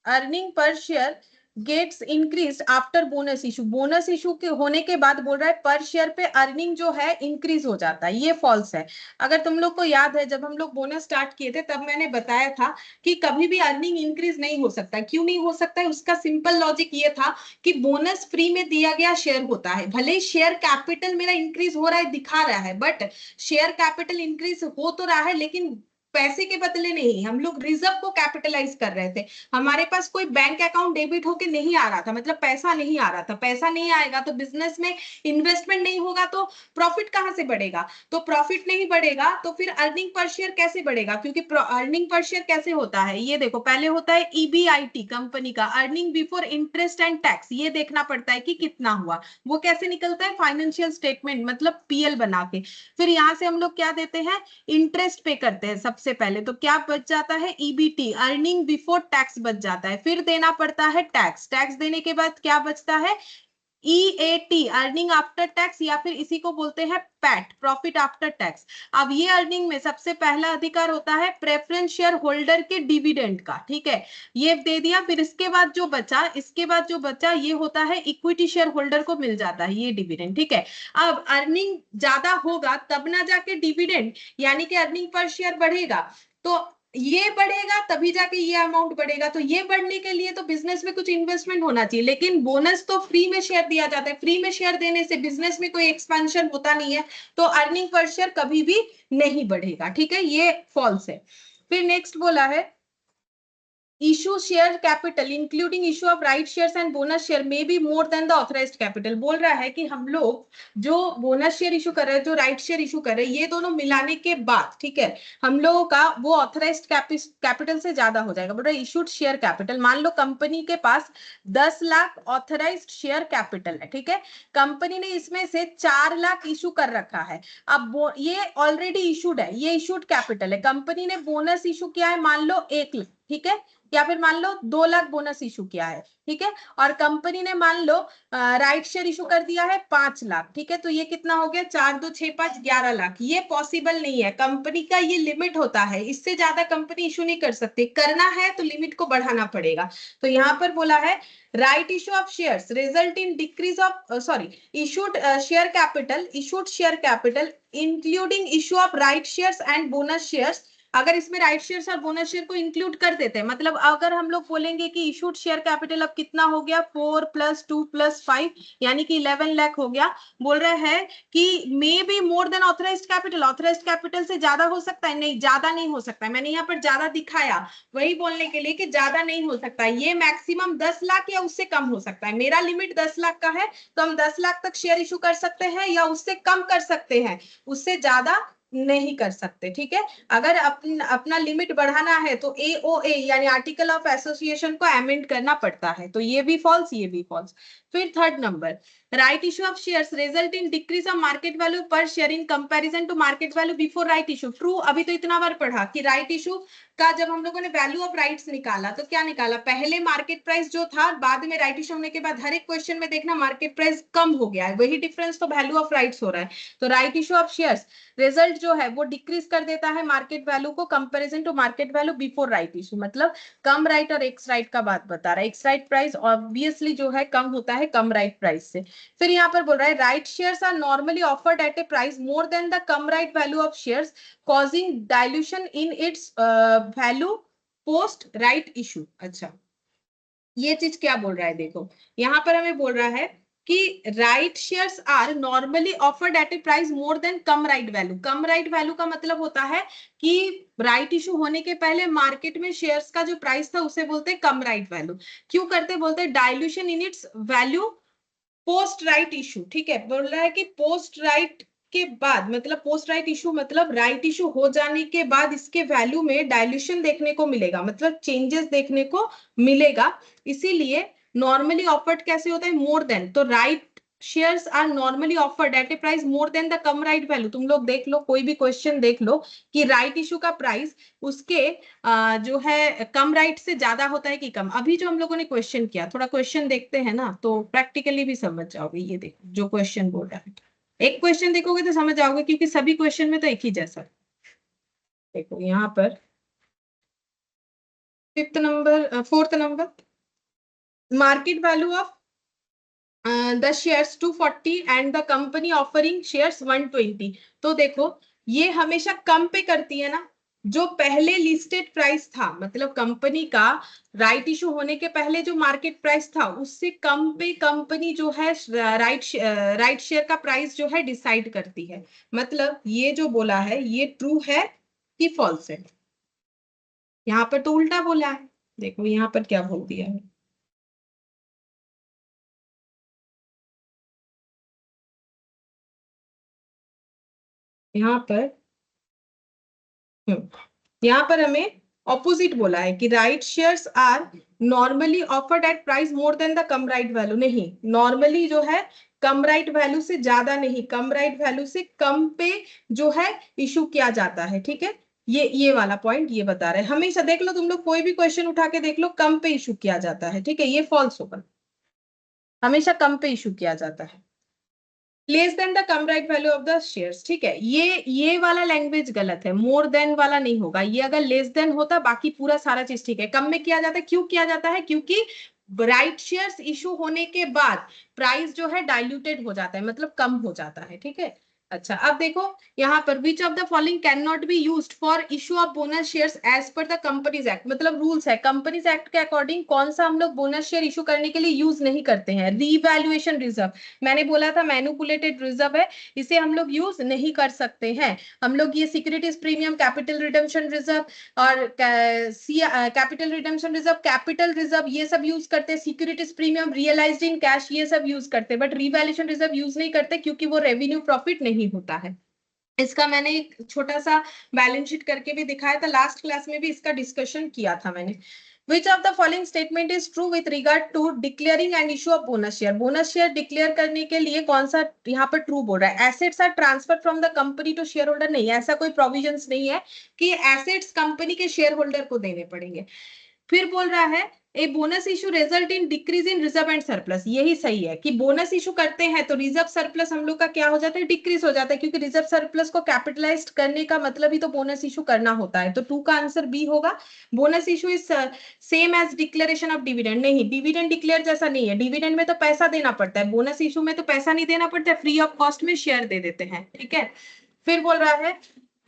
earning per share gets increase after bonus issue, bonus issue के होने के बाद बोल रहा है पर शेयर पे अर्निंग जो है इंक्रीज हो जाता है, ये फॉल्स है। अगर तुम लोग को याद है जब हम लोग बोनस स्टार्ट किए थे तब मैंने बताया था कि कभी भी अर्निंग इंक्रीज नहीं हो सकता। क्यों नहीं हो सकता है, उसका सिंपल लॉजिक ये था कि बोनस फ्री में दिया गया शेयर होता है, भले ही शेयर कैपिटल मेरा इंक्रीज हो रहा है दिखा रहा है, बट शेयर कैपिटल इंक्रीज हो तो रहा है लेकिन पैसे के बदले नहीं, हम लोग रिजर्व को कैपिटलाइज कर रहे थे। हमारे पास कोई बैंक अकाउंट डेबिट होके नहीं आ रहा था, मतलब पैसा नहीं आ रहा था। पैसा नहीं आएगा तो बिजनेस में इन्वेस्टमेंट नहीं होगा तो प्रॉफिट कहां से बढ़ेगा, तो प्रॉफिट नहीं बढ़ेगा तो फिर अर्निंग पर शेयर कैसे बढ़ेगा, क्योंकि अर्निंग पर शेयर कैसे होता है ये देखो, पहले होता है ईबीआईटी कंपनी का, earning before interest and tax, ये देखना पड़ता है कि कितना हुआ, वो कैसे निकलता है फाइनेंशियल स्टेटमेंट मतलब पीएल बना के। फिर यहां से हम लोग क्या देते हैं, इंटरेस्ट पे करते हैं सबसे पहले, तो क्या बच जाता है ईबीटी, अर्निंग बिफोर टैक्स बच जाता है। फिर देना पड़ता है टैक्स, टैक्स देने के बाद क्या बचता है ईएटी, अर्निंग आफ्टर टैक्स, या फिर इसी को बोलते हैं पैट, प्रॉफिट आफ्टर टैक्स। अब ये अर्निंग में सबसे पहला अधिकार होता है प्रेफरेंस शेयर होल्डर के डिविडेंड का, ठीक है, ये दे दिया। फिर इसके बाद जो बचा, इसके बाद जो बचा ये होता है इक्विटी शेयर होल्डर को मिल जाता है ये डिविडेंड, ठीक है। अब अर्निंग ज्यादा होगा तब ना जाके डिविडेंड यानी कि अर्निंग पर शेयर बढ़ेगा, तो ये बढ़ेगा तभी जाके ये अमाउंट बढ़ेगा, तो ये बढ़ने के लिए तो बिजनेस में कुछ इन्वेस्टमेंट होना चाहिए। लेकिन बोनस तो फ्री में शेयर दिया जाता है, फ्री में शेयर देने से बिजनेस में कोई एक्सपेंशन होता नहीं है, तो अर्निंग पर शेयर कभी भी नहीं बढ़ेगा, ठीक है, ये फॉल्स है। फिर नेक्स्ट बोला है issue share capital including issue of right shares and bonus share may be more than the authorized capital, बोल रहा है कि हम लोग जो बोनस शेयर इशू कर रहे हैं जो राइट शेयर इशू कर रहे हैं ये दोनों मिलाने के बाद, ठीक है, हम लोगों का वो ऑथराइज्ड कैपिटल से ज्यादा हो जाएगा। बोल रहा है इशूड शेयर कैपिटल, मान लो कंपनी के पास 10 लाख ऑथराइज्ड शेयर कैपिटल है, ठीक है, कंपनी ने इसमें से 4 लाख इशू कर रखा है। अब ये ऑलरेडी इशूड है, ये इशूड कैपिटल है, कंपनी ने बोनस इशू किया है मान लो 1 लाख, ठीक है, या फिर मान लो 2 लाख बोनस इशू किया है, ठीक है, और कंपनी ने मान लो राइट शेयर इशू कर दिया है 5 लाख, ठीक है, तो ये कितना हो गया 4 2 6 5 11 लाख। ये पॉसिबल नहीं है, कंपनी का ये लिमिट होता है, इससे ज्यादा कंपनी इशू नहीं कर सकती, करना है तो लिमिट को बढ़ाना पड़ेगा। तो यहाँ पर बोला है right issue of shares result in decrease of sorry issued share capital including issue of right shares and bonus shares. अगर इसमें राइट शेयर्स और बोनस शेयर को इंक्लूड कर देते हैं, मतलब अगर हम लोग बोलेंगे कि इशूड शेयर कैपिटल अब कितना हो गया 4 + 2 + 5 यानी कि 11 लाख हो गया, बोल रहा है कि may be more than authorised capital, authorised capital से ज्यादा हो सकता है, नहीं ज्यादा नहीं हो सकता है, मैंने यहाँ पर ज्यादा दिखाया वही बोलने के लिए कि ज्यादा नहीं हो सकता है, ये मैक्सिमम 10 लाख या उससे कम हो सकता है। मेरा लिमिट 10 लाख का है तो हम 10 लाख तक शेयर इशू कर सकते हैं या उससे कम कर सकते हैं, उससे ज्यादा नहीं कर सकते, ठीक है। अगर अपना लिमिट बढ़ाना है तो AOA यानी आर्टिकल ऑफ एसोसिएशन को अमेंड करना पड़ता है, तो ये भी फॉल्स, ये भी फॉल्स। फिर third number, right issue of shares result in decrease of market value per share in comparison to market value before right issue. True, अभी तो इतना बार पढ़ा कि राइट इशू का जब हम लोगों ने वैल्यू ऑफ राइट्स निकाला तो क्या निकाला, पहले मार्केट प्राइस जो था, बाद में राइट इशू होने के बाद हर एक क्वेश्चन में देखना मार्केट प्राइस कम हो गया है, वही डिफरेंस तो वैल्यू ऑफ राइट्स हो रहा है। तो right issue of shares result जो है वो डिक्रीज कर देता है मार्केट वैल्यू को comparison to market value before right issue, मतलब कम राइट और एक्स राइट का बात बता रहा है। एक्स राइट प्राइस ऑब्वियसली जो है कम होता है कम राइट प्राइस से। फिर यहाँ पर बोल रहा है right shares are normally offered at a price more than the cum right value of shares causing dilution in its value post right issue. अच्छा, ये चीज क्या बोल रहा है, देखो यहाँ पर हमें बोल रहा है कि right shares are normally offered at a price more than cum right value. Cum right value का मतलब होता है कि राइट इशू होने के पहले मार्केट में शेयर्स का जो प्राइस था उसे बोलते हैं कम राइट वैल्यू। क्यों करते, बोलते हैं dilution in its value post right issue, ठीक है। बोल रहा है कि पोस्ट राइट के बाद, मतलब पोस्ट राइट इशू मतलब राइट इशू हो जाने के बाद इसके वैल्यू में डाइल्यूशन देखने को मिलेगा, मतलब चेंजेस देखने को मिलेगा। इसीलिए नॉर्मली ऑफर्ड कैसे होता है, मोर देन, तो right shares are normally offered at a price more than the cum right value. तुम लोग देख लो, कोई भी क्वेश्चन देख लो कि राइट इशू का प्राइस उसके जो है कम राइट से ज्यादा होता है कि कम। अभी जो हम लोगों ने क्वेश्चन किया, थोड़ा क्वेश्चन देखते हैं ना तो प्रैक्टिकली भी समझ जाओगे। ये देखो जो क्वेश्चन बोल रहा है, एक क्वेश्चन देखोगे तो समझ जाओगे क्योंकि सभी क्वेश्चन में तो एक ही जैसा। देखो यहाँ पर fifth number, fourth number, market value of the shares 240 and the company offering shares 120। तो देखो ये हमेशा कम पे करती है ना, जो पहले लिस्टेड प्राइस था, मतलब कंपनी का राइट इशू होने के पहले जो मार्केट प्राइस था उससे कम पे कंपनी जो है राइट शेयर का प्राइस जो है डिसाइड करती है। मतलब ये जो बोला है ये ट्रू है कि फॉल्स है, यहाँ पर तो उल्टा बोला है। देखो यहाँ पर क्या बोल दिया है, यहाँ पर यहाँ पर हमें ऑपोजिट बोला है कि right shares are normally offered at price more than the cum right value. नहीं, नॉर्मली जो है कम राइट वैल्यू से ज्यादा नहीं, कम राइट वैल्यू से कम पे जो है इशू किया जाता है, ठीक है। ये वाला पॉइंट ये बता रहे हैं। हमेशा देख लो, तुम लोग कोई भी क्वेश्चन उठा के देख लो, कम पे इशू किया जाता है, ठीक है। ये फॉल्स होगा, हमेशा कम पे इशू किया जाता है। Less than the cum right value of the shares, ठीक है। ये वाला लैंग्वेज गलत है, मोर देन वाला नहीं होगा। ये अगर लेस देन होता बाकी पूरा सारा चीज ठीक है। कम में किया जाता है, क्यों किया जाता है, क्योंकि राइट शेयर्स इशू होने के बाद प्राइस जो है डाइल्यूटेड हो जाता है, मतलब कम हो जाता है, ठीक है। अच्छा, अब देखो यहाँ पर which of the following can not be used for issue of bonus shares as per the companies act. मतलब रूल्स है, कंपनीज एक्ट के अकॉर्डिंग कौन सा हम लोग बोनस शेयर इशू करने के लिए यूज नहीं करते हैं। रीवैल्यूएशन रिजर्व, मैंने बोला था मैनिपुलेटेड रिजर्व है, इसे हम लोग यूज नहीं कर सकते हैं। हम लोग ये securities premium, capital redemption reserve और capital redemption reserve, capital reserve ये सब यूज करते हैं। Securities premium, realised in cash ये सब यूज करते हैं, बट रीवैल्यूएशन रिजर्व यूज नहीं करते क्योंकि वो रेवेन्यू प्रॉफिट नहीं होता है। इसका मैंने एक छोटा सा बैलेंस शीट करके भी दिखाया था, लास्ट क्लास में भी इसका डिस्कशन किया था मैंने। Which of the following statement is true with regard to declaring an issue of bonus share? Bonus share declare करने के लिए कौन सा यहाँ पर ट्रू बोल रहा है। Assets are transfer from the company to share holder, नहीं, ऐसा कोई प्रोविजंस नहीं है कि एसेट्स कंपनी के शेयर होल्डर को देने पड़ेंगे। फिर बोल रहा है a bonus issue result in decrease in reserve and surplus, यही सही है कि बोनस इशू करते हैं तो रिजर्व सरप्लस हम लोग का क्या हो जाता है, डिक्रीज हो जाता है, क्योंकि रिजर्व सरप्लस को कैपिटलाइज करने का मतलब ही तो बोनस इशू करना होता है। तो 2 का आंसर बी होगा। Bonus issue is same as declaration of dividend, नहीं, डिविडेंड डिक्लेयर जैसा नहीं है। डिविडेंड में तो पैसा देना पड़ता है, बोनस इशू में तो पैसा नहीं देना पड़ता है, फ्री ऑफ कॉस्ट में शेयर दे देते हैं, ठीक है। फिर बोल रहा है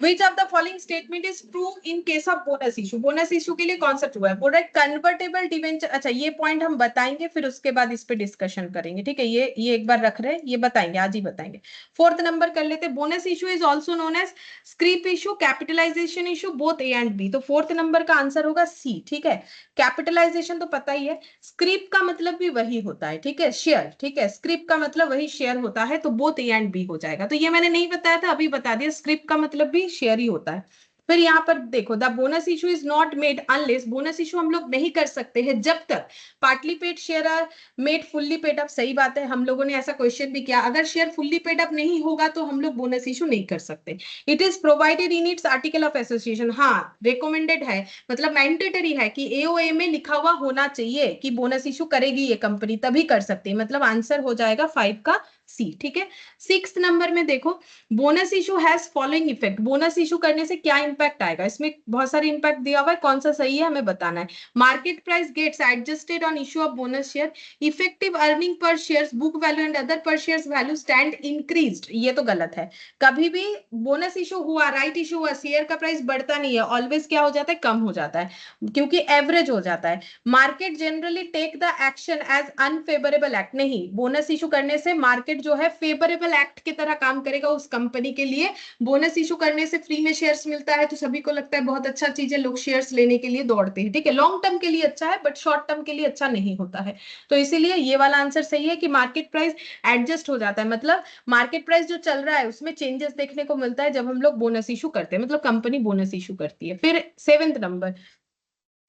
Which of the following statement is true in case of bonus issue? Bonus issue के लिए कौन सा ट्रू है? बोल रहा है कन्वर्टेबल डिवेंचर। अच्छा, ये पॉइंट हम बताएंगे, फिर उसके बाद इस पे डिस्कशन करेंगे, ठीक है? ये एक बार रख रहे हैं, ये बताएंगे, आज ही बताएंगे। फोर्थ नंबर कर लेते हैं। Bonus issue is also known as scrip issue, capitalisation issue, both A and B. तो फोर्थ नंबर का आंसर होगा सी, ठीक है? कैपिटलाइजेशन तो पता ही है, स्क्रीप का मतलब भी वही होता है, ठीक है? शेयर, ठीक है? स्क्रीप का मतलब वही शेयर होता है, तो बोथ ए एंड बी हो जाएगा। तो ये मैंने नहीं बताया था, अभी बता दिया, स्क्रीप का मतलब भी शेयर ही होता है। फिर यहाँ पर देखो, the bonus issue is not made unless, bonus issue हम लोग नहीं कर सकते हैं जब तक partly paid share are made fully paid up. सही बात है, हम लोगों ने ऐसा क्वेश्चन भी किया, अगर शेयर फुल्ली पेड अप नहीं होगा तो हम लोग बोनस इशू नहीं कर सकते। It is provided in its article of association, हाँ रिकमेंडेड है, मतलब मैंडेटरी है कि एओए में लिखा हुआ होना चाहिए कि बोनस इशू करेगी ये कंपनी, तभी कर सकती है। मतलब आंसर हो जाएगा 5 का सी, ठीक है? 6 नंबर में देखो, bonus issue has following effect, bonus issue करने से क्या इंपैक्ट आएगा? इसमें बहुत सारे इंपैक्ट दिया हुआ है, कौन सा सही है हमें बताना है। Market price gets adjusted on issue of bonus share, effective earning per shares, book value and other per shares value stand increased. ये तो गलत है, कभी भी बोनस इशू हुआ, राइट इशू हुआ, शेयर का प्राइस बढ़ता नहीं है, ऑलवेज क्या हो जाता है? कम हो जाता है, क्योंकि एवरेज हो जाता है। Market generally take the action as unfavourable act, नहीं, बोनस इशू करने से मार्केट जो है फेवरेबल एक्ट की तरह काम करेगा उस कंपनी के लिए। बोनस इशू करने से फ्री में शेयर्स मिलता है तो सभी को लगता है बहुत अच्छा चीज है, लोग शेयर्स लेने के लिए दौड़ते हैं, ठीक है? लॉन्ग टर्म के लिए अच्छा है, बट शॉर्ट टर्म के लिए अच्छा नहीं होता है। तो इसीलिए ये वाला आंसर सही है कि मार्केट प्राइस एडजस्ट हो जाता है, मतलब मार्केट प्राइस जो चल रहा है उसमें चेंजेस देखने को मिलता है जब हम लोग बोनस इशू करते हैं, मतलब कंपनी बोनस इशू करती है। फिर 7th number,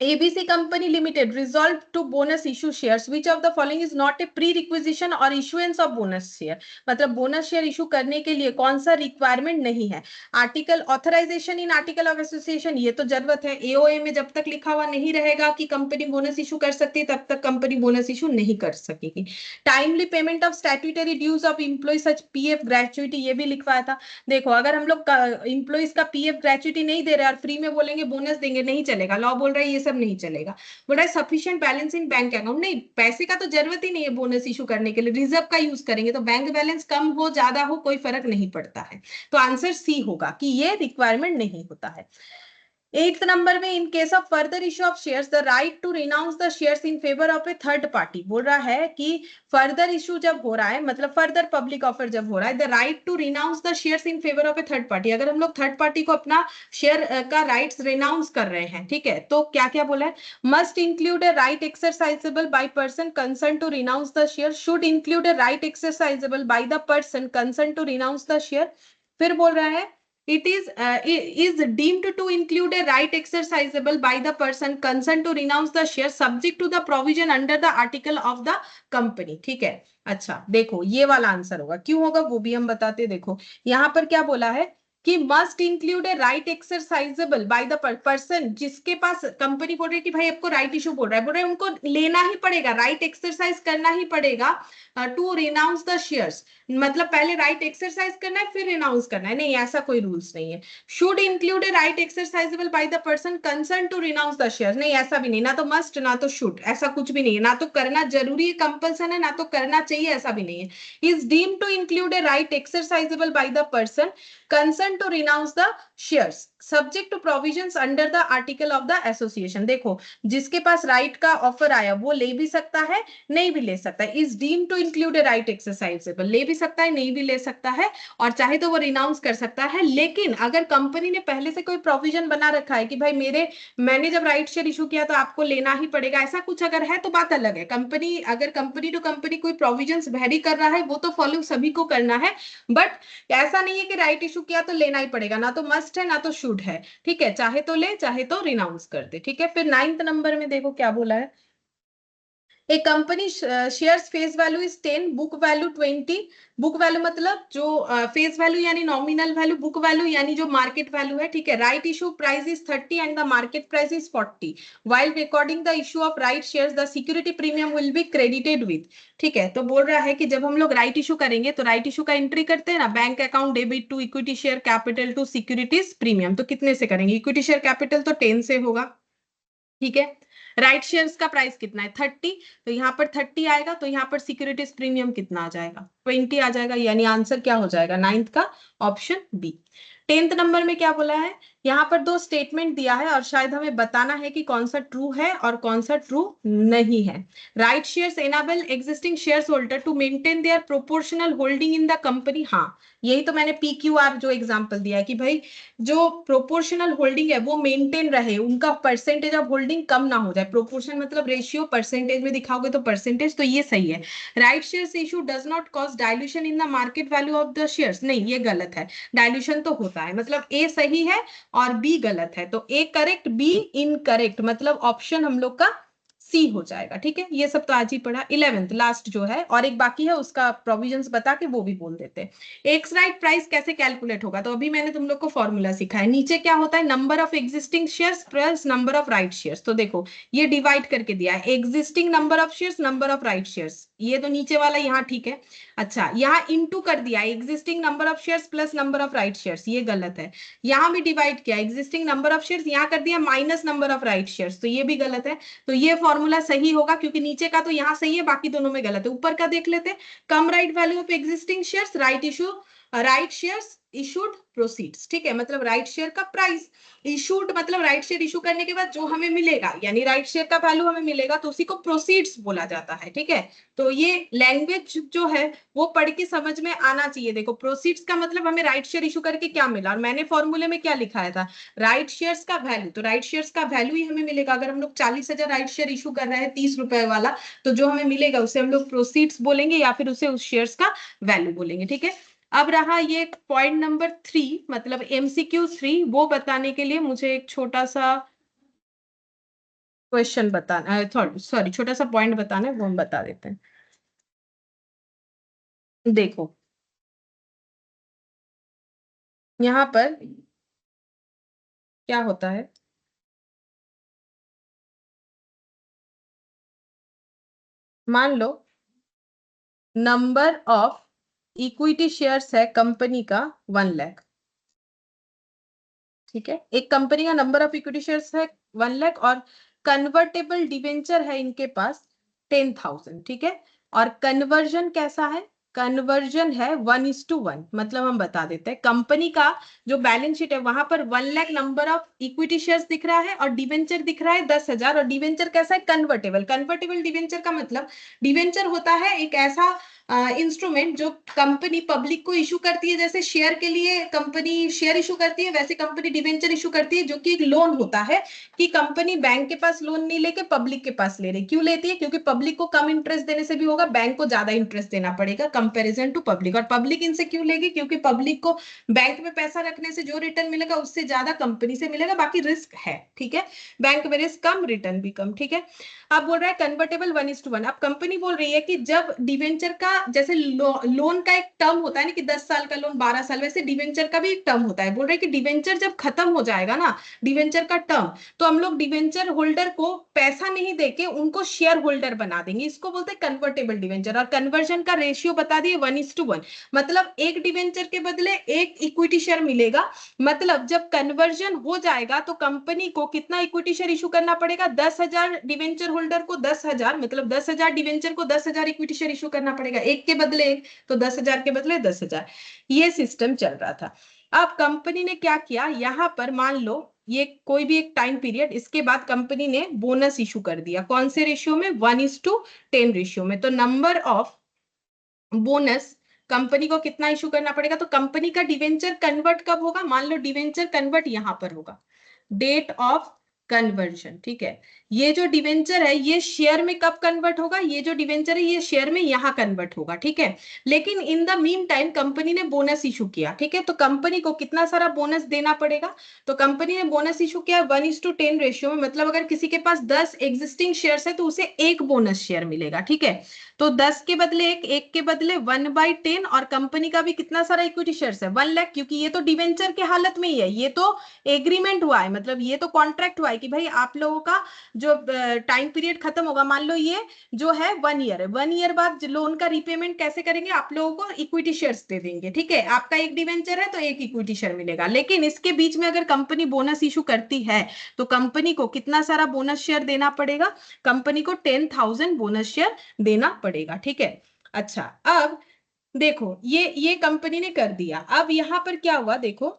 ABC Company Limited resolved to bonus issue shares. Which of the following is not a pre-requisition or issuance of bonus share? मतलब बोनस शेयर इशू करने के लिए कौन सा रिक्वायरमेंट नहीं है? Article authorisation in article of association, ये तो जरूरत है। एओए में जब तक लिखा हुआ नहीं रहेगा कि कंपनी बोनस इशू कर सकती है, तब तक कंपनी बोनस इशू नहीं कर सकेगी। Timely payment of statutory dues of employ such PF gratuity, ये भी लिखवाया था। देखो, अगर हम लोग इंप्लॉइज का पीएफ ग्रेचुइटी नहीं दे रहे और फ्री में बोलेंगे बोनस देंगे, नहीं चलेगा, लॉ बोल रहा है ये सब नहीं चलेगा। बोल रहा है सफिशिएंट बैलेंस इन बैंक अकाउंट, नहीं, पैसे का तो जरूरत ही नहीं है बोनस इशू करने के लिए, रिजर्व का यूज करेंगे, तो बैंक बैलेंस कम हो ज्यादा हो कोई फर्क नहीं पड़ता है। तो आंसर सी होगा कि ये रिक्वायरमेंट नहीं होता है। 8th नंबर में, in case of further issue of shares the right to renounce the shares in favour of a third party, बोल रहा है कि फर्दर इश्यू जब हो रहा है, मतलब फर्दर पब्लिक ऑफर जब हो रहा है, the right to renounce the shares in favour of a third party, अगर हम लोग थर्ड पार्टी को अपना शेयर का राइट्स रिनाउंस कर रहे हैं, ठीक है? तो क्या क्या बोला है? Must include a right exercisable by person concern to renounce the share, should include a right exercisable by the person concern to renounce the share. फिर बोल रहा है it is deemed to include a right exercisable by the person concerned to renounce the share subject to the provision under the article of the company, ठीक है? अच्छा देखो, ये वाला आंसर होगा, क्यों होगा वो भी हम बताते। देखो यहाँ पर क्या बोला है कि must include a right exercisable by the person, जिसके पास कंपनी बोल रही है कि भाई आपको राइट इशू बोल रहा है उनको लेना ही पड़ेगा, राइट एक्सरसाइज करना ही पड़ेगा टू रिनाउंस द शेयर्स, मतलब पहले राइट एक्सरसाइज करना है फिर रिनाउंस करना है, नहीं ऐसा कोई रूल्स नहीं है। Should include a right exercisable by the person concern to renounce the shares, नहीं ऐसा भी नहीं, ना तो मस्ट ना तो शुड, ऐसा कुछ भी नहीं है, ना तो करना जरूरी है कंपल्सन है, ना तो करना चाहिए, ऐसा भी नहीं है। Is deemed to include a right exercisable by the person concern to renounce the shares subject to provisions under the article of the association. देखो, जिसके पास राइट का ऑफर आया वो ले भी सकता है, नहीं भी ले सकता है। Is deem to include a right exercisable, ले भी सकता है, नहीं भी ले सकता है, और चाहे तो वो रिनाउंस कर सकता है। लेकिन अगर कंपनी ने पहले से कोई प्रोविजन बना रखा है कि भाई मैंने जब राइट शेयर इशू किया तो आपको लेना ही पड़ेगा, ऐसा कुछ अगर है तो बात अलग है। अगर कंपनी टू कंपनी कोई प्रोविजंस वेरी कर रहा है वो तो फॉलो सभी को करना है, बट ऐसा नहीं है कि राइट इशू किया तो लेना ही पड़ेगा, ना तो मस्ट है ना तो शुड है, ठीक है? चाहे तो ले चाहे तो रिनाउंस कर दे, ठीक है? फिर 9th नंबर में देखो क्या बोला है, a company shares face value is 10, book value 20, book value मतलब जो फेस वैल्यू यानी नॉमिनल वैल्यू, बुक वैल्यू यानी जो मार्केट वैल्यू है, ठीक है? Right issue price is 30 and the market price is 40, while recording the issue of right shares the security premium will be credited with, ठीक है? तो बोल रहा है कि जब हम लोग राइट इशू करेंगे तो राइट इशू का एंट्री करते हैं ना, bank account debit to equity share capital to securities premium, तो कितने से करेंगे? इक्विटी शेयर कैपिटल तो 10 से होगा, ठीक है? राइट शेयर्स का प्राइस कितना है? 30, तो यहाँ पर 30 आएगा, तो यहाँ पर सिक्योरिटीज प्रीमियम कितना आ जाएगा? 20 आ जाएगा, यानी आंसर क्या हो जाएगा? 9th का ऑप्शन बी। 10th नंबर में क्या बोला है, यहाँ पर दो स्टेटमेंट दिया है और शायद हमें बताना है कि कौन सा ट्रू है और कौन सा ट्रू नहीं है। Right shares enable existing shares holder to maintain their proportional holding in the company. हाँ, यही तो मैंने PQR जो एग्जांपल दिया है कि भाई जो प्रोपोर्शनल होल्डिंग है वो मेंटेन रहे, उनका परसेंटेज ऑफ होल्डिंग कम ना हो जाए। प्रोपोर्शन मतलब रेशियो, परसेंटेज में दिखाओगे तो परसेंटेज, तो ये सही है। Right shares issue does not cause dilution in the market value of the shares, नहीं ये गलत है, डायल्यूशन तो होता है। मतलब ए सही है और बी गलत है, तो ए करेक्ट बी इनकरेक्ट, मतलब ऑप्शन हम लोग का सी हो जाएगा। ठीक है, ये सब तो आज ही पढ़ा। 11th लास्ट जो है और एक बाकी है, उसका प्रोविजंस बता के वो भी बोल देते हैं। एक्स राइट प्राइस कैसे कैलकुलेट होगा, तो अभी मैंने तुम लोग को फॉर्मूला सिखाया। नीचे क्या होता है, number of existing shares plus number of right shares. तो देखो ये डिवाइड करके दिया है, existing number of shares, number of right shares, ये तो नीचे वाला यहाँ ठीक है। अच्छा, यहाँ इनटू कर दिया, existing number of shares plus number of right shares, ये गलत है। यहाँ भी डिवाइड किया, एग्जिस्टिंग नंबर ऑफ शेयर्स, यहाँ कर दिया minus number of right shares, तो ये भी गलत है। तो ये फॉर्मूला सही होगा, क्योंकि नीचे का तो यहाँ सही है, बाकी दोनों में गलत है। ऊपर का देख लेते हैं, cum right value of existing shares, right shares issued proceeds. ठीक है, मतलब राइट शेयर का प्राइस, इशूड मतलब राइट शेयर इशू करने के बाद जो हमें मिलेगा, यानी राइट शेयर का वैल्यू हमें मिलेगा, तो उसी को प्रोसीड्स बोला जाता है। ठीक है, तो ये लैंग्वेज जो है वो पढ़ के समझ में आना चाहिए। देखो प्रोसीड्स का मतलब हमें राइट शेयर इशू करके क्या मिला, और मैंने फॉर्मूले में क्या लिखाया था, राइट शेयर्स का वैल्यू, तो राइट शेयर्स का वैल्यू ही हमें मिलेगा। अगर हम लोग 40,000 राइट शेयर इशू कर रहे हैं 30 रुपए वाला, तो जो हमें मिलेगा उसे हम लोग प्रोसीड्स बोलेंगे या फिर उसे उस शेयर्स का वैल्यू बोलेंगे। ठीक है, अब रहा ये पॉइंट नंबर 3, मतलब MCQ 3, वो बताने के लिए मुझे एक छोटा सा क्वेश्चन बताना है, सॉरी छोटा सा पॉइंट बताना है, वो हम बता देते हैं। देखो यहाँ पर क्या होता है, मान लो नंबर ऑफ इक्विटी शेयर्स है कंपनी का 1 लाख। ठीक है, एक कंपनी का नंबर ऑफ इक्विटी शेयर्स है 1 लाख और कन्वर्टेबल डिवेंचर है इनके पास 10,000। ठीक है, और कन्वर्जन कैसा है, कन्वर्जन है 1:1, मतलब हम बता देते हैं कंपनी का जो बैलेंस शीट है वहां पर 1 lakh number of equity shares दिख रहा है और डिवेंचर दिख रहा है 10,000। और डिवेंचर कैसा है, कन्वर्टेबल। कन्वर्टेबल डिवेंचर का मतलब, डिवेंचर होता है एक ऐसा इंस्ट्रूमेंट जो कंपनी पब्लिक को इशू करती है, जैसे शेयर के लिए कंपनी शेयर इशू करती है, वैसे कंपनी डिवेंचर इशू करती है, जो कि एक लोन होता है कि कंपनी बैंक के पास लोन नहीं लेके पब्लिक के पास ले रही। क्यों लेती है, क्योंकि पब्लिक को कम इंटरेस्ट देने से भी होगा, बैंक को ज्यादा इंटरेस्ट देना पड़ेगा कंपैरिजन टू पब्लिक। और पब्लिक इनसे क्यों लेगी, क्योंकि पब्लिक को बैंक में पैसा रखने से जो रिटर्न मिलेगा उससे ज्यादा कंपनी से मिलेगा, बाकी रिस्क है। ठीक है, बैंक में रिस्क कम, रिटर्न भी कम। ठीक है, अब बोल रहा है कन्वर्टेबल 1:1। अब कंपनी बोल रही है कि जब डिवेंचर का जैसे लोन का एक टर्म होता है ना कि 10 साल का लोन 12 साल, वैसे डिवेंचर का भी एक टर्म होता है। बोल रहे हैं कि डिवेंचर जब खत्म हो जाएगा ना, डिवेंचर का टर्म, तो हम लोग डिवेंचर होल्डर को पैसा नहीं देके उनको शेयर होल्डर बना देंगे। इसको बोलते हैं कन्वर्टेबल डिवेंचर। और कन्वर्जन का रेशियो बता दिए 1:1, मतलब एक डिवेंचर के बदले एक इक्विटी शेयर मिलेगा। मतलब जब कन्वर्जन हो जाएगा तो कंपनी को कितना इक्विटी शेयर इशू करना पड़ेगा, 10,000 डिवेंचर होल्डर को 10,000, मतलब 10,000 डिवेंचर को 10,000 इक्विटी शेयर इशू करना पड़ेगा, एक के बदले एक, तो 10,000 के बदले 10,000। ये सिस्टम चल रहा था। अब कंपनी ने क्या किया, यहां पर मान लो ये कोई भी एक टाइम पीरियड, इसके बाद कंपनी ने बोनस इशू कर दिया। कौन से रेशियो में, 1:10 रेशियो में। तो नंबर ऑफ बोनस कंपनी को कितना इशू करना पड़ेगा, तो कंपनी का डिवेंचर कन्वर्ट कब होगा, मान लो डिवेंचर कन्वर्ट यहां पर होगा, डेट ऑफ कन्वर्जन। ठीक है, ये जो डिवेंचर है ये शेयर में कब कन्वर्ट होगा, ये जो डिवेंचर है ये शेयर में यहां कन्वर्ट होगा। ठीक है, लेकिन in the mean time company ने बोनस इशू किया। ठीक है, तो कंपनी को कितना सारा बोनस देना पड़ेगा, तो कंपनी ने बोनस इशू किया 1:10 रेशियो में। मतलब अगर किसी के पास 10 एग्जिस्टिंग शेयर्स है तो उसे एक बोनस शेयर मिलेगा। ठीक है, तो 10 के बदले एक के बदले 1/10, और कंपनी का भी कितना सारा इक्विटी शेयर्स है 1 लाख, क्योंकि ये तो डिवेंचर के हालत में ही है, ये तो एग्रीमेंट हुआ है, मतलब ये तो कॉन्ट्रैक्ट हुआ है कि भाई आप लोगों का जो टाइम पीरियड खत्म होगा, मान लो ये जो है 1 ईयर है, 1 ईयर बाद लोन का रिपेमेंट कैसे करेंगे, आप लोगों को इक्विटी शेयर्स दे देंगे। ठीक है, आपका एक डिवेंचर है तो एक इक्विटी शेयर मिलेगा। लेकिन इसके बीच में अगर कंपनी बोनस इशू करती है तो कंपनी को कितना सारा बोनस शेयर देना पड़ेगा, कंपनी को 10,000 बोनस शेयर देना पड़ेगा। ठीक है, अच्छा अब देखो ये कंपनी ने कर दिया। अब यहां पर क्या हुआ देखो,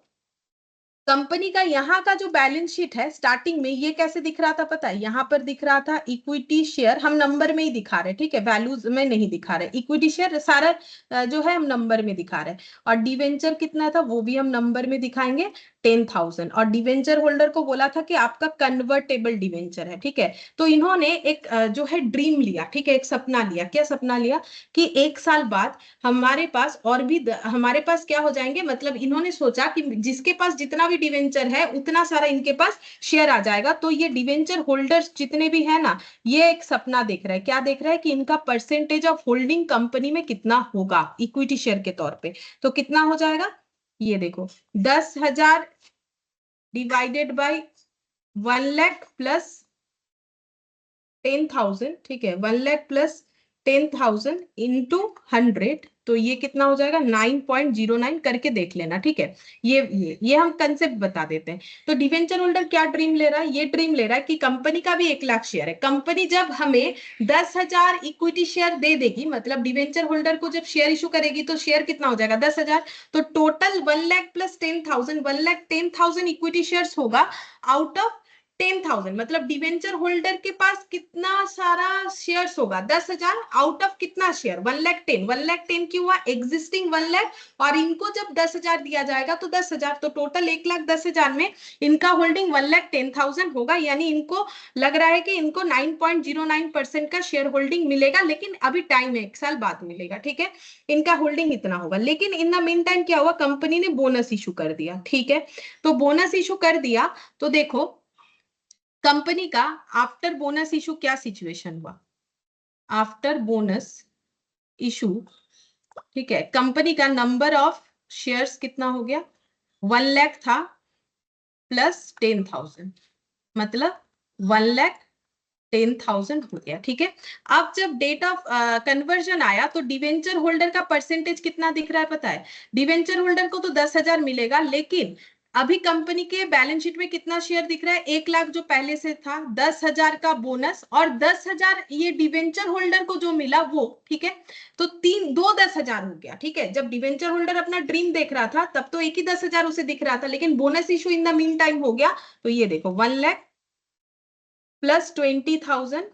कंपनी का यहाँ का जो बैलेंस शीट है स्टार्टिंग में ये कैसे दिख रहा था पता है, यहाँ पर दिख रहा था इक्विटी शेयर, हम नंबर में ही दिखा रहे हैं, ठीक है, वैल्यूज में नहीं दिखा रहे। इक्विटी शेयर सारा जो है हम नंबर में दिखा रहे हैं, और डिवेंचर कितना था वो भी हम नंबर में दिखाएंगे 10,000। और डिवेंचर होल्डर को बोला था कि आपका कन्वर्टेबल डिवेंचर है, ठीक है। तो इन्होंने एक जो है ड्रीम लिया, ठीक है, एक सपना लिया। क्या सपना लिया कि 1 साल बाद हमारे पास और भी हमारे पास क्या हो जाएंगे, मतलब इन्होंने सोचा कि जिसके पास जितना भी डिवेंचर है उतना सारा इनके पास शेयर आ जाएगा। तो ये डिवेंचर होल्डर्स जितने भी है ना, ये एक सपना देख रहा है। क्या देख रहा है कि इनका परसेंटेज ऑफ होल्डिंग कंपनी में कितना होगा इक्विटी शेयर के तौर पे। तो कितना हो जाएगा, ये देखो 10,000 डिवाइडेड बाई 1 लाख प्लस 10,000, ठीक है, 1 लाख प्लस 10,000 इंटू 100, तो ये कितना हो जाएगा 9.09 करके देख लेना, ठीक है। ये हम कंसेप्ट बता देते हैं। तो डिवेंचर होल्डर क्या ड्रीम ले रहा है, ये ड्रीम ले रहा है कि कंपनी का भी 1 लाख शेयर है। कंपनी जब हमें 10,000 इक्विटी शेयर दे देगी, मतलब डिवेंचर होल्डर को जब शेयर इशू करेगी तो शेयर कितना हो जाएगा 10,000, तो total 1 lakh plus 10,000, 1 lakh 10,000 equity shares होगा आउट ऑफ 10,000। मतलब डिवेंचर होल्डर के पास कितना सारा शेयर्स होगा 10,000 आउट ऑफ कितना शेयर 1 लाख 10, 1 लाख 10 क्यों हुआ, एग्जिस्टिंग 1 लाख, और इनको जब 10,000 दिया जाएगा तो 10,000, तो टोटल 1,10,000 में इनका होल्डिंग 1 लाख 10,000 होगा। यानी इनको लग रहा है कि इनको 9.09% का शेयर होल्डिंग मिलेगा, लेकिन अभी टाइम है, 1 साल बाद मिलेगा, ठीक है। इनका होल्डिंग इतना होगा। लेकिन इन द मीन टाइम क्या हुआ, कंपनी ने बोनस इशू कर दिया, ठीक है। तो बोनस इशू कर दिया तो देखो कंपनी का आफ्टर बोनस इशू क्या सिचुएशन हुआ, आफ्टर बोनस इशू, ठीक है, कंपनी का नंबर ऑफ शेयर्स कितना हो गया 1 लाख था प्लस 10,000, मतलब 1 लाख 10,000 हो गया, ठीक है। अब जब डेट ऑफ कन्वर्जन आया तो डिवेंचर होल्डर का परसेंटेज कितना दिख रहा है पता है, डिवेंचर होल्डर को तो 10,000 मिलेगा, लेकिन अभी कंपनी के बैलेंस शीट में कितना शेयर दिख रहा है 1 लाख जो पहले से था, 10,000 का बोनस और 10,000 ये डिवेंचर होल्डर को जो मिला वो, ठीक है। तो दो 10,000 हो गया, ठीक है। जब डिवेंचर होल्डर अपना ड्रीम देख रहा था तब तो एक ही 10,000 उसे दिख रहा था, लेकिन bonus issue in the mean time हो गया। तो ये देखो 1 लाख प्लस 20,000,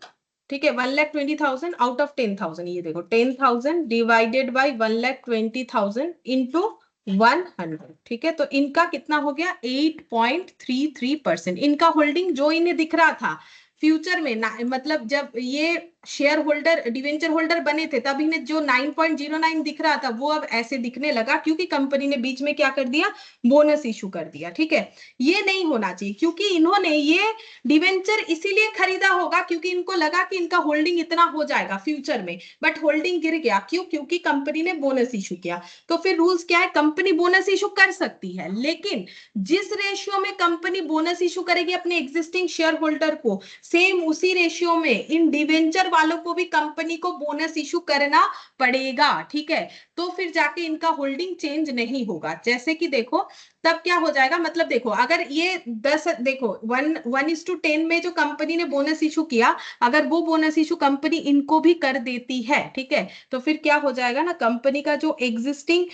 ठीक है, 1,20,000 आउट ऑफ 10,000, ये देखो 10,000 डिवाइडेड बाई 1,20,000 इंटू 100, ठीक है। तो इनका कितना हो गया 8.33%। इनका होल्डिंग जो इन्हें दिख रहा था फ्यूचर में ना, मतलब जब ये शेयर होल्डर डिवेंचर होल्डर बने थे तब इन्हें जो 9.09 दिख रहा था वो अब ऐसे दिखने लगा, क्योंकि कंपनी ने बीच में क्या कर दिया, बोनस इशू कर दिया, ठीक है। ये नहीं होना चाहिए, क्योंकि इन्होंने ये डिवेंचर इसीलिए खरीदा होगा क्योंकि इनको लगा कि इनका होल्डिंग इतना हो जाएगा फ्यूचर में, बट होल्डिंग गिर गया। क्यों, क्योंकि कंपनी ने बोनस इशू किया। तो फिर रूल्स क्या है, कंपनी बोनस इशू कर सकती है, लेकिन जिस रेशियो में कंपनी बोनस इशू करेगी अपने एग्जिस्टिंग शेयर होल्डर को, सेम उसी रेशियो में इन डिवेंचर वालों को भी कंपनी को बोनस इशू करना पड़ेगा, ठीक है। तो फिर जाके इनका होल्डिंग चेंज नहीं होगा। जैसे कि देखो तब क्या हो जाएगा, मतलब देखो अगर ये 10, देखो 1:10 में जो कंपनी ने बोनस इशू किया, अगर वो बोनस इशू कंपनी इनको भी कर देती है, ठीक है, तो फिर क्या हो जाएगा ना, कंपनी का जो एग्जिस्टिंग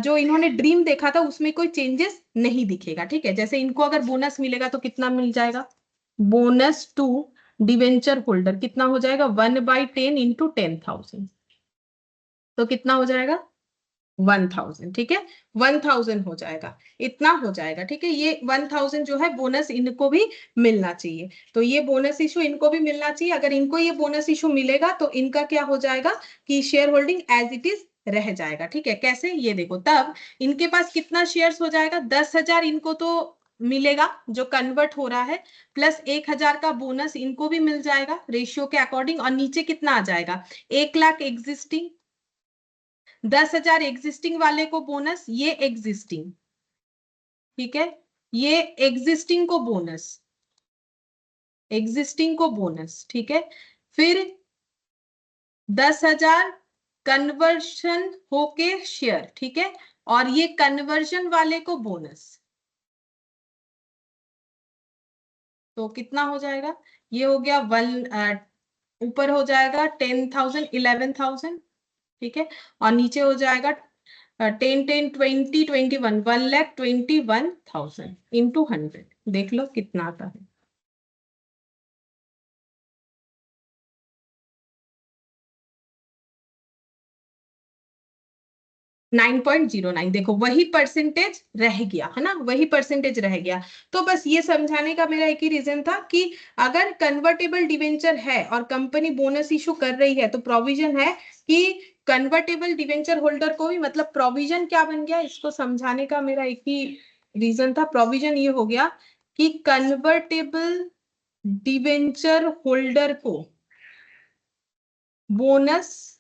जो इन्होंने ड्रीम देखा था उसमें कोई चेंजेस नहीं दिखेगा, ठीक है। जैसे इनको अगर बोनस मिलेगा तो कितना मिल जाएगा, बोनस टू डिवेंचर होल्डर कितना हो जाएगा 1/10 इंटू 10,000, तो कितना हो जाएगा 1,000, ठीक है, 1,000 हो जाएगा, इतना हो जाएगा, ठीक है। ये 1,000 जो है बोनस इनको भी मिलना चाहिए, तो ये बोनस इशू इनको भी मिलना चाहिए। अगर इनको ये बोनस इशू मिलेगा तो इनका क्या हो जाएगा कि share holding as it is रह जाएगा, ठीक है। कैसे, ये देखो तब इनके पास कितना शेयर्स हो जाएगा 10,000 इनको तो मिलेगा जो कन्वर्ट हो रहा है, प्लस 1,000 का बोनस इनको भी मिल जाएगा रेशियो के अकॉर्डिंग, और नीचे कितना आ जाएगा 1 लाख एग्जिस्टिंग, 10,000 एग्जिस्टिंग वाले को बोनस, ये एग्जिस्टिंग, ठीक है, ये एग्जिस्टिंग को बोनस, एग्जिस्टिंग को बोनस, ठीक है। फिर 10,000 कन्वर्शन होके शेयर, ठीक है, और ये कन्वर्जन वाले को बोनस, तो कितना हो जाएगा, ये हो गया ऊपर हो जाएगा 10,000 11,000, ठीक है, और नीचे हो जाएगा 10 10 20 21 1,21,000 इंटू 100 देख लो कितना आता है। नाइन 9.09 देखो वही परसेंटेज रह गया है ना, वही परसेंटेज रह गया। तो बस ये समझाने का मेरा एक ही रीजन था कि अगर कन्वर्टेबल डिवेंचर है और कंपनी बोनस इशू कर रही है तो प्रोविजन है कि कन्वर्टेबल डिवेंचर होल्डर को भी, मतलब प्रोविजन क्या बन गया इसको समझाने का मेरा एक ही रीजन था। प्रोविजन ये हो गया कि कन्वर्टेबल डिवेंचर होल्डर को बोनस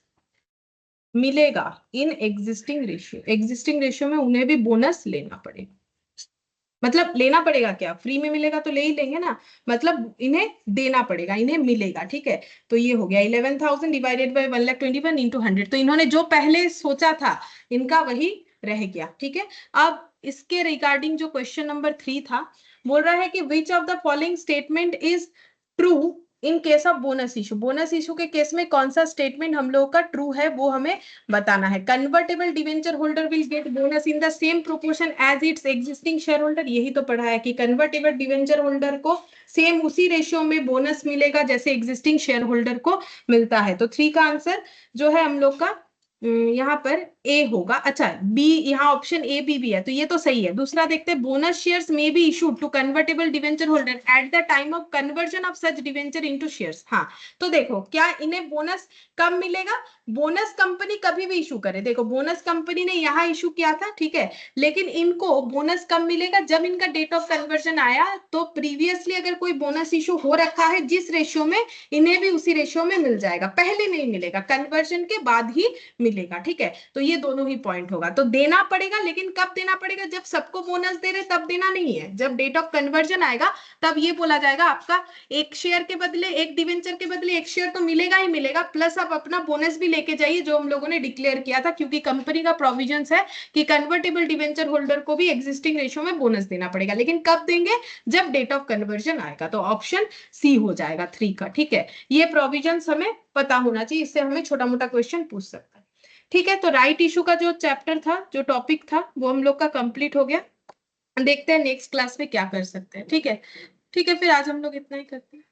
मिलेगा इन एग्जिस्टिंग रेशियो में उन्हें भी बोनस लेना पड़ेगा। मतलब लेना पड़ेगा क्या, फ्री में मिलेगा तो ले ही लेंगे ना, मतलब इन्हें देना पड़ेगा, इन्हें मिलेगा। ठीक है, तो ये हो गया 11,000 डिवाइडेड बाय 1,21,000 इंटू 100। तो इन्होंने जो पहले सोचा था इनका वही रह गया। ठीक है, अब इसके रिगार्डिंग जो क्वेश्चन नंबर 3 था, बोल रहा है कि विच of the following statement is true in case of bonus issue. Bonus issue के केस में कौन सा स्टेटमेंट हम लोगों का ट्रू है वो हमें बताना है। Convertible debenture holder will get bonus in the same proportion as its existing share holder, यही तो पढ़ा है कि कन्वर्टेबल डिवेंचर होल्डर को सेम उसी रेशियो में बोनस मिलेगा जैसे एग्जिस्टिंग शेयर होल्डर को मिलता है। तो 3 का आंसर जो है हम लोग का यहाँ पर ए होगा। अच्छा, बी, यहाँ ऑप्शन ए बी भी है तो ये तो सही है। दूसरा देखते हैं, bonus shares may be issued to convertible debenture holder at the time of conversion of such debenture into shares. हाँ, तो देखो क्या इन्हें बोनस कब मिलेगा, बोनस कंपनी कभी भी इशू करे। देखो बोनस कंपनी ने यहाँ इशू किया था, ठीक है, लेकिन इनको बोनस कब मिलेगा, जब इनका डेट ऑफ कन्वर्जन आया। तो प्रीवियसली अगर कोई बोनस इशू हो रखा है जिस रेशियो में, इन्हें भी उसी रेशियो में मिल जाएगा, पहले नहीं मिलेगा, कन्वर्जन के बाद ही मिलेगा। ठीक है, तो ये दोनों ही पॉइंट होगा। तो देना पड़ेगा, लेकिन कब देना पड़ेगा, जब सबको बोनस दे रहे तब देना नहीं है, जब डेट ऑफ कन्वर्जन आएगा तब ये बोला जाएगा आपका एक शेयर के बदले, एक डिवेंचर के बदले एक शेयर तो मिलेगा ही मिलेगा, प्लस आप अपना बोनस भी लेके जाइए जो हम लोगों ने डिक्लेयर किया था, क्योंकि कंपनी का प्रोविजन है कि कन्वर्टेबल डिवेंचर होल्डर को भी एग्जिस्टिंग रेशियो में बोनस देना पड़ेगा, लेकिन कब देंगे, जब डेट ऑफ कन्वर्जन आएगा। तो ऑप्शन सी हो जाएगा 3 का। ठीक है, ये प्रोविजन हमें पता होना चाहिए, इससे हमें छोटा मोटा क्वेश्चन पूछ सकता है। ठीक है, तो राइट इशू का जो चैप्टर था, जो टॉपिक था, वो हम लोग का कंप्लीट हो गया। देखते हैं नेक्स्ट क्लास में क्या कर सकते हैं। ठीक है, ठीक है, फिर आज हम लोग इतना ही करते हैं।